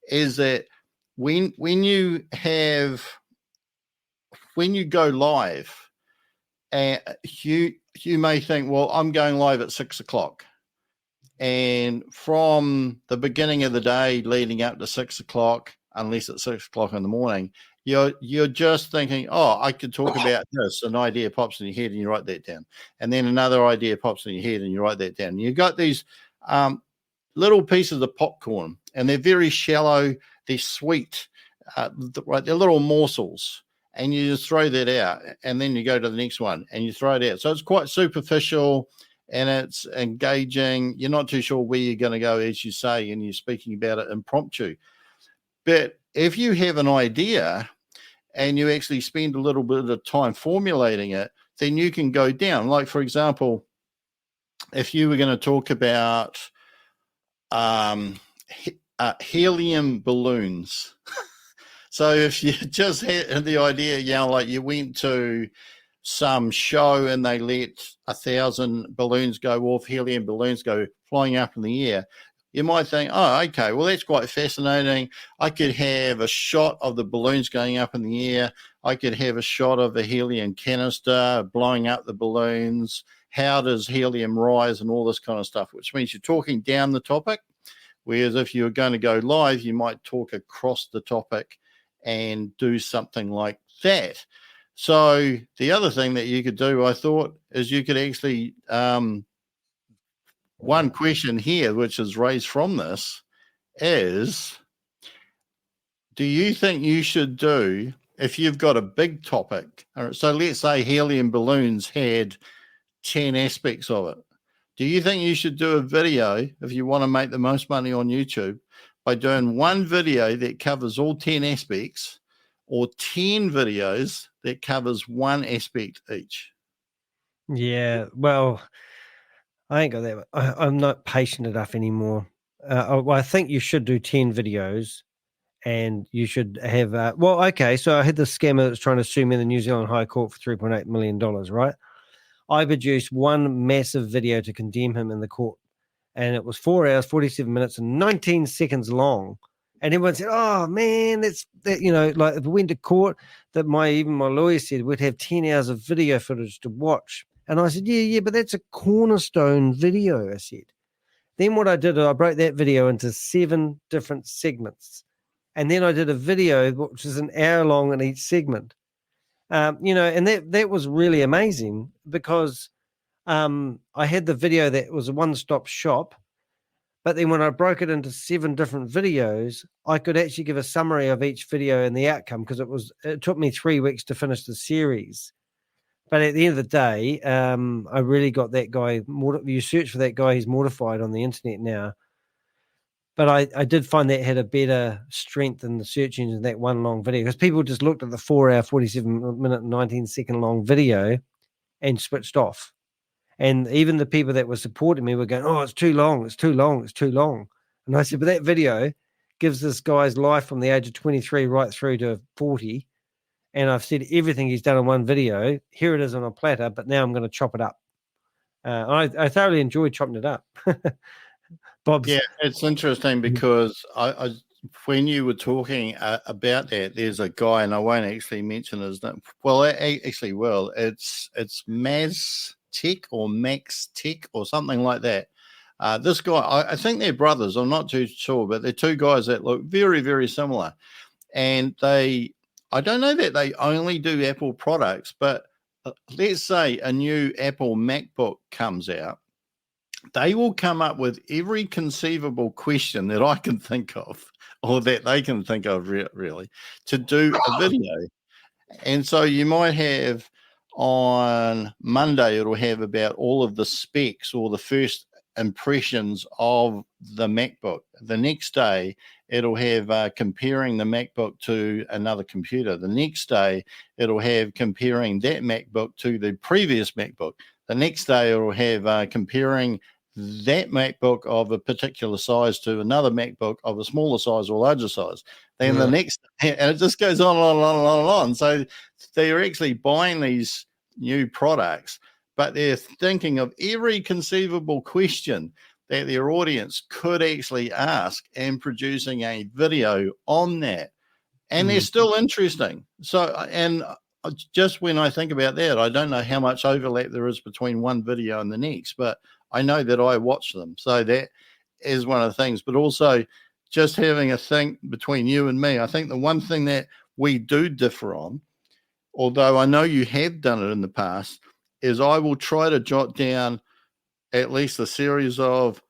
is that when you go live, and you may think, well, I'm going live at 6 o'clock. And from the beginning of the day leading up to 6 o'clock, unless it's 6 o'clock in the morning, you're just thinking, oh, I could talk about this. An idea pops in your head and you write that down. And then another idea pops in your head and you write that down. You've got these little pieces of popcorn, and they're very shallow. They're sweet, right? They're little morsels. And you just throw that out, and then you go to the next one and you throw it out. So it's quite superficial and it's engaging. You're not too sure where you're going to go, as you say, and you're speaking about it impromptu. But if you have an idea and you actually spend a little bit of time formulating it, then you can go down. Like, for example, if you were going to talk about helium balloons. So if you just had the idea, like you went to some show and they let 1,000 balloons go off, helium balloons go flying up in the air, you might think, oh, okay, well, that's quite fascinating. I could have a shot of the balloons going up in the air. I could have a shot of a helium canister blowing up the balloons. How does helium rise and all this kind of stuff, which means you're talking down the topic. Whereas if you're going to go live, you might talk across the topic and do something like that. So the other thing that you could do, I thought, is you could actually, one question here, which is raised from this, is, do you think you should do, if you've got a big topic, so let's say helium balloons had 10 aspects of it, do you think you should do a video, if you want to make the most money on YouTube, by doing one video that covers all 10 aspects, or 10 videos that covers one aspect each? Yeah, well, I ain't got that. I'm not patient enough anymore. I think you should do 10 videos, and you should have, well, okay, so I had this scammer that's trying to sue me in the New Zealand High Court for $3.8 million, right? I produced one massive video to condemn him in the court, and it was 4 hours, 47 minutes, and 19 seconds long. And everyone said, oh, man, that's that, like if we went to court, that even my lawyer said we'd have 10 hours of video footage to watch. And I said, yeah, but that's a cornerstone video, I said. Then what I did, I broke that video into 7 different segments. And then I did a video which is an hour long in each segment. And that was really amazing because I had the video that was a one-stop shop. But then when I broke it into 7 different videos, I could actually give a summary of each video and the outcome, because it took me 3 weeks to finish the series. But at the end of the day, I really got that guy. You search for that guy, he's mortified on the internet now. But I did find that had a better strength in the search engine, that one long video, because people just looked at the 4 hour, 47 minute, 19 second long video and switched off. And even the people that were supporting me were going, oh, it's too long, it's too long, it's too long. And I said, but that video gives this guy's life from the age of 23 right through to 40. And I've said everything he's done in one video. Here it is on a platter, but now I'm going to chop it up. I thoroughly enjoyed chopping it up. Bob's. Yeah, it's interesting because I when you were talking about that, there's a guy, and I won't actually mention his name. Well, actually, it's Maz Tech or Max Tech or something like that. This guy, I think they're brothers. I'm not too sure, but they're 2 guys that look very, very similar. And I don't know that they only do Apple products, but let's say a new Apple MacBook comes out. They will come up with every conceivable question that I can think of, or that they can think of really, to do a video. And so you might have on Monday, it'll have about all of the specs or the first impressions of the MacBook. The next day, it'll have comparing the MacBook to another computer. The next day, it'll have comparing that MacBook to the previous MacBook. The next day, it'll have comparing that MacBook of a particular size to another MacBook of a smaller size or larger size. Then the next, and it just goes on and on and on and on. So they're actually buying these new products, but they're thinking of every conceivable question that their audience could actually ask and producing a video on that. And they're still interesting. So, and just when I think about that, I don't know how much overlap there is between one video and the next, but I know that I watch them. So that is one of the things, but also just having a think between you and me. I think the one thing that we do differ on, although I know you have done it in the past, is I will try to jot down at least a series of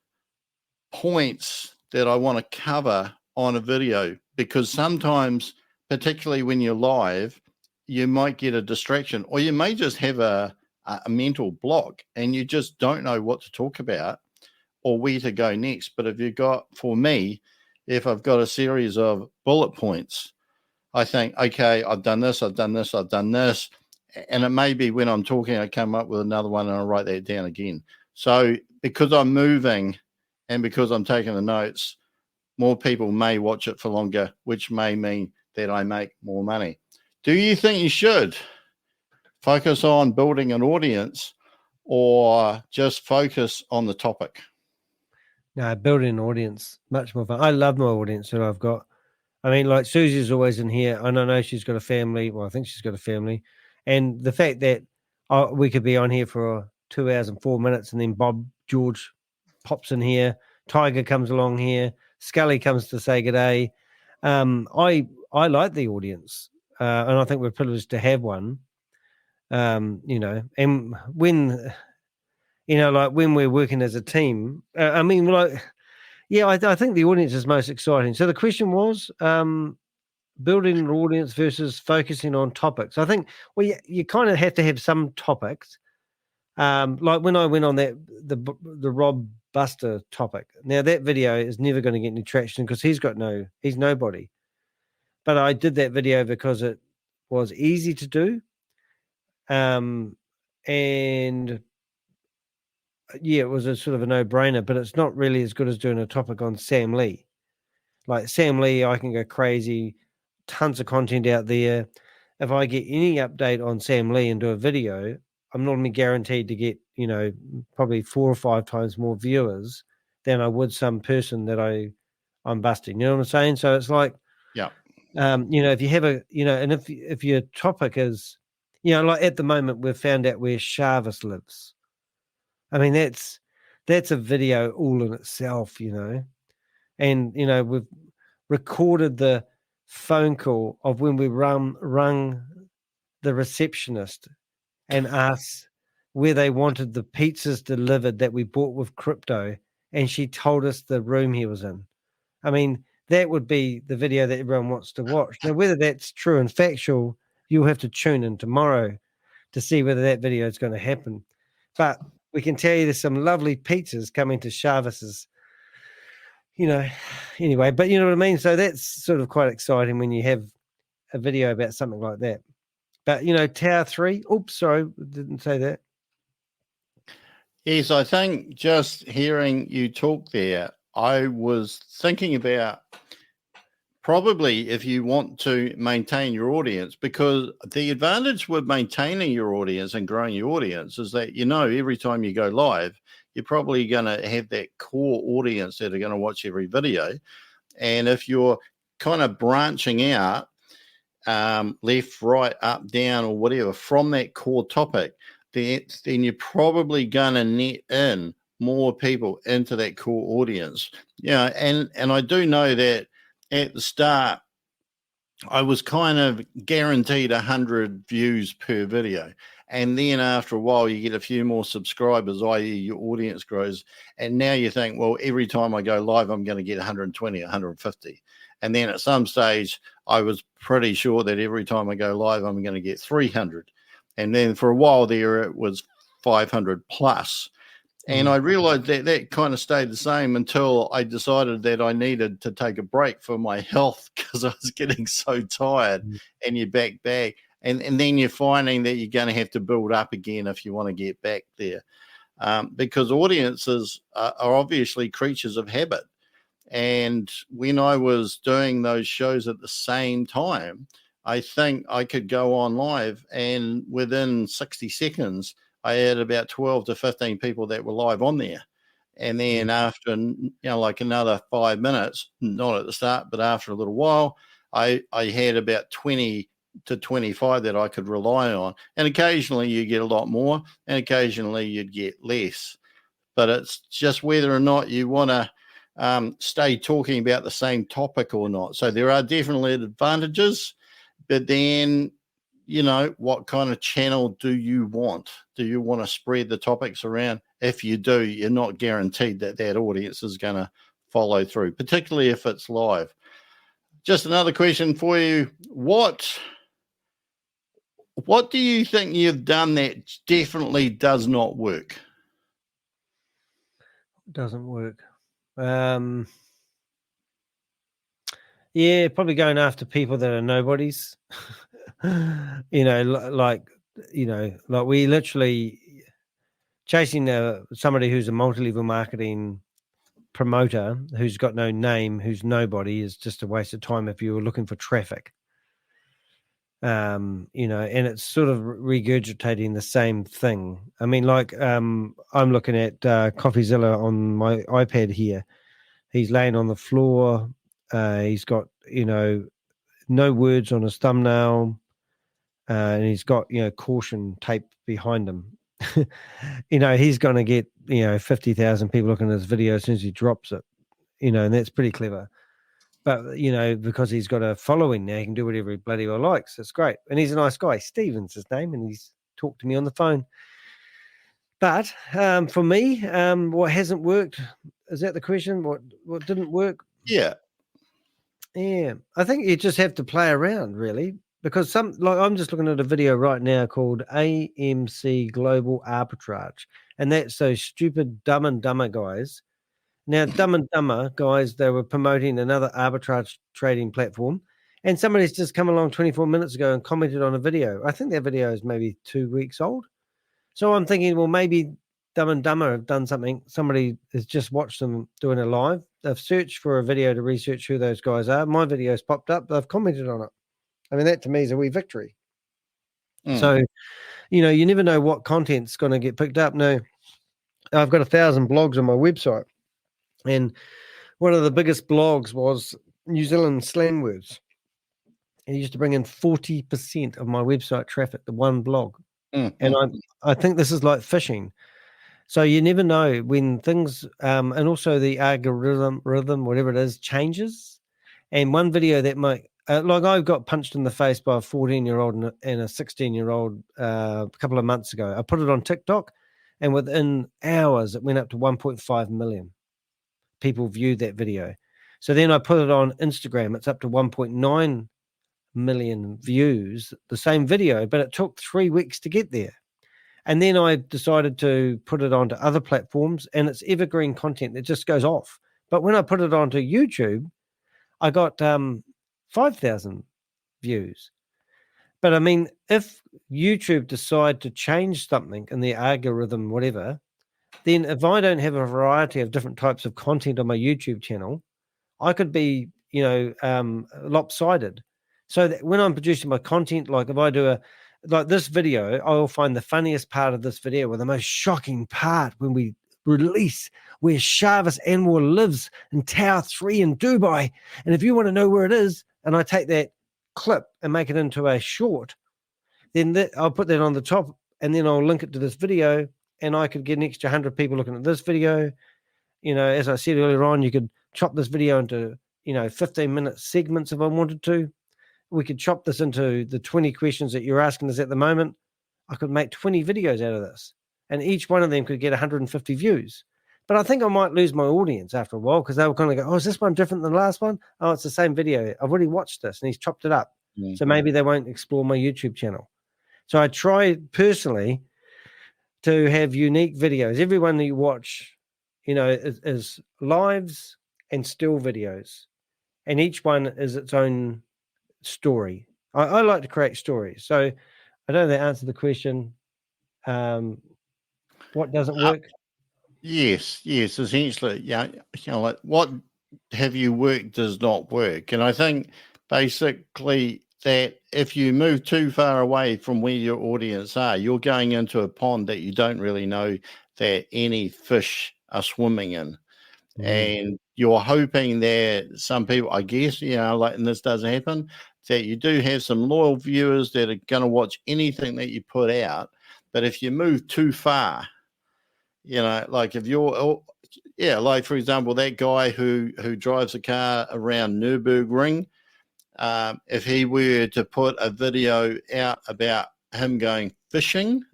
points that I want to cover on a video, because sometimes, particularly when you're live, you might get a distraction, or you may just have a mental block and you just don't know what to talk about or where to go next. But if you've got, for me, if I've got a series of bullet points, I think, okay, I've done this, I've done this, I've done this. And it may be when I'm talking, I come up with another one and I write that down again. So because I'm moving and because I'm taking the notes, more people may watch it for longer, which may mean that I make more money. Do you think you should focus on building an audience or just focus on the topic? No, building an audience, much more fun. I love my audience that I've got. I mean, like Susie's always in here, and I know she's got a family. Well, I think she's got a family. And the fact that we could be on here for 2 hours and 4 minutes, and then Bob George pops in here, Tiger comes along here, Scully comes to say good day. I like the audience, and I think we're privileged to have one. And when like when we're working as a team, I mean, like, yeah, I think the audience is most exciting. So the question was building an audience versus focusing on topics. I think, well, you kind of have to have some topics. Like when I went on the Rob Buster topic. Now that video is never going to get any traction because he's nobody. But I did that video because it was easy to do. And yeah, it was a sort of a no-brainer, but it's not really as good as doing a topic on Sam Lee. Like Sam Lee, I can go crazy, tons of content out there. If I get any update on Sam Lee and do a video, I'm normally guaranteed to get, probably 4 or 5 times more viewers than I would some person that I'm busting. You know what I'm saying? So it's like, yeah, if you have and if your topic is, like at the moment we've found out where Jarvis lives. I mean, that's a video all in itself, and we've recorded the phone call of when we rung the receptionist and asked where they wanted the pizzas delivered that we bought with crypto, and she told us the room he was in. I mean, that would be the video that everyone wants to watch. Now, whether that's true and factual, you'll have to tune in tomorrow to see whether that video is going to happen. But we can tell you there's some lovely pizzas coming to Jarvis's, anyway, but you know what I mean? So that's sort of quite exciting when you have a video about something like that. But, Tower 3, oops, sorry, didn't say that. Yes, I think just hearing you talk there, I was thinking about probably if you want to maintain your audience, because the advantage with maintaining your audience and growing your audience is that, every time you go live, you're probably going to have that core audience that are going to watch every video. And if you're kind of branching out left, right, up, down, or whatever from that core topic, then you're probably going to net in more people into that core audience. And I do know that at the start, I was kind of guaranteed 100 views per video. And then after a while, you get a few more subscribers, i.e. your audience grows. And now you think, well, every time I go live, I'm going to get 120, 150. And then at some stage, I was pretty sure that every time I go live, I'm going to get 300. And then for a while there, it was 500 plus. And I realized that kind of stayed the same until I decided that I needed to take a break for my health because I was getting so tired. And you're back. And then you're finding that you're going to have to build up again if you want to get back there. Because audiences are obviously creatures of habit. And when I was doing those shows at the same time, I think I could go on live and within 60 seconds, I had about 12 to 15 people that were live on there. And then after, like another 5 minutes, not at the start, but after a little while, I had about 20 to 25 that I could rely on. And occasionally you get a lot more, and occasionally you'd get less. But it's just whether or not you want to stay talking about the same topic or not. So there are definitely advantages, but then, what kind of channel do you want? Do you want to spread the topics around? If you do, you're not guaranteed that audience is going to follow through, particularly if it's live. Just another question for you. What do you think you've done that definitely does not work? Doesn't work. Yeah, probably going after people that are nobodies. Like we literally chasing somebody who's a multi-level marketing promoter who's got no name, who's nobody, is just a waste of time if you were looking for traffic. And it's sort of regurgitating the same thing. I mean, I'm looking at CoffeeZilla on my iPad here. He's laying on the floor. He's got, no words on his thumbnail. And he's got, caution tape behind him. He's going to get, 50,000 people looking at his video as soon as he drops it, and that's pretty clever. But, because he's got a following now, he can do whatever he bloody well likes. That's great. And he's a nice guy. Steven's his name, and he's talked to me on the phone. But for me, what hasn't worked, is that the question? What didn't work? Yeah. Yeah. I think you just have to play around, really. Because I'm just looking at a video right now called AMC Global Arbitrage. And that's those stupid Dumb and Dumber guys. Now, Dumb and Dumber guys, they were promoting another arbitrage trading platform. And somebody's just come along 24 minutes ago and commented on a video. I think that video is maybe 2 weeks old. So I'm thinking, well, maybe Dumb and Dumber have done something. Somebody has just watched them doing a live. They've searched for a video to research who those guys are. My video's popped up. They've commented on it. I mean, that to me is a wee victory. So, you never know what content's going to get picked up. No, I've got 1,000 blogs on my website. And one of the biggest blogs was New Zealand slang words. It used to bring in 40% of my website traffic, the one blog. And I think this is like fishing. So you never know when things, and also the algorithm, whatever it is, changes. And one video that might, like I got punched in the face by a 14-year-old and a 16-year-old a couple of months ago. I put it on TikTok, and within hours, it went up to 1.5 million people viewed that video. So then I put it on Instagram. It's up to 1.9 million views, the same video, but it took 3 weeks to get there. And then I decided to put it onto other platforms, and it's evergreen content that just goes off. But when I put it onto YouTube, I got 5,000 views. But I mean, if YouTube decide to change something in the algorithm, whatever, then if I don't have a variety of different types of content on my YouTube channel, I could be, lopsided. So that when I'm producing my content, like if I do like this video, I will find the funniest part of this video, or the most shocking part when we release where Sharvis Anwar lives in Tower 3 in Dubai. And if you want to know where it is, and I take that clip and make it into a short, then I'll put that on the top, and then I'll link it to this video, and I could get an extra 100 people looking at this video. As I said earlier on, you could chop this video into, 15-minute segments if I wanted to. We could chop this into the 20 questions that you're asking us at the moment. I could make 20 videos out of this, and each one of them could get 150 views. But I think I might lose my audience after a while, because they will kind of go, oh, is this one different than the last one? Oh, it's the same video. I've already watched this, and he's chopped it up. Mm-hmm. So maybe they won't explore my YouTube channel. So I try personally to have unique videos. Everyone that you watch, is lives and still videos. And each one is its own story. I like to create stories. So I don't know if that answered the question. What doesn't work? Yes, essentially. Yeah, like what have you worked does not work. And I think basically that if you move too far away from where your audience are, you're going into a pond that you don't really know that any fish are swimming in. And you're hoping that some people, I guess, like, and this doesn't happen, that you do have some loyal viewers that are going to watch anything that you put out. But if you move too far, like if you're, like for example, that guy who drives a car around Nürburgring, if he were to put a video out about him going fishing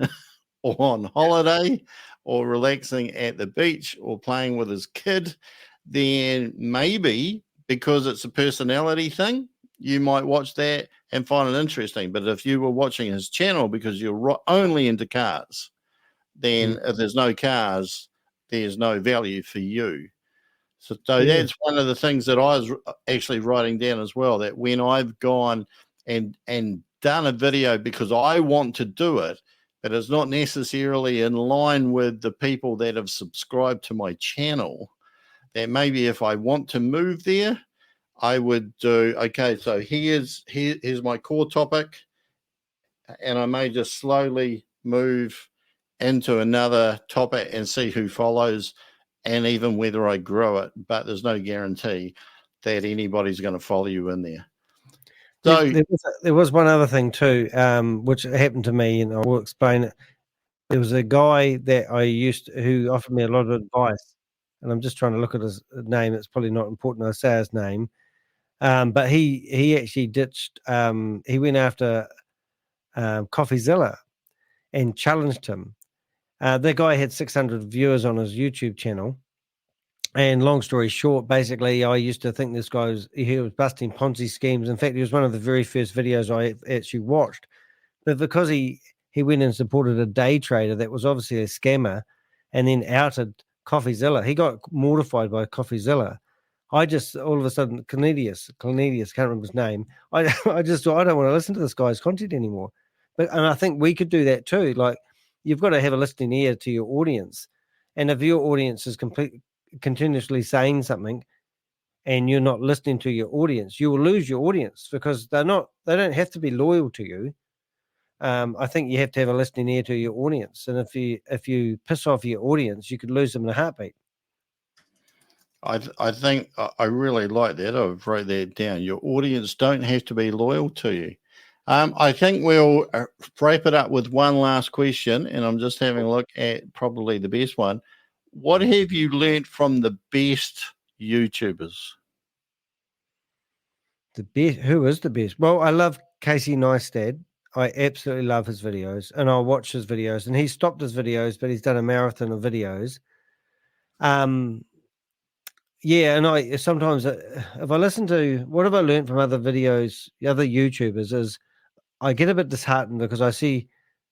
or on holiday or relaxing at the beach or playing with his kid, then maybe because it's a personality thing, you might watch that and find it interesting. But if you were watching his channel because you're only into cars, then if there's no cars, there's no value for you. So that's one of the things that I was actually writing down as well, that when I've gone and done a video because I want to do it, but it's not necessarily in line with the people that have subscribed to my channel, that maybe if I want to move there, I would do, okay, so here's my core topic, and I may just slowly move into another topic and see who follows and even whether I grow it. But there's no guarantee that anybody's going to follow you in there. So there was one other thing too, which happened to me, and I will explain it. There was a guy that who offered me a lot of advice, and I'm just trying to look at his name. It's probably not important I say his name, but he actually ditched. He went after CoffeeZilla and challenged him. The guy had 600 viewers on his YouTube channel. And long story short, basically, I used to think this guy was busting Ponzi schemes. In fact, he was one of the very first videos I actually watched. But because he went and supported a day trader that was obviously a scammer and then outed CoffeeZilla, he got mortified by CoffeeZilla. I just, all of a sudden, Cornelius, can't remember his name. I just thought, I don't want to listen to this guy's content anymore. And I think we could do that too. Like, you've got to have a listening ear to your audience. And if your audience is continuously saying something and you're not listening to your audience, you will lose your audience because they don't have to be loyal to you. I think you have to have a listening ear to your audience. And if you piss off your audience, you could lose them in a heartbeat. I think I really like that. I've wrote that down. Your audience don't have to be loyal to you. I think we'll wrap it up with one last question, and I'm just having a look at probably the best one. What have you learned from the best YouTubers? The best? Who is the best? Well, I love Casey Neistat. I absolutely love his videos, and I'll watch his videos. And he stopped his videos, but he's done a marathon of videos. Yeah, and I sometimes, if I listen to what have I learned from other videos, the other YouTubers, is I get a bit disheartened because I see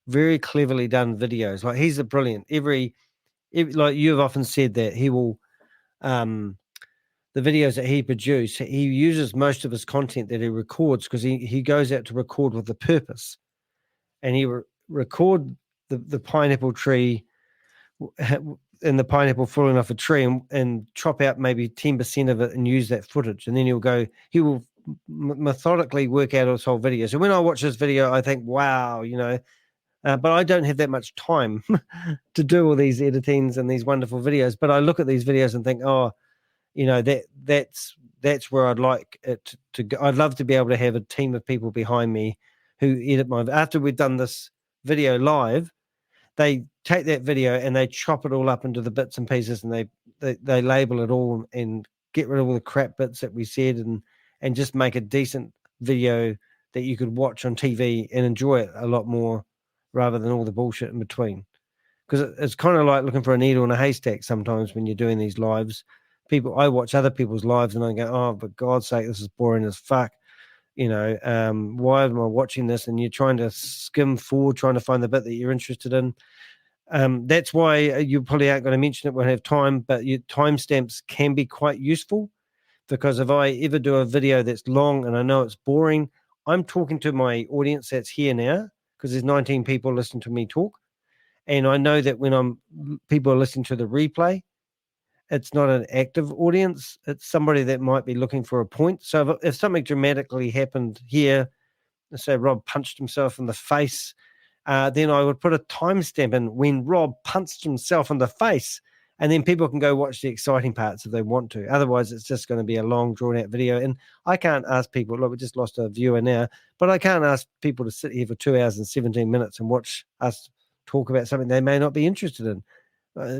very cleverly done videos. Like, he's a brilliant. Like you've often said that he will, the videos that he produces, he uses most of his content that he records because he goes out to record with a purpose, and he record the pineapple tree and the pineapple falling off a tree and chop out maybe 10% of it and use that footage. And then he will methodically work out his whole video. So when I watch this video, I think, wow, but I don't have that much time to do all these editings and these wonderful videos. But I look at these videos and think, that's where I'd like it to go. I'd love to be able to have a team of people behind me who edit after we've done this video live, they take that video and they chop it all up into the bits and pieces, and they label it all and get rid of all the crap bits that we said and just make a decent video that you could watch on TV and enjoy it a lot more rather than all the bullshit in between. Because it's kind of like looking for a needle in a haystack sometimes when you're doing these lives. I watch other people's lives and I go, oh, for God's sake, this is boring as fuck. Why am I watching this? And you're trying to skim forward, trying to find the bit that you're interested in. That's why you probably aren't going to mention it when I have time, but your timestamps can be quite useful, because if I ever do a video that's long and I know it's boring, I'm talking to my audience that's here now, because there's 19 people listening to me talk. And I know that when people are listening to the replay, it's not an active audience. It's somebody that might be looking for a point. So if something dramatically happened here, say Rob punched himself in the face, then I would put a timestamp in when Rob punched himself in the face, and then people can go watch the exciting parts if they want to. Otherwise, it's just going to be a long, drawn-out video. And I can't ask people, look, we just lost a viewer now, but I can't ask people to sit here for 2 hours and 17 minutes and watch us talk about something they may not be interested in,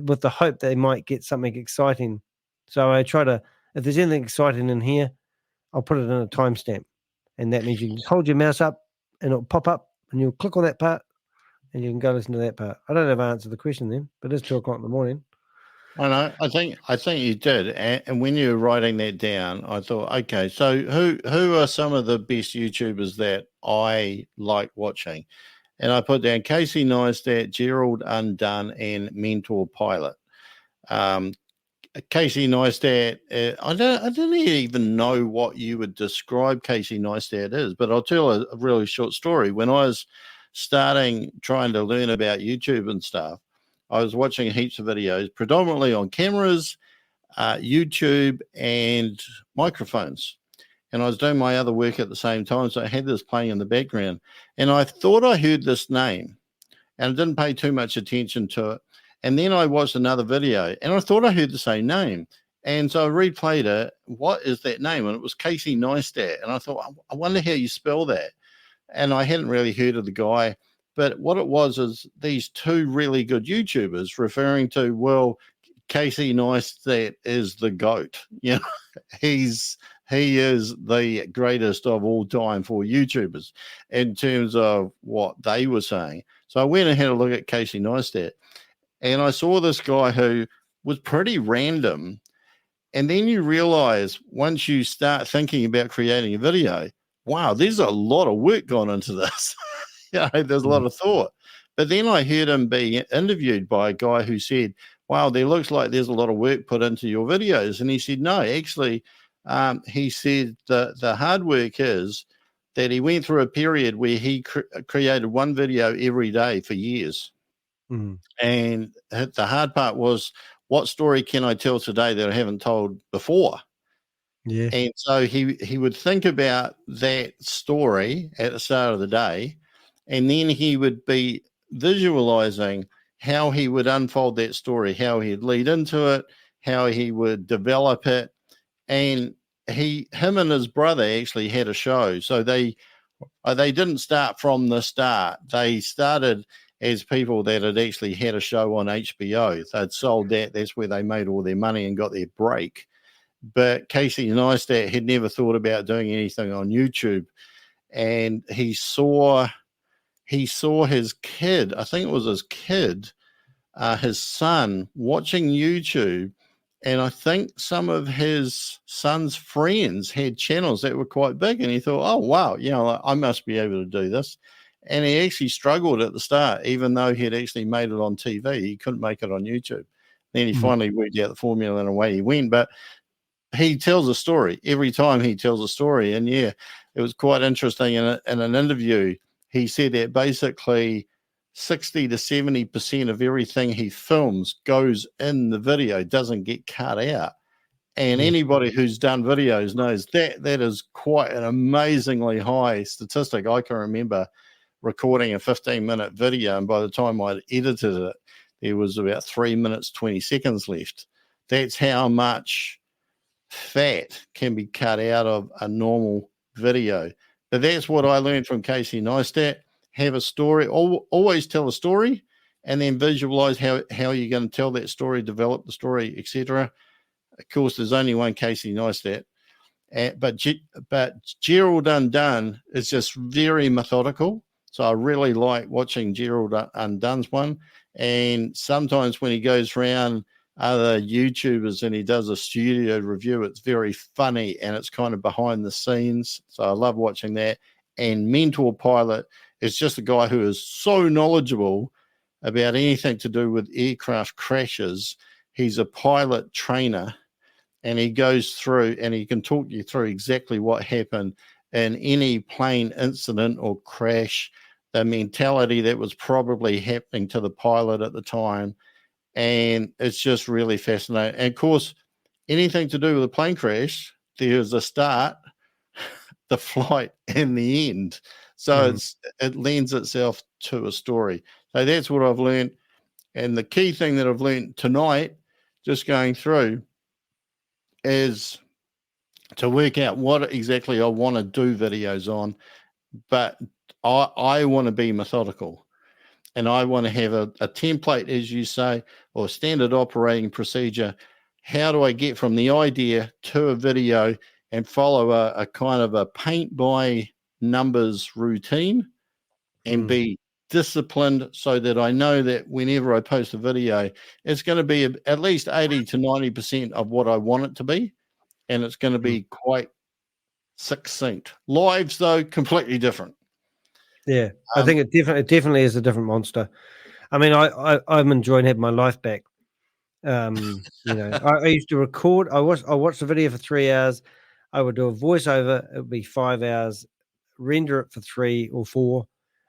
with the hope they might get something exciting. So I try to, if there's anything exciting in here, I'll put it in a timestamp. And that means you can hold your mouse up and it'll pop up and you'll click on that part and you can go listen to that part. I don't have an answer to the question then, but it's 2 o'clock in the morning. I know. I think you did. And when you were writing that down, I thought, okay, so who are some of the best YouTubers that I like watching? And I put down Casey Neistat, Gerald Undone, and Mentor Pilot. Casey Neistat, I didn't even know what you would describe Casey Neistat as, but I'll tell a really short story. When I was trying to learn about YouTube and stuff, I was watching heaps of videos, predominantly on cameras, YouTube, and microphones. And I was doing my other work at the same time, so I had this playing in the background. And I thought I heard this name, and I didn't pay too much attention to it. And then I watched another video, and I thought I heard the same name. And so I replayed it. What is that name? And it was Casey Neistat. And I thought, I wonder how you spell that. And I hadn't really heard of the guy. But what it was is these two really good YouTubers referring to, well, Casey Neistat is the GOAT. You know, he is the greatest of all time for YouTubers in terms of what they were saying. So I went and had a look at Casey Neistat, and I saw this guy who was pretty random. And then you realize once you start thinking about creating a video, wow, there's a lot of work gone into this. There's a lot of thought. But then I heard him being interviewed by a guy who said, wow, there looks like there's a lot of work put into your videos. And he said, no, actually, he said the hard work is that he went through a period where he created one video every day for years. Mm. And the hard part was, what story can I tell today that I haven't told before? Yeah. And so he would think about that story at the start of the day, and then he would be visualizing how he would unfold that story, how he'd lead into it, how he would develop it. And him and his brother actually had a show. So they didn't start from the start. They started as people that had actually had a show on HBO. They'd sold that. That's where they made all their money and got their break. But Casey Neistat had never thought about doing anything on YouTube. And he saw his kid, I think it was his kid, his son, watching YouTube. And I think some of his son's friends had channels that were quite big. And he thought, oh, wow, I must be able to do this. And he actually struggled at the start, even though he had actually made it on TV. He couldn't make it on YouTube. Then he finally worked out the formula and away he went. But he tells a story. Every time he tells a story. And, yeah, it was quite interesting. In an interview, he said that basically 60 to 70% of everything he films goes in the video, doesn't get cut out. And anybody who's done videos knows that is quite an amazingly high statistic. I can remember recording a 15-minute video, and by the time I'd edited it, there was about 3 minutes, 20 seconds left. That's how much fat can be cut out of a normal video. But that's what I learned from Casey Neistat. Have a story, always tell a story, and then visualize how you're going to tell that story, develop the story, etc. Of course, there's only one Casey Neistat, but Gerald Undone is just very methodical. So I really like watching Gerald Undone's one. And sometimes when he goes around other YouTubers and he does a studio review, it's very funny and it's kind of behind the scenes. So I love watching that. And Mentor Pilot is just a guy who is so knowledgeable about anything to do with aircraft crashes. He's a pilot trainer, and he goes through and he can talk you through exactly what happened in any plane incident or crash, the mentality that was probably happening to the pilot at the time. And it's just really fascinating. And of course, anything to do with a plane crash, there's a start, the flight, and the end. So it lends itself to a story. So that's what I've learned. And the key thing that I've learned tonight, just going through, is to work out what exactly I want to do videos on. But I want to be methodical. And I want to have a template, as you say, or standard operating procedure. How do I get from the idea to a video and follow a kind of a paint by numbers routine and be disciplined so that I know that whenever I post a video, it's going to be at least 80 to 90% of what I want it to be. And it's going to be quite succinct. Lives, though, completely different. Yeah, I think it definitely is a different monster. I mean, I'm enjoying having my life back. You know, I used to record. I watched the video for 3 hours. I would do a voiceover. It would be 5 hours. Render it for 3 or 4.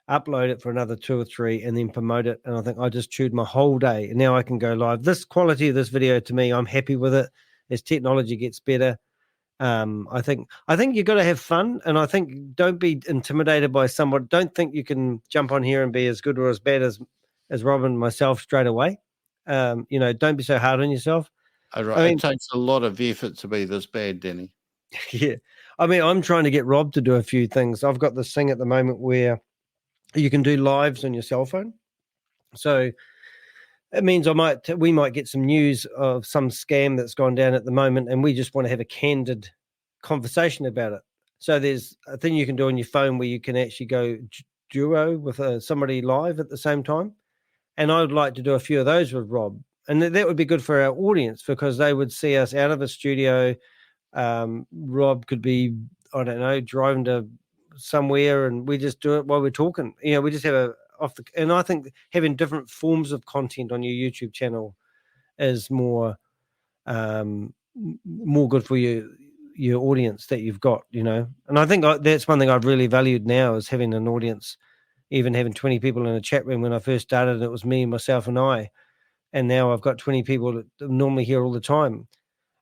Upload it for another 2 or 3, and then promote it. And I think I just chewed my whole day. And now I can go live. This quality of this video, to me, I'm happy with it. As technology gets better, I think you've got to have fun, and I think don't be intimidated by someone. Don't think you can jump on here and be as good or as bad as Rob and myself straight away. You know, don't be so hard on yourself. I mean, it takes a lot of effort to be this bad, Danny. Yeah, I mean, I'm trying to get Rob to do a few things. I've got this thing at the moment where you can do lives on your cell phone, so it means we might get some news of some scam that's gone down at the moment, and we just want to have a candid conversation about it. So there's a thing you can do on your phone where you can actually go duo with somebody live at the same time. And I would like to do a few of those with Rob. And that would be good for our audience because they would see us out of a studio. Rob could be, I don't know, driving to somewhere, and we just do it while we're talking. You know, we just have and I think having different forms of content on your YouTube channel is more good for your audience that you've got, you know. And I think that's one thing I've really valued now is having an audience, even having 20 people in a chat room. When I first started, it was me, myself, and I. And now I've got 20 people that normally here all the time.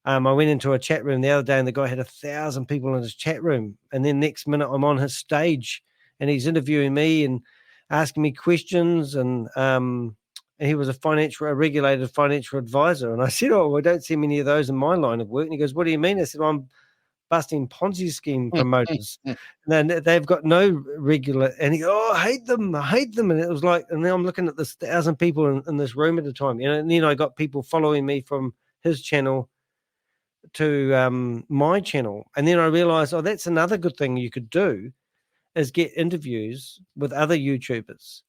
I went into a chat room the other day and the guy had 1,000 people in his chat room. And then next minute I'm on his stage and he's interviewing me and asking me questions. And he was a regulated financial advisor. And I said, oh, I don't see many of those in my line of work. And he goes, what do you mean? I said, well, I'm busting Ponzi scheme promoters. And then they've got no regular. And he goes, oh, I hate them. And it was like, and now I'm looking at this 1,000 people in this room at a time. You know, and then I got people following me from his channel to my channel. And then I realized, oh, that's another good thing you could do is get interviews with other YouTubers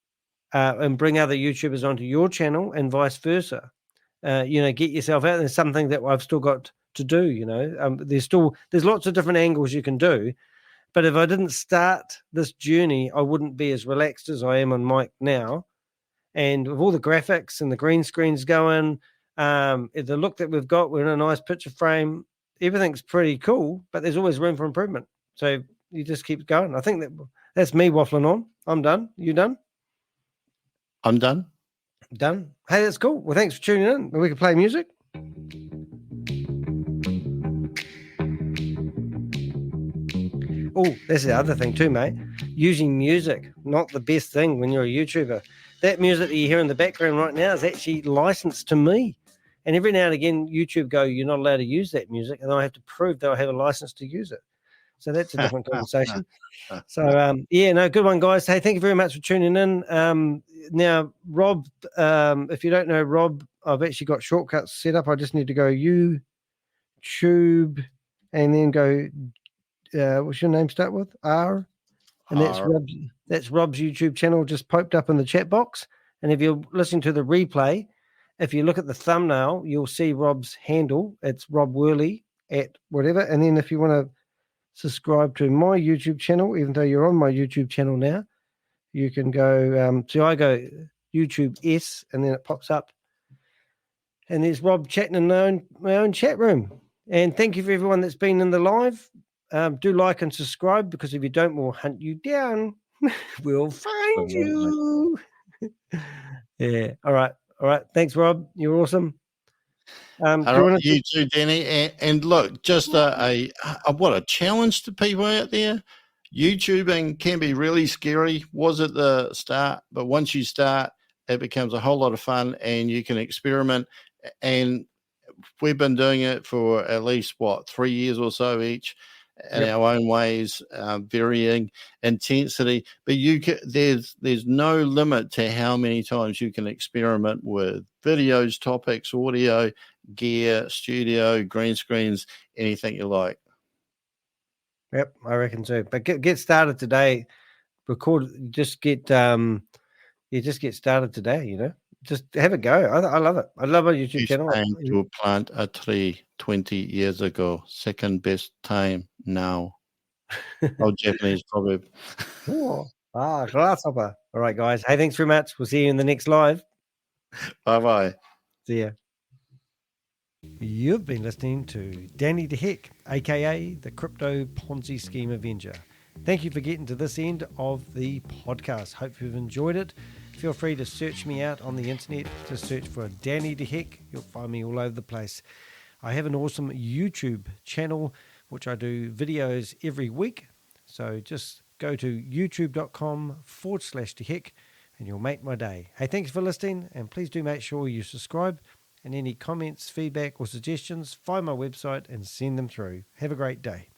and bring other YouTubers onto your channel and vice versa. You know, get yourself out. There's something that I've still got to do, you know. There's lots of different angles you can do. But if I didn't start this journey, I wouldn't be as relaxed as I am on mic now. And with all the graphics and the green screens going, the look that we've got, we're in a nice picture frame. Everything's pretty cool, but there's always room for improvement. So you just keep going. I think that's me waffling on. I'm done. You done? I'm done. Done. Hey, that's cool. Well, thanks for tuning in. We can play music. Oh, that's the other thing too, mate. Using music, not the best thing when you're a YouTuber. That music that you hear in the background right now is actually licensed to me. And every now and again, YouTube go, you're not allowed to use that music. And I have to prove that I have a license to use it. So that's a different conversation. So, yeah, no, good one, guys. Hey, thank you very much for tuning in. Now, Rob, if you don't know Rob, I've actually got shortcuts set up. I just need to go YouTube and then go, what's your name start with? R. And that's Rob's YouTube channel just popped up in the chat box. And if you're listening to the replay, if you look at the thumbnail, you'll see Rob's handle. It's Rob Woolley at whatever. And then if you want to subscribe to my YouTube channel, even though you're on my YouTube channel now, you can go, so I go YouTube S and then it pops up. And there's Rob chatting in my own chat room. And thank you for everyone that's been in the live. Do like and subscribe because if you don't, we'll hunt you down. We'll find you. Yeah. All right. Thanks, Rob. You're awesome. You too, Danny. And look, just what a challenge to people out there. YouTubing can be really scary, was at the start, but once you start, it becomes a whole lot of fun and you can experiment. And we've been doing it for at least 3 years or so each in Yep. our own ways, varying intensity. But there's no limit to how many times you can experiment with videos, topics, audio, gear, studio, green screens, anything you like. Yep, I reckon so. But get started today. Just get started today. Just have a go. I love it. I love our YouTube Best channel. time to plant a tree 20 years ago. Second best time now. Oh, Japanese proverb. Grasshopper. All right, guys. Hey, thanks very much. We'll see you in the next live. Bye-bye. See ya. You've been listening to Danny the Heck, aka the Crypto Ponzi Scheme Avenger. Thank you for getting to this end of the podcast. Hope you've enjoyed it. Feel free to search me out on the internet. Just search for Danny the Heck. You'll find me all over the place. I have an awesome YouTube channel which I do videos every week. So just go to youtube.com/theheck and you'll make my day. Hey, thanks for listening, and please do make sure you subscribe. And any comments, feedback, or suggestions, find my website and send them through. Have a great day.